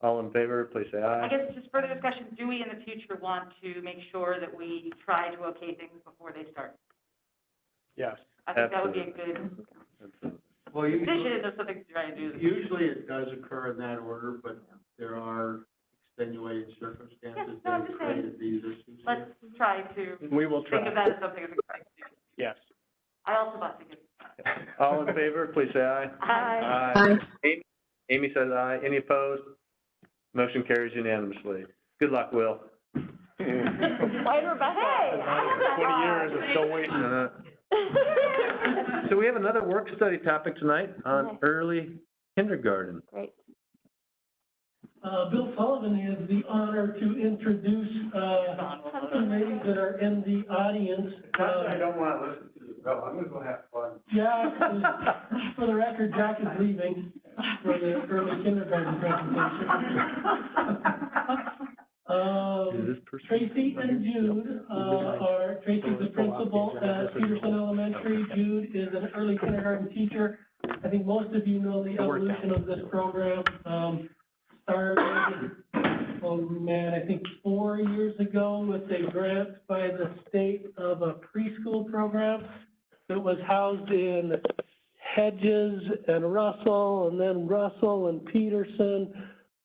[SPEAKER 2] All in favor, please say aye.
[SPEAKER 14] I guess just further discussion, do we in the future want to make sure that we try to okay things before they start?
[SPEAKER 9] Yes.
[SPEAKER 14] I think that would be a good
[SPEAKER 15] Well,
[SPEAKER 14] decision, if there's something to try to do.
[SPEAKER 15] usually it does occur in that order, but there are extenuating circumstances
[SPEAKER 14] Yes, no,
[SPEAKER 15] that
[SPEAKER 14] I'm
[SPEAKER 15] have
[SPEAKER 14] just saying.
[SPEAKER 15] created these issues.
[SPEAKER 14] Let's try to
[SPEAKER 9] We will try.
[SPEAKER 14] think of that as something we can try to do.
[SPEAKER 9] Yes.
[SPEAKER 14] I also bought tickets.
[SPEAKER 2] All in favor, please say aye.
[SPEAKER 14] Aye.
[SPEAKER 2] Aye. Amy says aye. Any opposed? Motion carries unanimously. Good luck, Will.
[SPEAKER 13] Why, Rebecca? Hey,
[SPEAKER 9] 20 years, I'm still waiting.
[SPEAKER 2] So we have another work study topic tonight on early kindergarten.
[SPEAKER 13] Great.
[SPEAKER 6] Bill Sullivan has the honor to introduce, two ladies that are in the audience.
[SPEAKER 15] I don't want to listen to you, Bill, I'm gonna go have fun.
[SPEAKER 6] Jack is, for the record, Jack is leaving for the early kindergarten presentation. Tracy and Jude, Tracy's the principal at Peterson Elementary. Jude is an early kindergarten teacher. I think most of you know the evolution of this program. Started, I think 4 years ago with a grant by the state of a preschool program that was housed in Hedges and Russell, and then Russell and Peterson.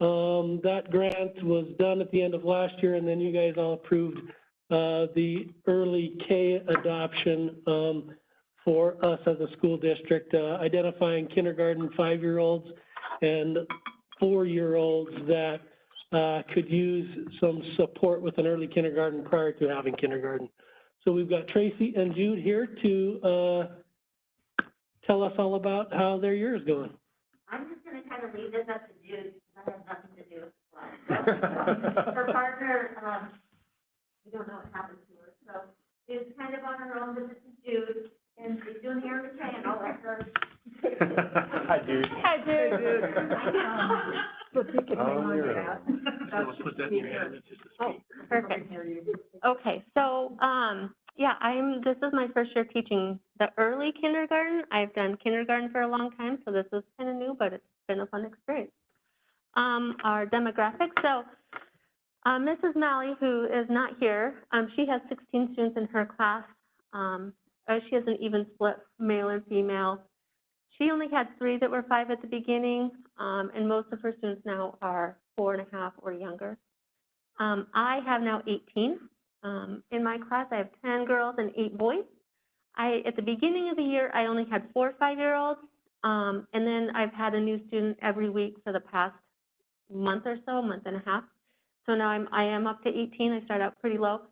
[SPEAKER 6] That grant was done at the end of last year, and then you guys all approved the early K adoption for us as a school district, identifying kindergarten 5-year-olds and 4-year-olds that could use some support with an early kindergarten prior to having kindergarten. So we've got Tracy and Jude here to tell us all about how their year is going.
[SPEAKER 1] I'm just gonna kind of leave this up to Jude, because I have nothing to do with it. Her partner, we don't know what happened to her, so she's kind of on her own, but this is Jude, and she's doing the early K, and I'll let her.
[SPEAKER 9] Hi, Jude.
[SPEAKER 13] Hi, Jude.
[SPEAKER 10] So you can hang on to that.
[SPEAKER 9] So we'll put that in your hand.
[SPEAKER 13] Oh, perfect. Okay, so,
[SPEAKER 3] Yeah, this is my first year teaching the early kindergarten. I've done kindergarten for a long time, so this is kind of new, but it's been a fun experience. Our demographics, so Mrs. Malley, who is not here, she has 16 students in her class. She has an even split, male and female. She only had 3 that were 5 at the beginning, and most of her students now are 4.5 or younger. I have now 18. In my class, I have 10 girls and 8 boys. At the beginning of the year, I only had 4 5-year-olds, and then I've had a new student every week for the past month or so, month and a half. So now I am up to 18. I started out pretty low.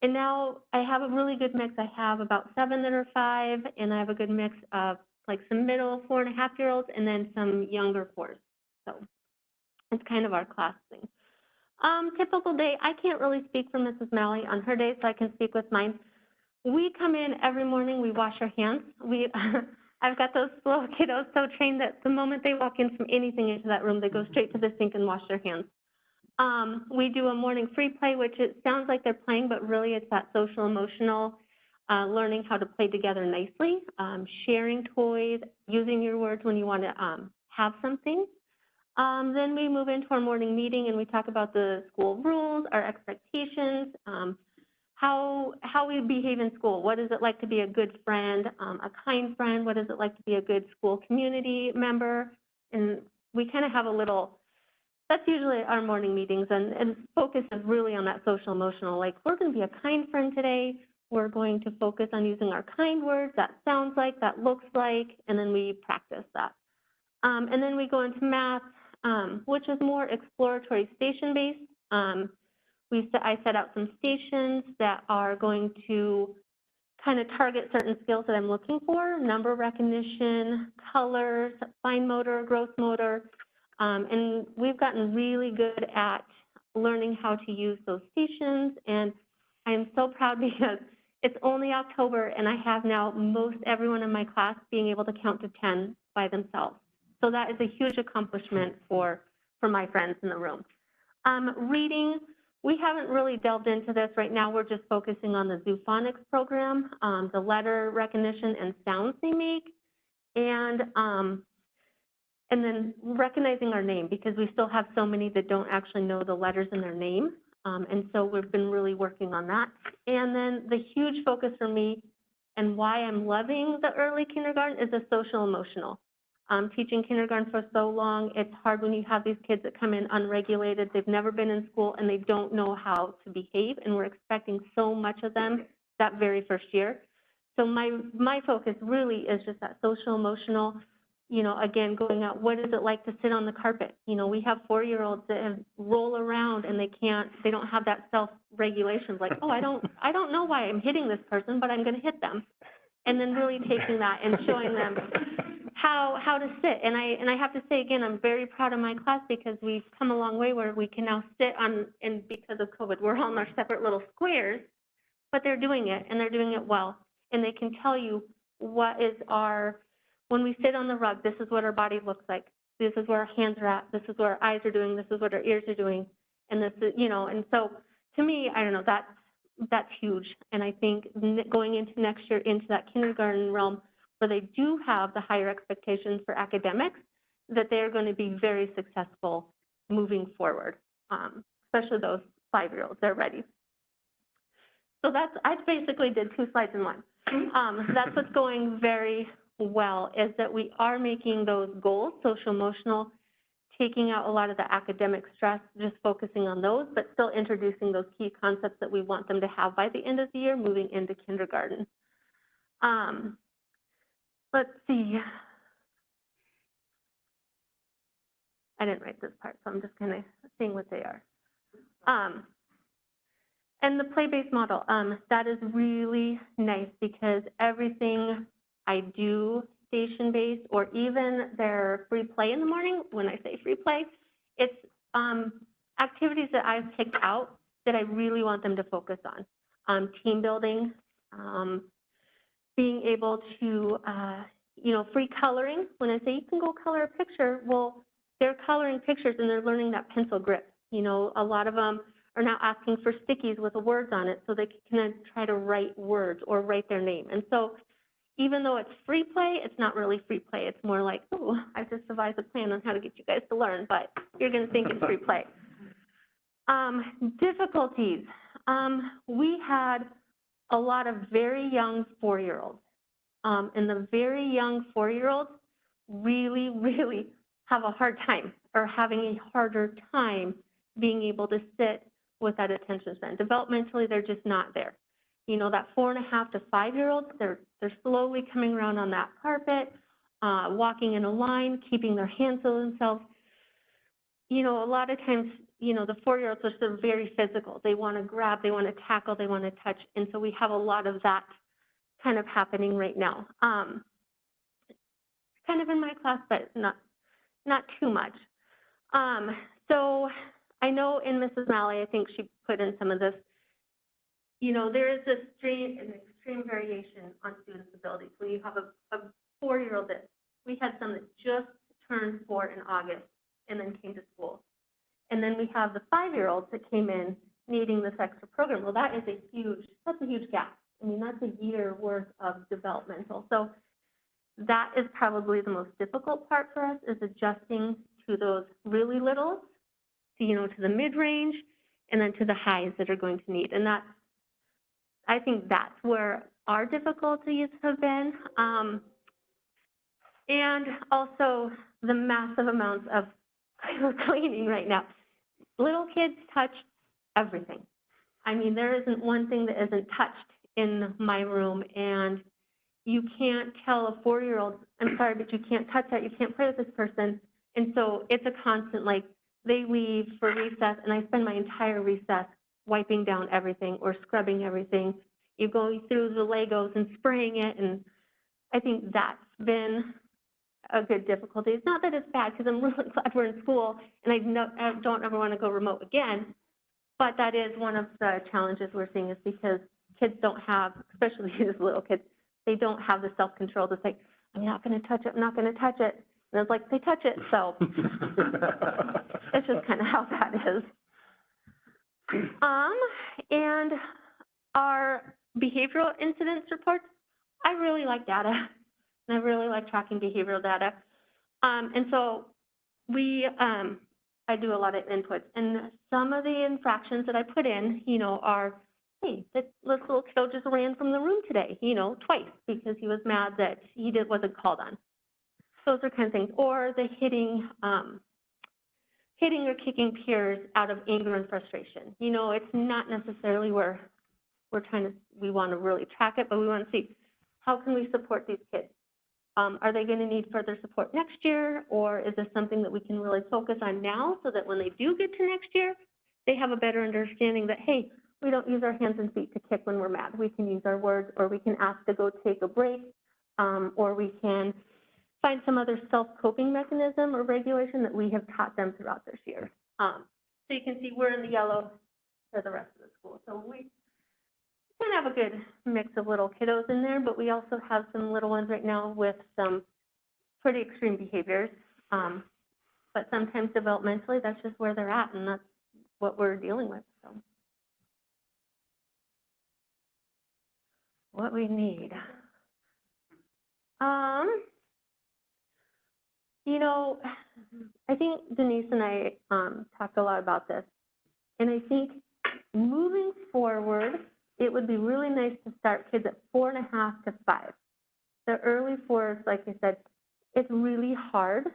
[SPEAKER 3] And now I have a really good mix. I have about 7 that are 5, and I have a good mix of like some middle 4.5-year-olds and then some younger 4s. So it's kind of our class thing. Typical day, I can't really speak for Mrs. Malley on her day, so I can speak with mine. We come in every morning, we wash our hands. I've got those little kiddos so trained that the moment they walk in from anything into that room, they go straight to the sink and wash their hands. We do a morning free play, which it sounds like they're playing, but really it's that social emotional, learning how to play together nicely, sharing toys, using your words when you want to have something. Then we move into our morning meeting and we talk about the school rules, our expectations, how we behave in school. What is it like to be a good friend, a kind friend? What is it like to be a good school community member? And we kind of have a little, that's usually our morning meetings, and focus is really on that social emotional, like we're going to be a kind friend today. We're going to focus on using our kind words, that sounds like, that looks like, and then we practice that. And then we go into math, which is more exploratory station-based. I set out some stations that are going to kind of target certain skills that I'm looking for: number recognition, colors, fine motor, gross motor. And we've gotten really good at learning how to use those stations. And I am so proud because it's only October and I have now most everyone in my class being able to count to 10 by themselves. So that is a huge accomplishment for my friends in the room. Reading, we haven't really delved into this right now. We're just focusing on the Zoophonics program, the letter recognition and sounds they make, and then recognizing our name, because we still have so many that don't actually know the letters in their name. And so we've been really working on that. And then the huge focus for me and why I'm loving the early kindergarten is the social emotional. Teaching kindergarten for so long, it's hard when you have these kids that come in unregulated, they've never been in school, and they don't know how to behave, and we're expecting so much of them that very first year. So my focus really is just that social emotional, you know, again, going out, what is it like to sit on the carpet? You know, we have 4-year-olds that roll around and they don't have that self-regulation, like, oh, I don't know why I'm hitting this person, but I'm going to hit them. And then really taking that and showing them how to sit. And I have to say, again, I'm very proud of my class because we've come a long way where we can now sit on, and because of COVID, we're all in our separate little squares, but they're doing it, and they're doing it well. And they can tell you what is when we sit on the rug, this is what our body looks like. This is where our hands are at. This is what our eyes are doing. This is what our ears are doing. And this is, you know, and so to me, I don't know, that's huge. And I think going into next year, into that kindergarten realm, where they do have the higher expectations for academics, that they're going to be very successful moving forward, especially those 5-year-olds, they're ready. So I basically did 2 slides in one. That's what's going very well, is that we are making those goals, social emotional, taking out a lot of the academic stress, just focusing on those, but still introducing those key concepts that we want them to have by the end of the year, moving into kindergarten. Let's see. I didn't write this part, so I'm just kind of seeing what they are. And the play-based model, that is really nice because everything I do station-based, or even their free play in the morning, when I say free play, it's activities that I've picked out that I really want them to focus on. Team building, being able to, you know, free coloring. When I say you can go color a picture, well, they're coloring pictures and they're learning that pencil grip. You know, a lot of them are now asking for stickies with words on it so they can try to write words or write their name. And so even though it's free play, it's not really free play. It's more like, oh, I've just devised a plan on how to get you guys to learn, but you're going to think it's free play. Difficulties. We had a lot of very young 4-year-olds. And the very young 4-year-olds really, really have a hard time or having a harder time being able to sit with that attention span. Developmentally, they're just not there. You know, that 4.5 to 5-year-olds, they're slowly coming around on that carpet, walking in a line, keeping their hands to themselves. You know, a lot of times, you know, the 4-year-olds are sort of very physical. They want to grab, they want to tackle, they want to touch. And so we have a lot of that kind of happening right now. Kind of in my class, but not too much. So I know in Mrs. Malley, I think she put in some of this, you know, there is an extreme variation on students' abilities. When you have a 4-year-old that, we had some that just turned 4 in August and then came to school. And then we have the 5-year-olds that came in needing this extra program. Well, that's a huge gap. I mean, that's a year worth of developmental. So that is probably the most difficult part for us, is adjusting to those really littles, to, you know, to the mid-range, and then to the highs that are going to need. And that's, I think that's where our difficulties have been. And also the massive amounts of cleaning right now. Little kids touch everything. I mean, there isn't one thing that isn't touched in my room, and you can't tell a 4-year-old, I'm sorry, but you can't touch that, you can't play with this person. And so it's a constant, like, they leave for recess, and I spend my entire recess wiping down everything or scrubbing everything. You're going through the Legos and spraying it, and I think that's been a good difficulty. It's not that it's bad, because I'm really glad we're in school, and I don't ever want to go remote again, but that is one of the challenges we're seeing, is because kids don't have, especially these little kids, they don't have the self-control to say, I'm not going to touch it, I'm not going to touch it. And it's like, they touch it, so it's just kind of how that is. And our behavioral incidents reports, I really like data, and I really like tracking behavioral data. And so I do a lot of inputs, and some of the infractions that I put in, you know, are, hey, this little kiddo just ran from the room today, you know, twice, because he was mad that he wasn't called on. Those are kind of things. Or the hitting or kicking peers out of anger and frustration. You know, it's not necessarily where we want to really track it, but we want to see, how can we support these kids? Are they going to need further support next year, or is this something that we can really focus on now, so that when they do get to next year, they have a better understanding that, hey, we don't use our hands and feet to kick when we're mad. We can use our words, or we can ask to go take a break, or we can find some other self-coping mechanism or regulation that we have taught them throughout this year. So you can see we're in the yellow for the rest of the school. So we can have a good mix of little kiddos in there, but we also have some little ones right now with some pretty extreme behaviors. But sometimes developmentally, that's just where they're at, and that's what we're dealing with. So what we need. You know, I think Denise and I talked a lot about this, and I think moving forward, it would be really nice to start kids at 4.5 to 5. The early 4s, like I said, it's really hard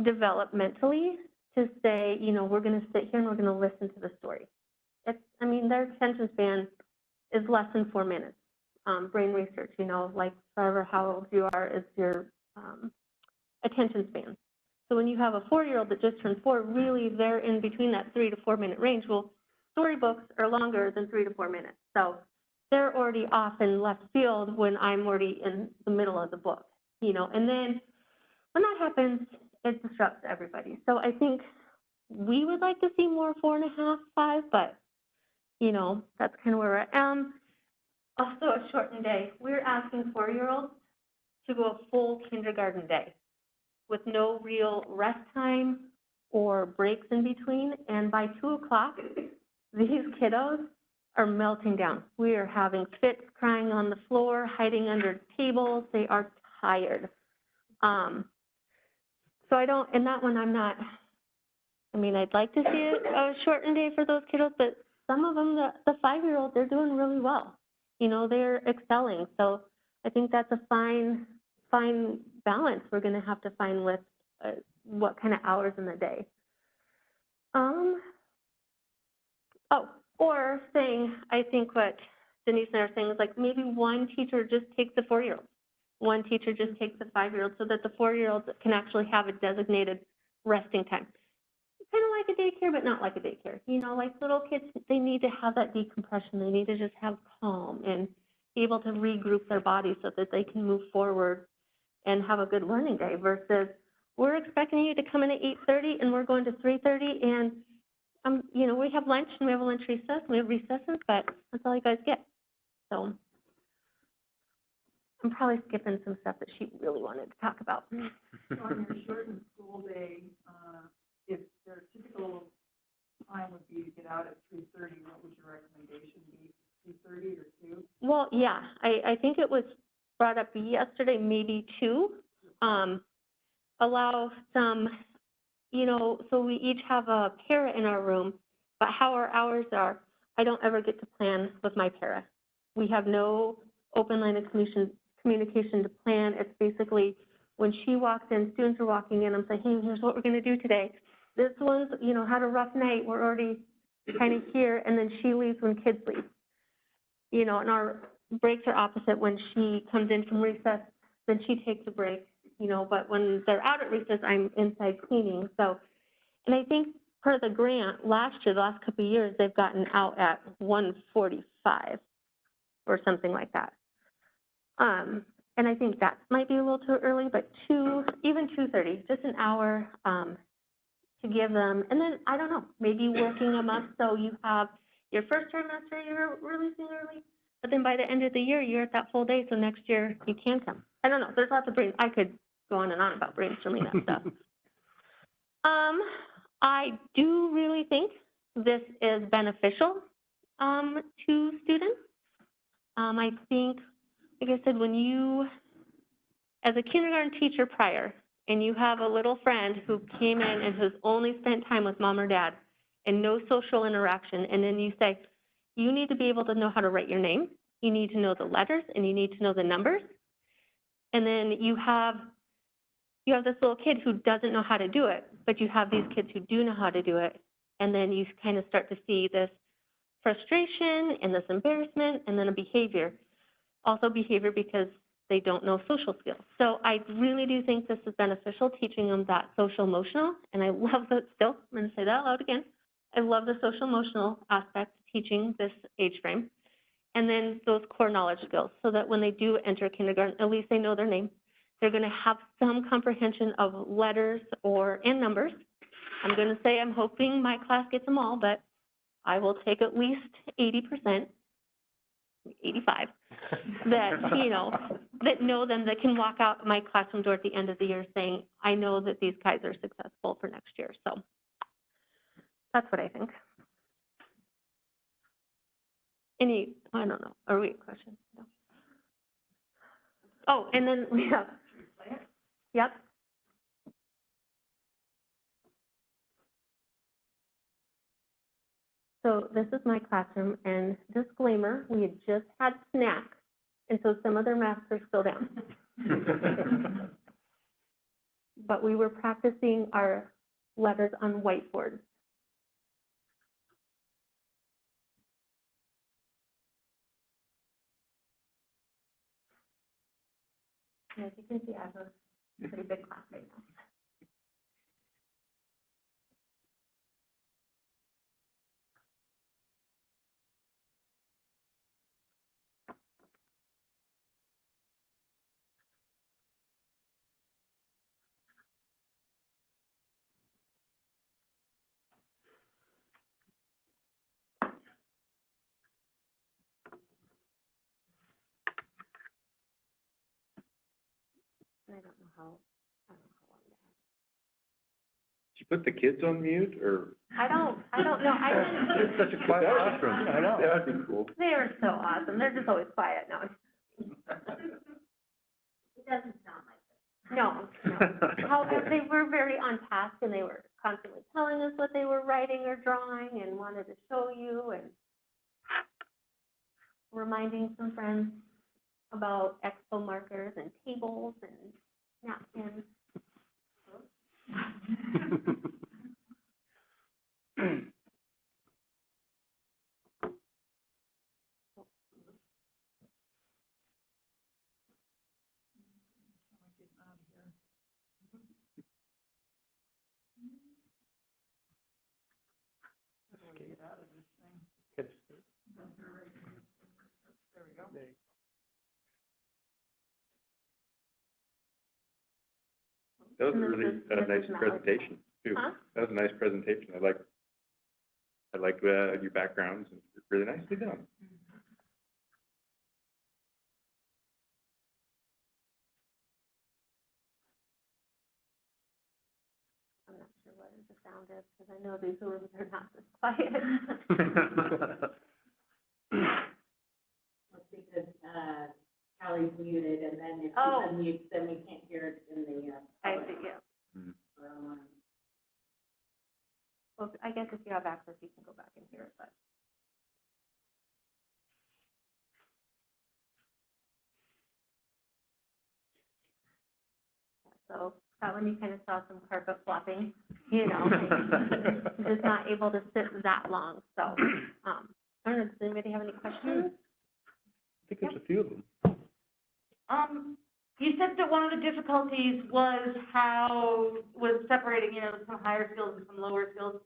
[SPEAKER 3] developmentally to say, you know, we're going to sit here and we're going to listen to the story. I mean, their attention span is less than 4 minutes. Brain research, you know, like however how old you are is your attention span. So when you have a 4-year-old that just turned 4, really they're in between that 3 to 4 minute range. Well, storybooks are longer than 3 to 4 minutes. So they're already off in left field when I'm already in the middle of the book, you know. And then when that happens, it disrupts everybody. So I think we would like to see more 4.5, 5, but, you know, that's kind of where we're at. Also, a shortened day. We're asking 4-year-olds to go a full kindergarten day with no real rest time or breaks in between, and by 2 o'clock, these kiddos are melting down. We are having fits, crying on the floor, hiding under tables. They are tired. So I don't, in that one, I'm not, I mean, I'd like to see a shortened day for those kiddos, but some of them, the 5-year-olds, they're doing really well. You know, they're excelling. So I think that's a fine balance we're going to have to find with what kind of hours in the day. Or saying, I think what Denise and I are saying is like maybe one teacher just takes the 4-year-old. One teacher just takes the 5-year-old so that the 4-year-olds can actually have a designated resting time. Kind of like a daycare, but not like a daycare. You know, like little kids, they need to have that decompression. They need to just have calm and be able to regroup their bodies so that they can move forward and have a good learning day versus we're expecting you to come in at 8:30 and we're going to 3:30 and you know, we have lunch and we have a lunch recess and we have recesses, but that's all you guys get. So I'm probably skipping some stuff that she really wanted to talk about.
[SPEAKER 10] So on your shortened school day, if their typical time would be to get out at 3:30, what would your recommendation be? 2:30 or 2?
[SPEAKER 3] Well, yeah, I think it was brought up yesterday, maybe 2. Allow some, you know, so we each have a para in our room, but how our hours are, I don't ever get to plan with my para. We have no open line of communication to plan. It's basically when she walks in, students are walking in, I'm saying, hey, here's what we're going to do today. This one's, you know, had a rough night. We're already kind of here. And then she leaves when kids leave. You know, and our breaks are opposite. When she comes in from recess, then she takes a break, you know, but when they're out at recess, I'm inside cleaning. So, and I think per the grant, last year, the last couple of years, they've gotten out at 1:45 or something like that. And I think that might be a little too early, but even 2:30, just an hour to give them. And then, I don't know, maybe working them up so you have your first trimester, you're releasing early, but then by the end of the year, you're at that full day, so next year you can come. I don't know, there's lots of I could go on and on about brainstorming that stuff. I do really think this is beneficial to students. I think, like I said, when you, as a kindergarten teacher prior, and you have a little friend who came in and has only spent time with mom or dad and no social interaction, and then you say, you need to be able to know how to write your name, you need to know the letters, and you need to know the numbers, and then you have this little kid who doesn't know how to do it, but you have these kids who do know how to do it, and then you kind of start to see this frustration and this embarrassment and then a behavior. Also behavior because they don't know social skills. So I really do think this is beneficial, teaching them that social emotional, and I love that still, I'm going to say that out loud again. I love the social emotional aspect of teaching this age frame. And then those core knowledge skills so that when they do enter kindergarten, at least they know their name. They're going to have some comprehension of letters and numbers. I'm going to say I'm hoping my class gets them all, but I will take at least 80%, 85, that, you know, that know them, that can walk out my classroom door at the end of the year saying, I know that these guys are successful for next year. So that's what I think. I don't know, are we at questions? No. Oh, and then we have, yep. So this is my classroom, and disclaimer, we had just had snacks, and so some of their masks are still down. But we were practicing our letters on whiteboards. And as you can see, I have a pretty big class right now. And I don't know how long that is.
[SPEAKER 17] put the kids on mute, or?
[SPEAKER 3] I don't know,
[SPEAKER 17] It's such a quiet classroom.
[SPEAKER 9] I know.
[SPEAKER 17] That'd be cool.
[SPEAKER 3] they are so awesome, they're just always quiet now.
[SPEAKER 1] It doesn't sound like it.
[SPEAKER 3] No. However, they were very on task, and they were constantly telling us what they were writing or drawing and wanted to show you, and reminding some friends about expo markers and tables and napkins.
[SPEAKER 17] That was a
[SPEAKER 3] And this
[SPEAKER 17] really
[SPEAKER 3] is- this
[SPEAKER 17] nice
[SPEAKER 3] is Mallory's
[SPEAKER 17] presentation, too.
[SPEAKER 3] Huh?
[SPEAKER 17] That was a nice presentation. I like your backgrounds, and it's really nicely done.
[SPEAKER 3] I'm not sure what the sound is, because I know these rooms are not this quiet.
[SPEAKER 20] That's because, Callie's muted, and then if she
[SPEAKER 3] Oh.
[SPEAKER 20] unmutes, then we can't hear it in the,
[SPEAKER 3] I
[SPEAKER 20] public
[SPEAKER 3] see, yeah.
[SPEAKER 20] or online.
[SPEAKER 3] Well, I guess if you have access, you can go back and hear it, but. So that one you kind of saw some carpet flopping, you know, just not able to sit that long, so, I don't know, does anybody have any questions?
[SPEAKER 2] I think there's a few of them.
[SPEAKER 14] You said that one of the difficulties was separating, some higher skills and some lower skills.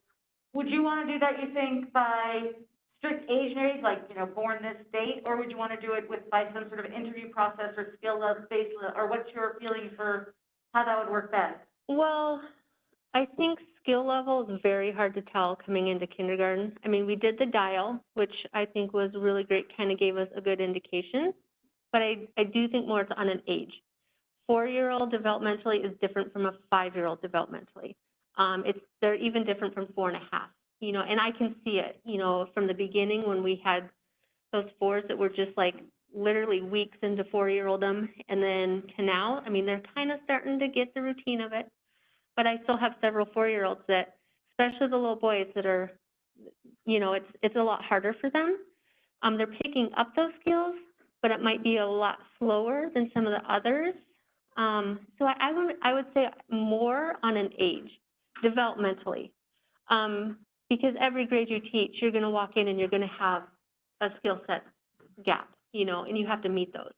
[SPEAKER 14] Would you want to do that, you think, by strict age grades, like, born this date, or would you want to do it by some sort of interview process or skill level based, or what's your feeling for how that would work best?
[SPEAKER 3] Well, I think skill level is very hard to tell coming into kindergarten. I mean, we did the dial, which I think was really great, kind of gave us a good indication. But I do think more it's on an age. 4-year-old developmentally is different from a 5-year-old developmentally. They're even different from 4.5, and I can see it, from the beginning when we had those 4s that were just like literally weeks into 4-year-olddom, and then to now, I mean, they're kind of starting to get the routine of it. But I still have several 4-year-olds that, especially the little boys that are, it's a lot harder for them. They're picking up those skills, but it might be a lot slower than some of the others. So I would say more on an age, developmentally. Because every grade you teach, you're going to walk in and you're going to have a skill set gap, and you have to meet those.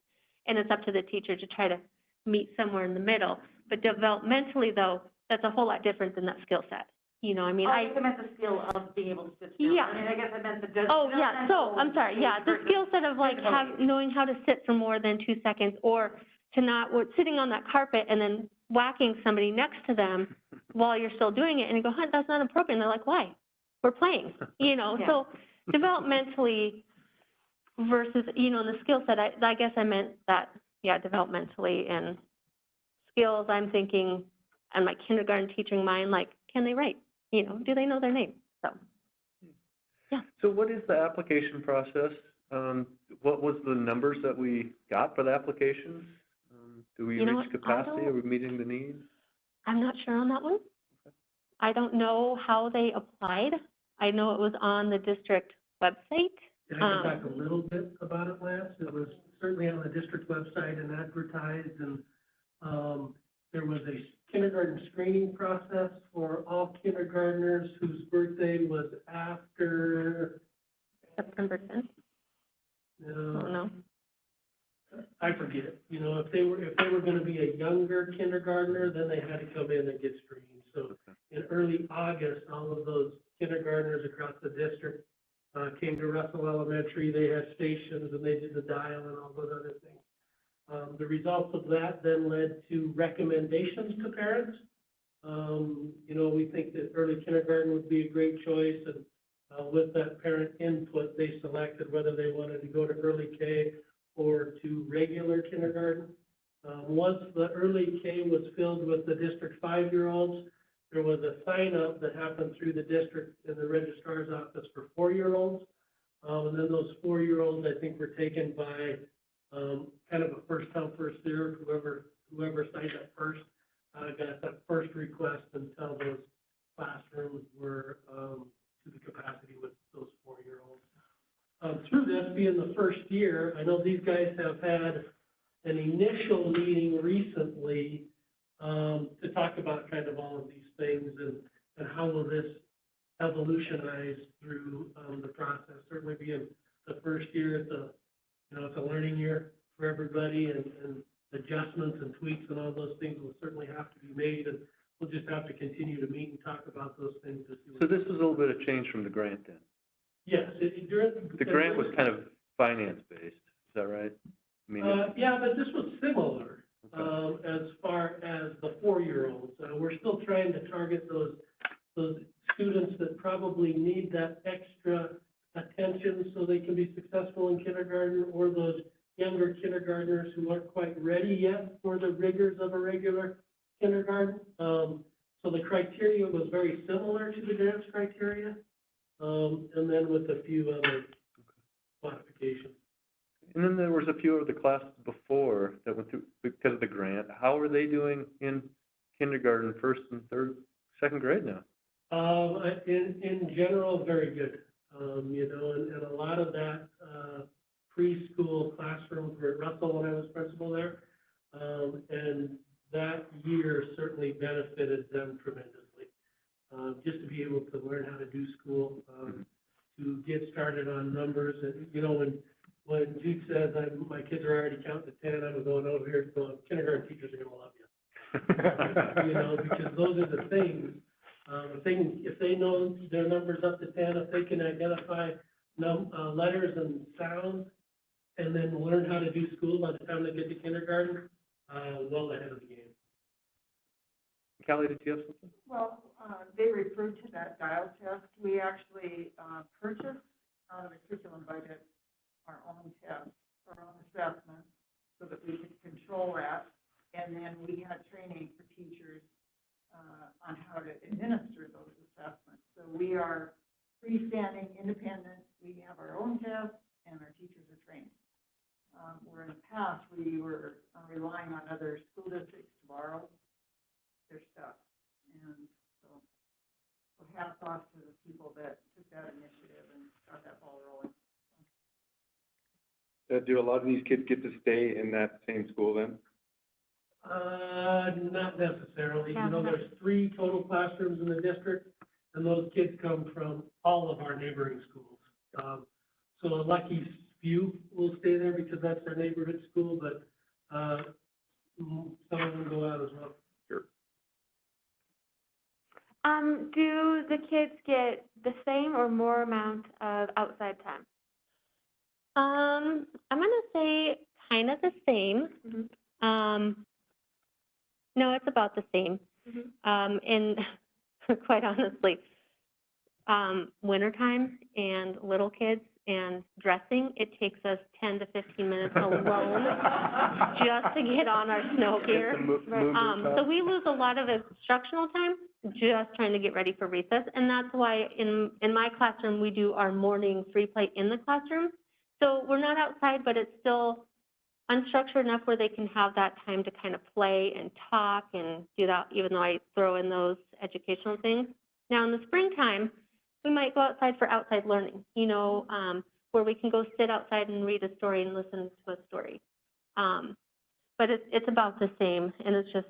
[SPEAKER 3] And it's up to the teacher to try to meet somewhere in the middle. But developmentally, though, that's a whole lot different than that skill set. I mean,
[SPEAKER 14] I meant the skill of being able to sit still.
[SPEAKER 3] Yeah.
[SPEAKER 14] I mean, I guess I meant the.
[SPEAKER 3] Oh, yeah, so, I'm sorry, yeah, the skill set of like knowing how to sit for more than 2 seconds, or to not, sitting on that carpet and then whacking somebody next to them while you're still doing it, and you go, that's not appropriate, and they're like, why? We're playing, so developmentally versus, the skill set, I guess I meant that, yeah, developmentally, and skills, I'm thinking, and my kindergarten teaching mind, like, can they write? Do they know their name? So, yeah.
[SPEAKER 2] So what is the application process? What was the numbers that we got for the applications? Do we reach capacity? Are we meeting the needs?
[SPEAKER 3] I'm not sure on that one. I don't know how they applied. I know it was on the district website.
[SPEAKER 6] Can I go back a little bit about it, Lance? It was certainly on the district website and advertised, and, there was a kindergarten screening process for all kindergartners whose birthday was after.
[SPEAKER 3] September 10th? No.
[SPEAKER 6] I forget, if they were gonna be a younger kindergartner, then they had to come in and get screened. So in early August, all of those kindergartners across the district, came to Russell Elementary. They had stations and they did the dial and all those other things. The results of that then led to recommendations to parents. We think that early kindergarten would be a great choice, and with that parent input, they selected whether they wanted to go to early K or to regular kindergarten. Once the early K was filled with the district 5-year-olds, there was a sign up that happened through the district in the registrar's office for 4-year-olds. And then those 4-year-olds, I think, were taken by, kind of a first come, first served, whoever signed up first, got that first request until those classrooms were, to the capacity with those 4-year-olds. Through this being the first year, I know these guys have had an initial meeting recently, to talk about kind of all of these things and how will this evolutionize through, the process. Certainly being the first year, it's a learning year for everybody, and adjustments and tweaks and all those things will certainly have to be made, and we'll just have to continue to meet and talk about those things to see.
[SPEAKER 2] So this is a little bit of change from the grant then?
[SPEAKER 6] Yes,
[SPEAKER 2] The grant was kind of finance-based, is that right? I mean,
[SPEAKER 6] yeah, but this was similar, as far as the 4-year-olds. We're still trying to target those students that probably need that extra attention so they can be successful in kindergarten, or those younger kindergartners who aren't quite ready yet for the rigors of a regular kindergarten. So the criteria was very similar to the grant's criteria, and then with a few other modifications.
[SPEAKER 2] and then there was a few of the classes before that went through because of the grant. How are they doing in kindergarten, first and second grade now?
[SPEAKER 6] In general, very good. And a lot of that, preschool classrooms were at Russell when I was principal there. And that year certainly benefited them tremendously. Just to be able to learn how to do school, to get started on numbers. And, when Jude says, my kids are already counting to 10, I'm going over here going, kindergarten teachers are gonna love you. Because those are the things. If they know their numbers up to 10, if they can identify letters and sounds, and then learn how to do school by the time they get to kindergarten, well ahead of the game.
[SPEAKER 2] Callie, did you have something?
[SPEAKER 10] Well, they referred to that dial test. We actually, purchased out of the curriculum budget our own tests, our own assessments, so that we could control that. And then we had training for teachers, on how to administer those assessments. So we are freestanding, independent. We have our own tests, and our teachers are trained. Where in the past, we were relying on other school districts to borrow their stuff. And so hats off to the people that took that initiative and got that ball rolling.
[SPEAKER 17] Do a lot of these kids get to stay in that same school then?
[SPEAKER 6] Not necessarily. There's 3 total classrooms in the district, and those kids come from all of our neighboring schools. So a lucky few will stay there because that's their neighborhood school, but, some of them go out as well.
[SPEAKER 17] Sure.
[SPEAKER 13] Do the kids get the same or more amount of outside time?
[SPEAKER 3] I'm gonna say kind of the same. No, it's about the same. And quite honestly, wintertime and little kids and dressing, it takes us 10 to 15 minutes alone just to get on our snow gear. So we lose a lot of instructional time just trying to get ready for recess. And that's why in my classroom, we do our morning free play in the classroom. So we're not outside, but it's still unstructured enough where they can have that time to kind of play and talk and do that, even though I throw in those educational things. Now in the springtime, we might go outside for outside learning, where we can go sit outside and read a story and listen to a story. But it's about the same, and it's just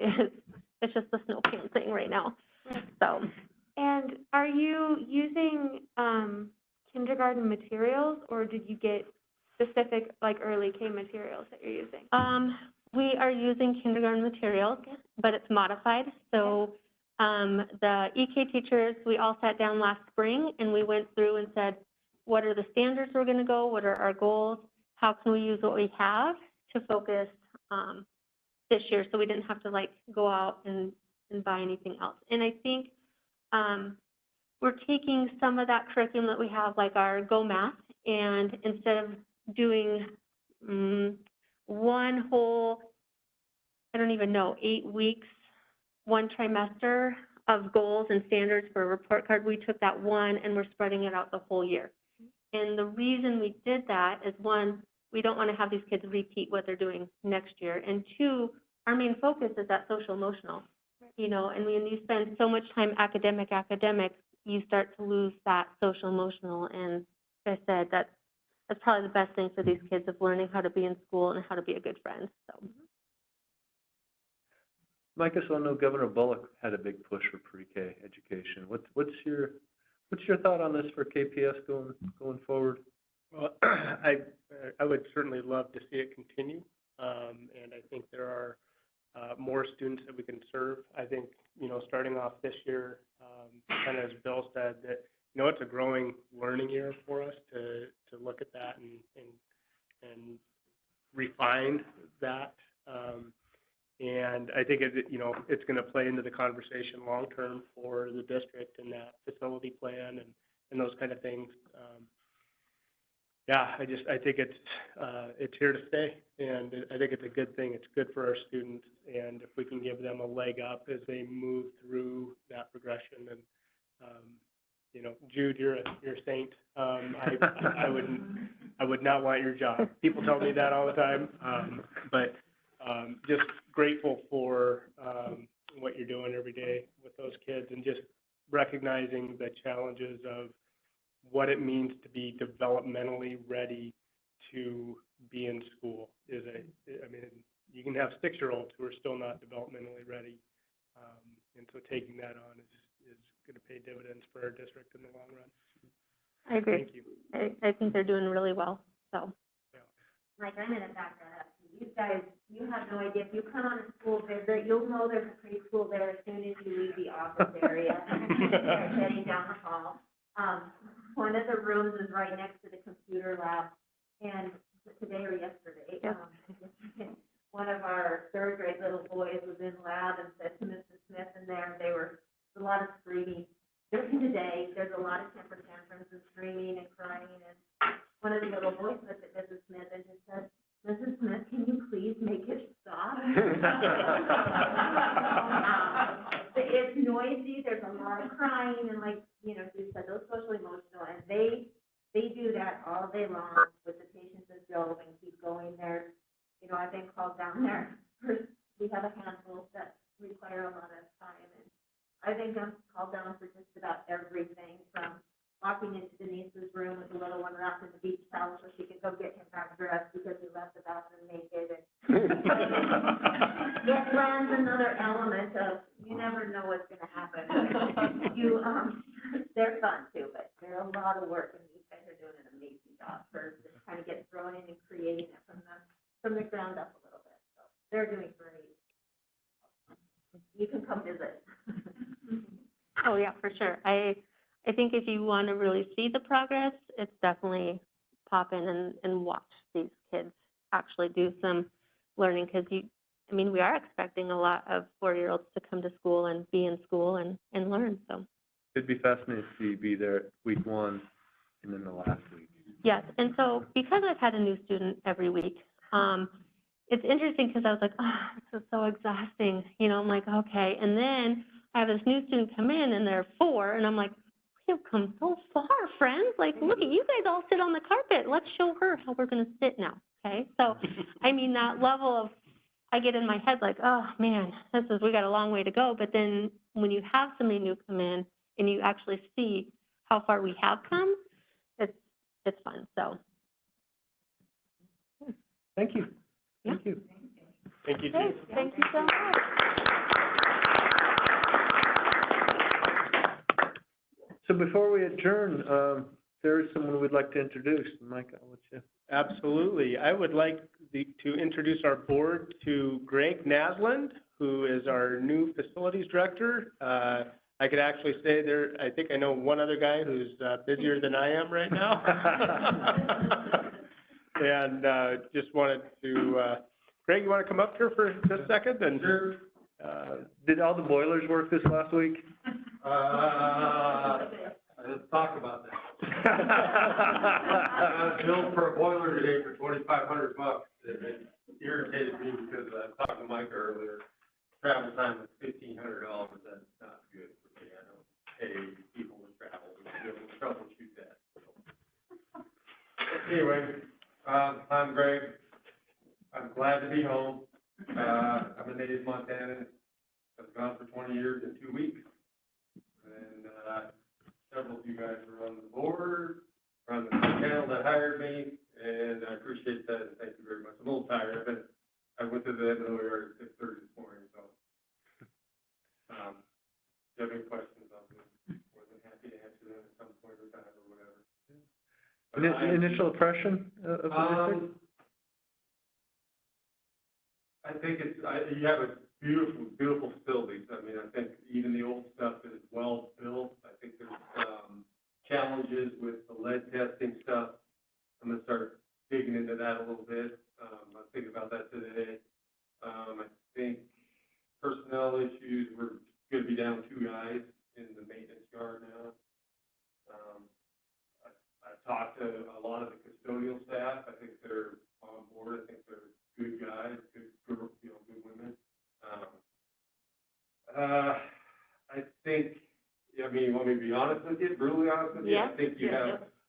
[SPEAKER 3] the snow pants thing right now. So.
[SPEAKER 13] And are you using kindergarten materials, or did you get specific, like, early K materials that you're using?
[SPEAKER 3] We are using kindergarten materials, but it's modified. So the EK teachers, we all sat down last spring and we went through and said, what are the standards we're going to go? What are our goals? How can we use what we have to focus this year, so we didn't have to go out and buy anything else. And I think we're taking some of that curriculum that we have, like our Go Math, and instead of doing one whole, I don't even know, 8 weeks one trimester of goals and standards for a report card. We took that one and we're spreading it out the whole year. And the reason we did that is, one, we don't want to have these kids repeat what they're doing next year. And two, our main focus is that social emotional, you know, and when you spend so much time academic, you start to lose that social emotional. And like I said, that's probably the best thing for these kids, of learning how to be in school and how to be a good friend, so.
[SPEAKER 2] Micah, so I know Governor Bullock had a big push for pre-K education. What's your thought on this for KPS going forward?
[SPEAKER 9] Well, I would certainly love to see it continue, and I think there are more students that we can serve. I think, you know, starting off this year, kind of as Bill said, that, you know, it's a growing learning year for us to look at that and refine that. And I think you know, it's going to play into the conversation long term for the district and that facility plan and those kind of things. Yeah, I think it's here to stay, and I think it's a good thing. It's good for our students, and if we can give them a leg up as they move through that progression. And you know, Jude, you're a saint. I would not want your job. People tell me that all the time, but just grateful for what you're doing every day with those kids, and just recognizing the challenges of what it means to be developmentally ready to be in school. I mean, you can have 6-year-olds who are still not developmentally ready, and so taking that on is going to pay dividends for our district in the long run.
[SPEAKER 3] I agree.
[SPEAKER 9] Thank you.
[SPEAKER 3] I think they're doing really well, so.
[SPEAKER 1] Like, I'm gonna back that up. You guys, you have no idea. If you come on a school visit, you'll know there's a preschool there as soon as you leave the office area, heading down the hall. One of the rooms is right next to the computer lab, and today or yesterday, one of our third grade little boys was in lab and said to Mrs. Smith in there, there was a lot of screaming. During the day, there's a lot of temper tantrums and screaming and crying, and one of the little boys looked at Mrs. Smith and just said, Mrs. Smith, can you please make it stop? It's noisy, there's a lot of crying, and like, you know, you said, those social emotional, and they do that all day long with the patients that go and keep going there. You know, I've been called down there. We have a handful that require a lot of time, and I think I'm called down for just about everything, from walking into Denise's room with the little one wrapped in the beach towel so she could go get him back dressed because he left the bathroom naked. And it lends another element of, you never know what's going to happen. They're fun too, but they're a lot of work, and these guys are doing an amazing job for just kind of getting thrown in and creating it from the ground up a little bit. So they're doing great. You can come visit.
[SPEAKER 3] Oh, yeah, for sure. I think if you want to really see the progress, it's definitely pop in and watch these kids actually do some learning, because we are expecting a lot of 4-year-olds to come to school and be in school and learn, so.
[SPEAKER 2] It'd be fascinating to see you be there week 1 and then the last week.
[SPEAKER 3] Yes, and so because I've had a new student every week, it's interesting because I was like, oh, this is so exhausting. You know, I'm like, okay. And then I have this new student come in and they're 4, and I'm like, we've come so far, friends. Like, look at you guys all sit on the carpet. Let's show her how we're going to sit now, okay? So, that level of, I get in my head like, oh, man, we got a long way to go. But then when you have somebody new come in and you actually see how far we have come, it's fun, so.
[SPEAKER 2] Thank you.
[SPEAKER 3] Yeah.
[SPEAKER 2] Thank you.
[SPEAKER 9] Thank you,
[SPEAKER 3] Okay,
[SPEAKER 9] Jude.
[SPEAKER 3] thank you so much.
[SPEAKER 2] So before we adjourn, there is someone we'd like to introduce. Mike, I'll let you.
[SPEAKER 9] Absolutely. I would like to introduce our board to Greg Naslund, who is our new facilities director. I could actually say I think I know one other guy who's busier than I am right now. And just wanted to, Greg, you want to come up here for just a second? And
[SPEAKER 2] sure. Did all the boilers work this last week?
[SPEAKER 15] I didn't talk about that. I was billed for a boiler today for $2,500. It irritated me because I talked to Mike earlier.
[SPEAKER 5] travel time is $1,500, that's not good for me. I don't pay people to travel, we should be able to troubleshoot that. Anyway, I'm Greg. I'm glad to be home. I'm a native Montanan. I've gone for 20 years in 2 weeks. And, several of you guys are on the board, are on the panel that hired me, and I appreciate that, and thank you very much. I'm a little tired. I went to the Illinois yard at 6:30 this morning, so. If you have any questions, I'll be more than happy to answer them at some point or time or whatever. But
[SPEAKER 2] Initial impression of the district?
[SPEAKER 5] I think you have a beautiful, beautiful facilities. I mean, I think even the old stuff is well built. I think there's, challenges with the lead testing stuff. I'm gonna start digging into that a little bit. I was thinking about that today. I think personnel issues, we're gonna be down 2 guys in the maintenance yard now. I've talked to a lot of the custodial staff. I think they're on board. I think they're good guys, good women. I think, I mean, you want me to be honest with you, brutally honest with you?
[SPEAKER 13] Yeah.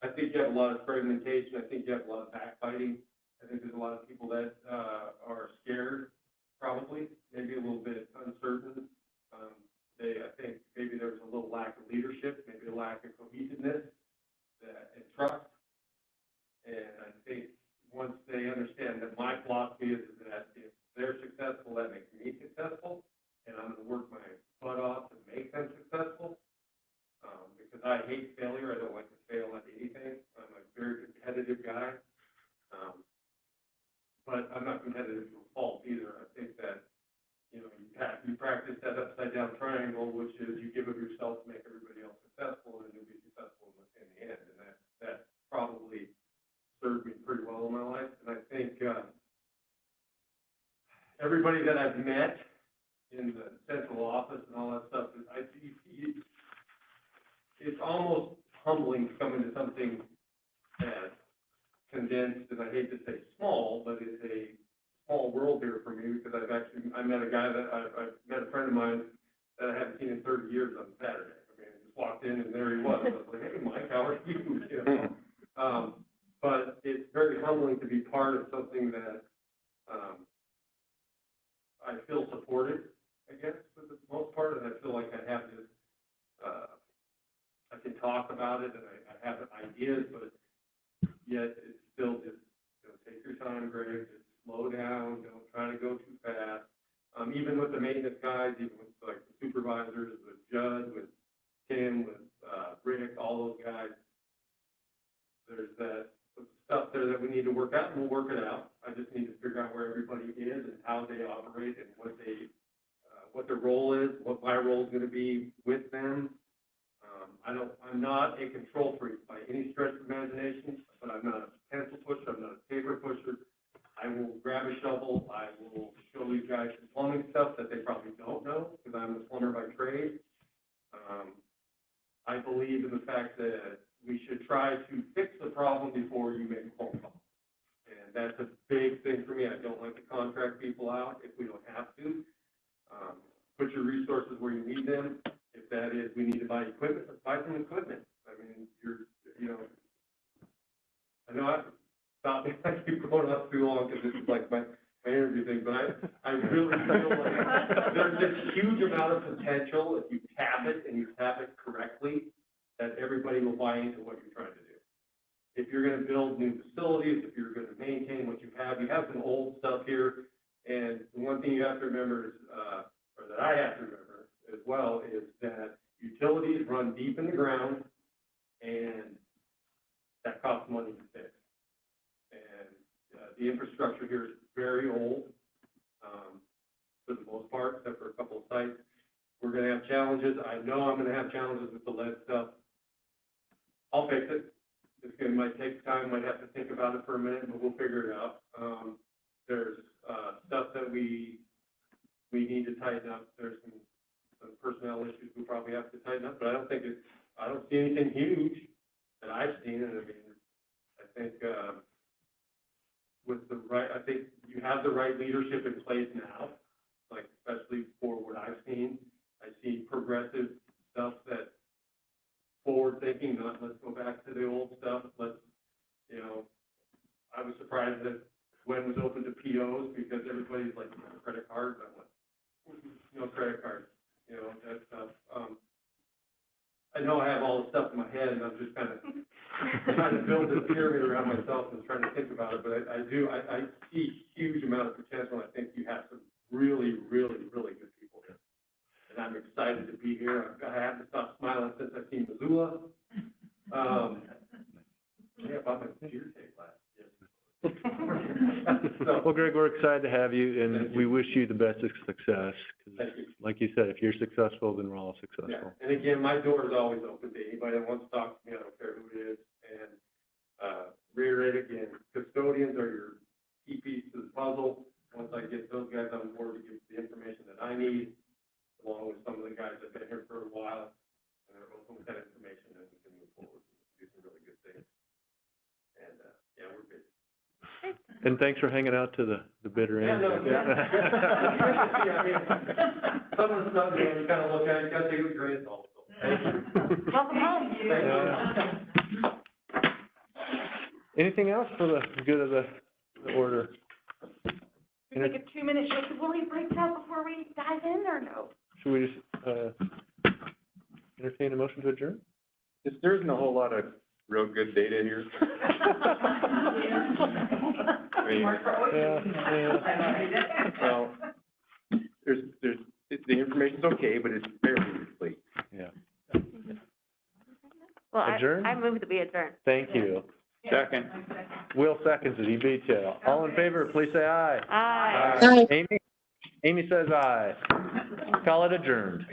[SPEAKER 5] I think you have a lot of fragmentation. I think you have a lot of backbiting. I think there's a lot of people that, are scared, probably, maybe a little bit uncertain. I think maybe there was a little lack of leadership, maybe a lack of cohesiveness and trust. And I think once they understand that my philosophy is that if they're successful, that makes me successful, and I'm gonna work my butt off to make them successful. Because I hate failure, I don't like to fail at anything. I'm a very competitive guy. But I'm not competitive to a fault either. I think that, you practice that upside down triangle, which is you give of yourself to make everybody else successful, and you'll be successful in the end. And that probably served me pretty well in my life. And I think, everybody that I've met in the central office and all that stuff, it's almost humbling to come into something as condensed, and I hate to say small, but it's a small world here for me, because I met a guy that I met a friend of mine that I haven't seen in 30 years on Saturday. I mean, I just walked in and there he was. I was like, hey, Mike, how are you? But it's very humbling to be part of something that, I feel supported, I guess, for the most part, and I feel like I have this, I can talk about it, and I have ideas, but yet it's still just, take your time, Greg, just slow down, don't try to go too fast. Even with the maintenance guys, even with like the supervisors, with Judd, with Tim, with Rick, all those guys, there's that stuff there that we need to work out, and we'll work it out. I just need to figure out where everybody is and how they operate and what their role is, what my role is going to be with them. I'm not a control freak by any stretch of imagination, but I'm not a pencil pusher, I'm not a paper pusher. I will grab a shovel, I will show these guys some plumbing stuff that they probably don't know, because I'm a plumber by trade. I believe in the fact that we should try to fix the problem before you make a phone call. And that's a big thing for me. I don't like to contract people out if we don't have to. Put your resources where you need them. If that is, we need to buy equipment, let's buy some equipment. I mean, I know I keep going off too long because this is like my interview thing, but I really feel like there's this huge amount of potential if you tap it and you tap it correctly, that everybody will buy into what you're trying to do. If you're going to build new facilities, if you're going to maintain what you have some old stuff here, and the one thing you have to remember is, or that I have to remember as well, is that utilities run deep in the ground, and that costs money to fix. And the infrastructure here is very old, for the most part, except for a couple of sites. We're going to have challenges. I know I'm going to have challenges with the lead stuff. I'll fix it. Might take time, might have to think about it for a minute, but we'll figure it out. There's stuff that we need to tighten up. There's some personnel issues we probably have to tighten up, but I don't see anything huge that I've seen. And I mean, I think I think you have the right leadership in place now. like especially for what I've seen. I see progressive stuff that forward thinking, not let's go back to the old stuff, let's, you know, I was surprised that Gwen was open to POs because everybody's like, no credit cards, I'm like, no credit cards, you know, that stuff. I know I have all the stuff in my head and I'm just kind of trying to build this pyramid around myself and trying to think about it, but I see huge amount of potential. I think you have some really, really, really good people here. And I'm excited to be here. I haven't stopped smiling since I've seen Missoula. Yeah, about my computer tape last year.
[SPEAKER 2] Well, Greg, we're excited to have you, and we wish you the best of success. 'Cause
[SPEAKER 5] Thank you.
[SPEAKER 2] like you said, if you're successful, then we're all
[SPEAKER 5] Yeah,
[SPEAKER 2] successful.
[SPEAKER 5] and again, my door is always open to anybody that wants to talk to me, I don't care who it is, and, reiterate again, custodians are your key piece to the puzzle. Once I get those guys on board to give the information that I need, along with some of the guys that have been here for a while, and they're open with that information, then we can move forward, and do some really good things. And, yeah, we're busy.
[SPEAKER 2] And thanks for hanging out to the bitter
[SPEAKER 5] Yeah,
[SPEAKER 2] end.
[SPEAKER 5] no, yeah. I mean, some of the stuff, you know, you kind of look at it, you gotta take it with a grain of salt, so, thank you.
[SPEAKER 14] Welcome home.
[SPEAKER 5] Thank you.
[SPEAKER 2] Anything else for the good of the order?
[SPEAKER 14] We take a 2-minute break, will we break out before we dive in, or no?
[SPEAKER 2] Should we just, entertain a motion to adjourn?
[SPEAKER 17] There isn't a whole lot of real good data here. I mean, well, the information's okay, but it's fairly complete.
[SPEAKER 2] Yeah.
[SPEAKER 3] Well,
[SPEAKER 2] Adjourn?
[SPEAKER 3] I move to be adjourned.
[SPEAKER 2] Thank you.
[SPEAKER 16] Second.
[SPEAKER 2] Will seconds it, he beat you. All in favor, please say aye.
[SPEAKER 3] Aye.
[SPEAKER 18] Aye.
[SPEAKER 2] Amy says aye. Call it adjourned.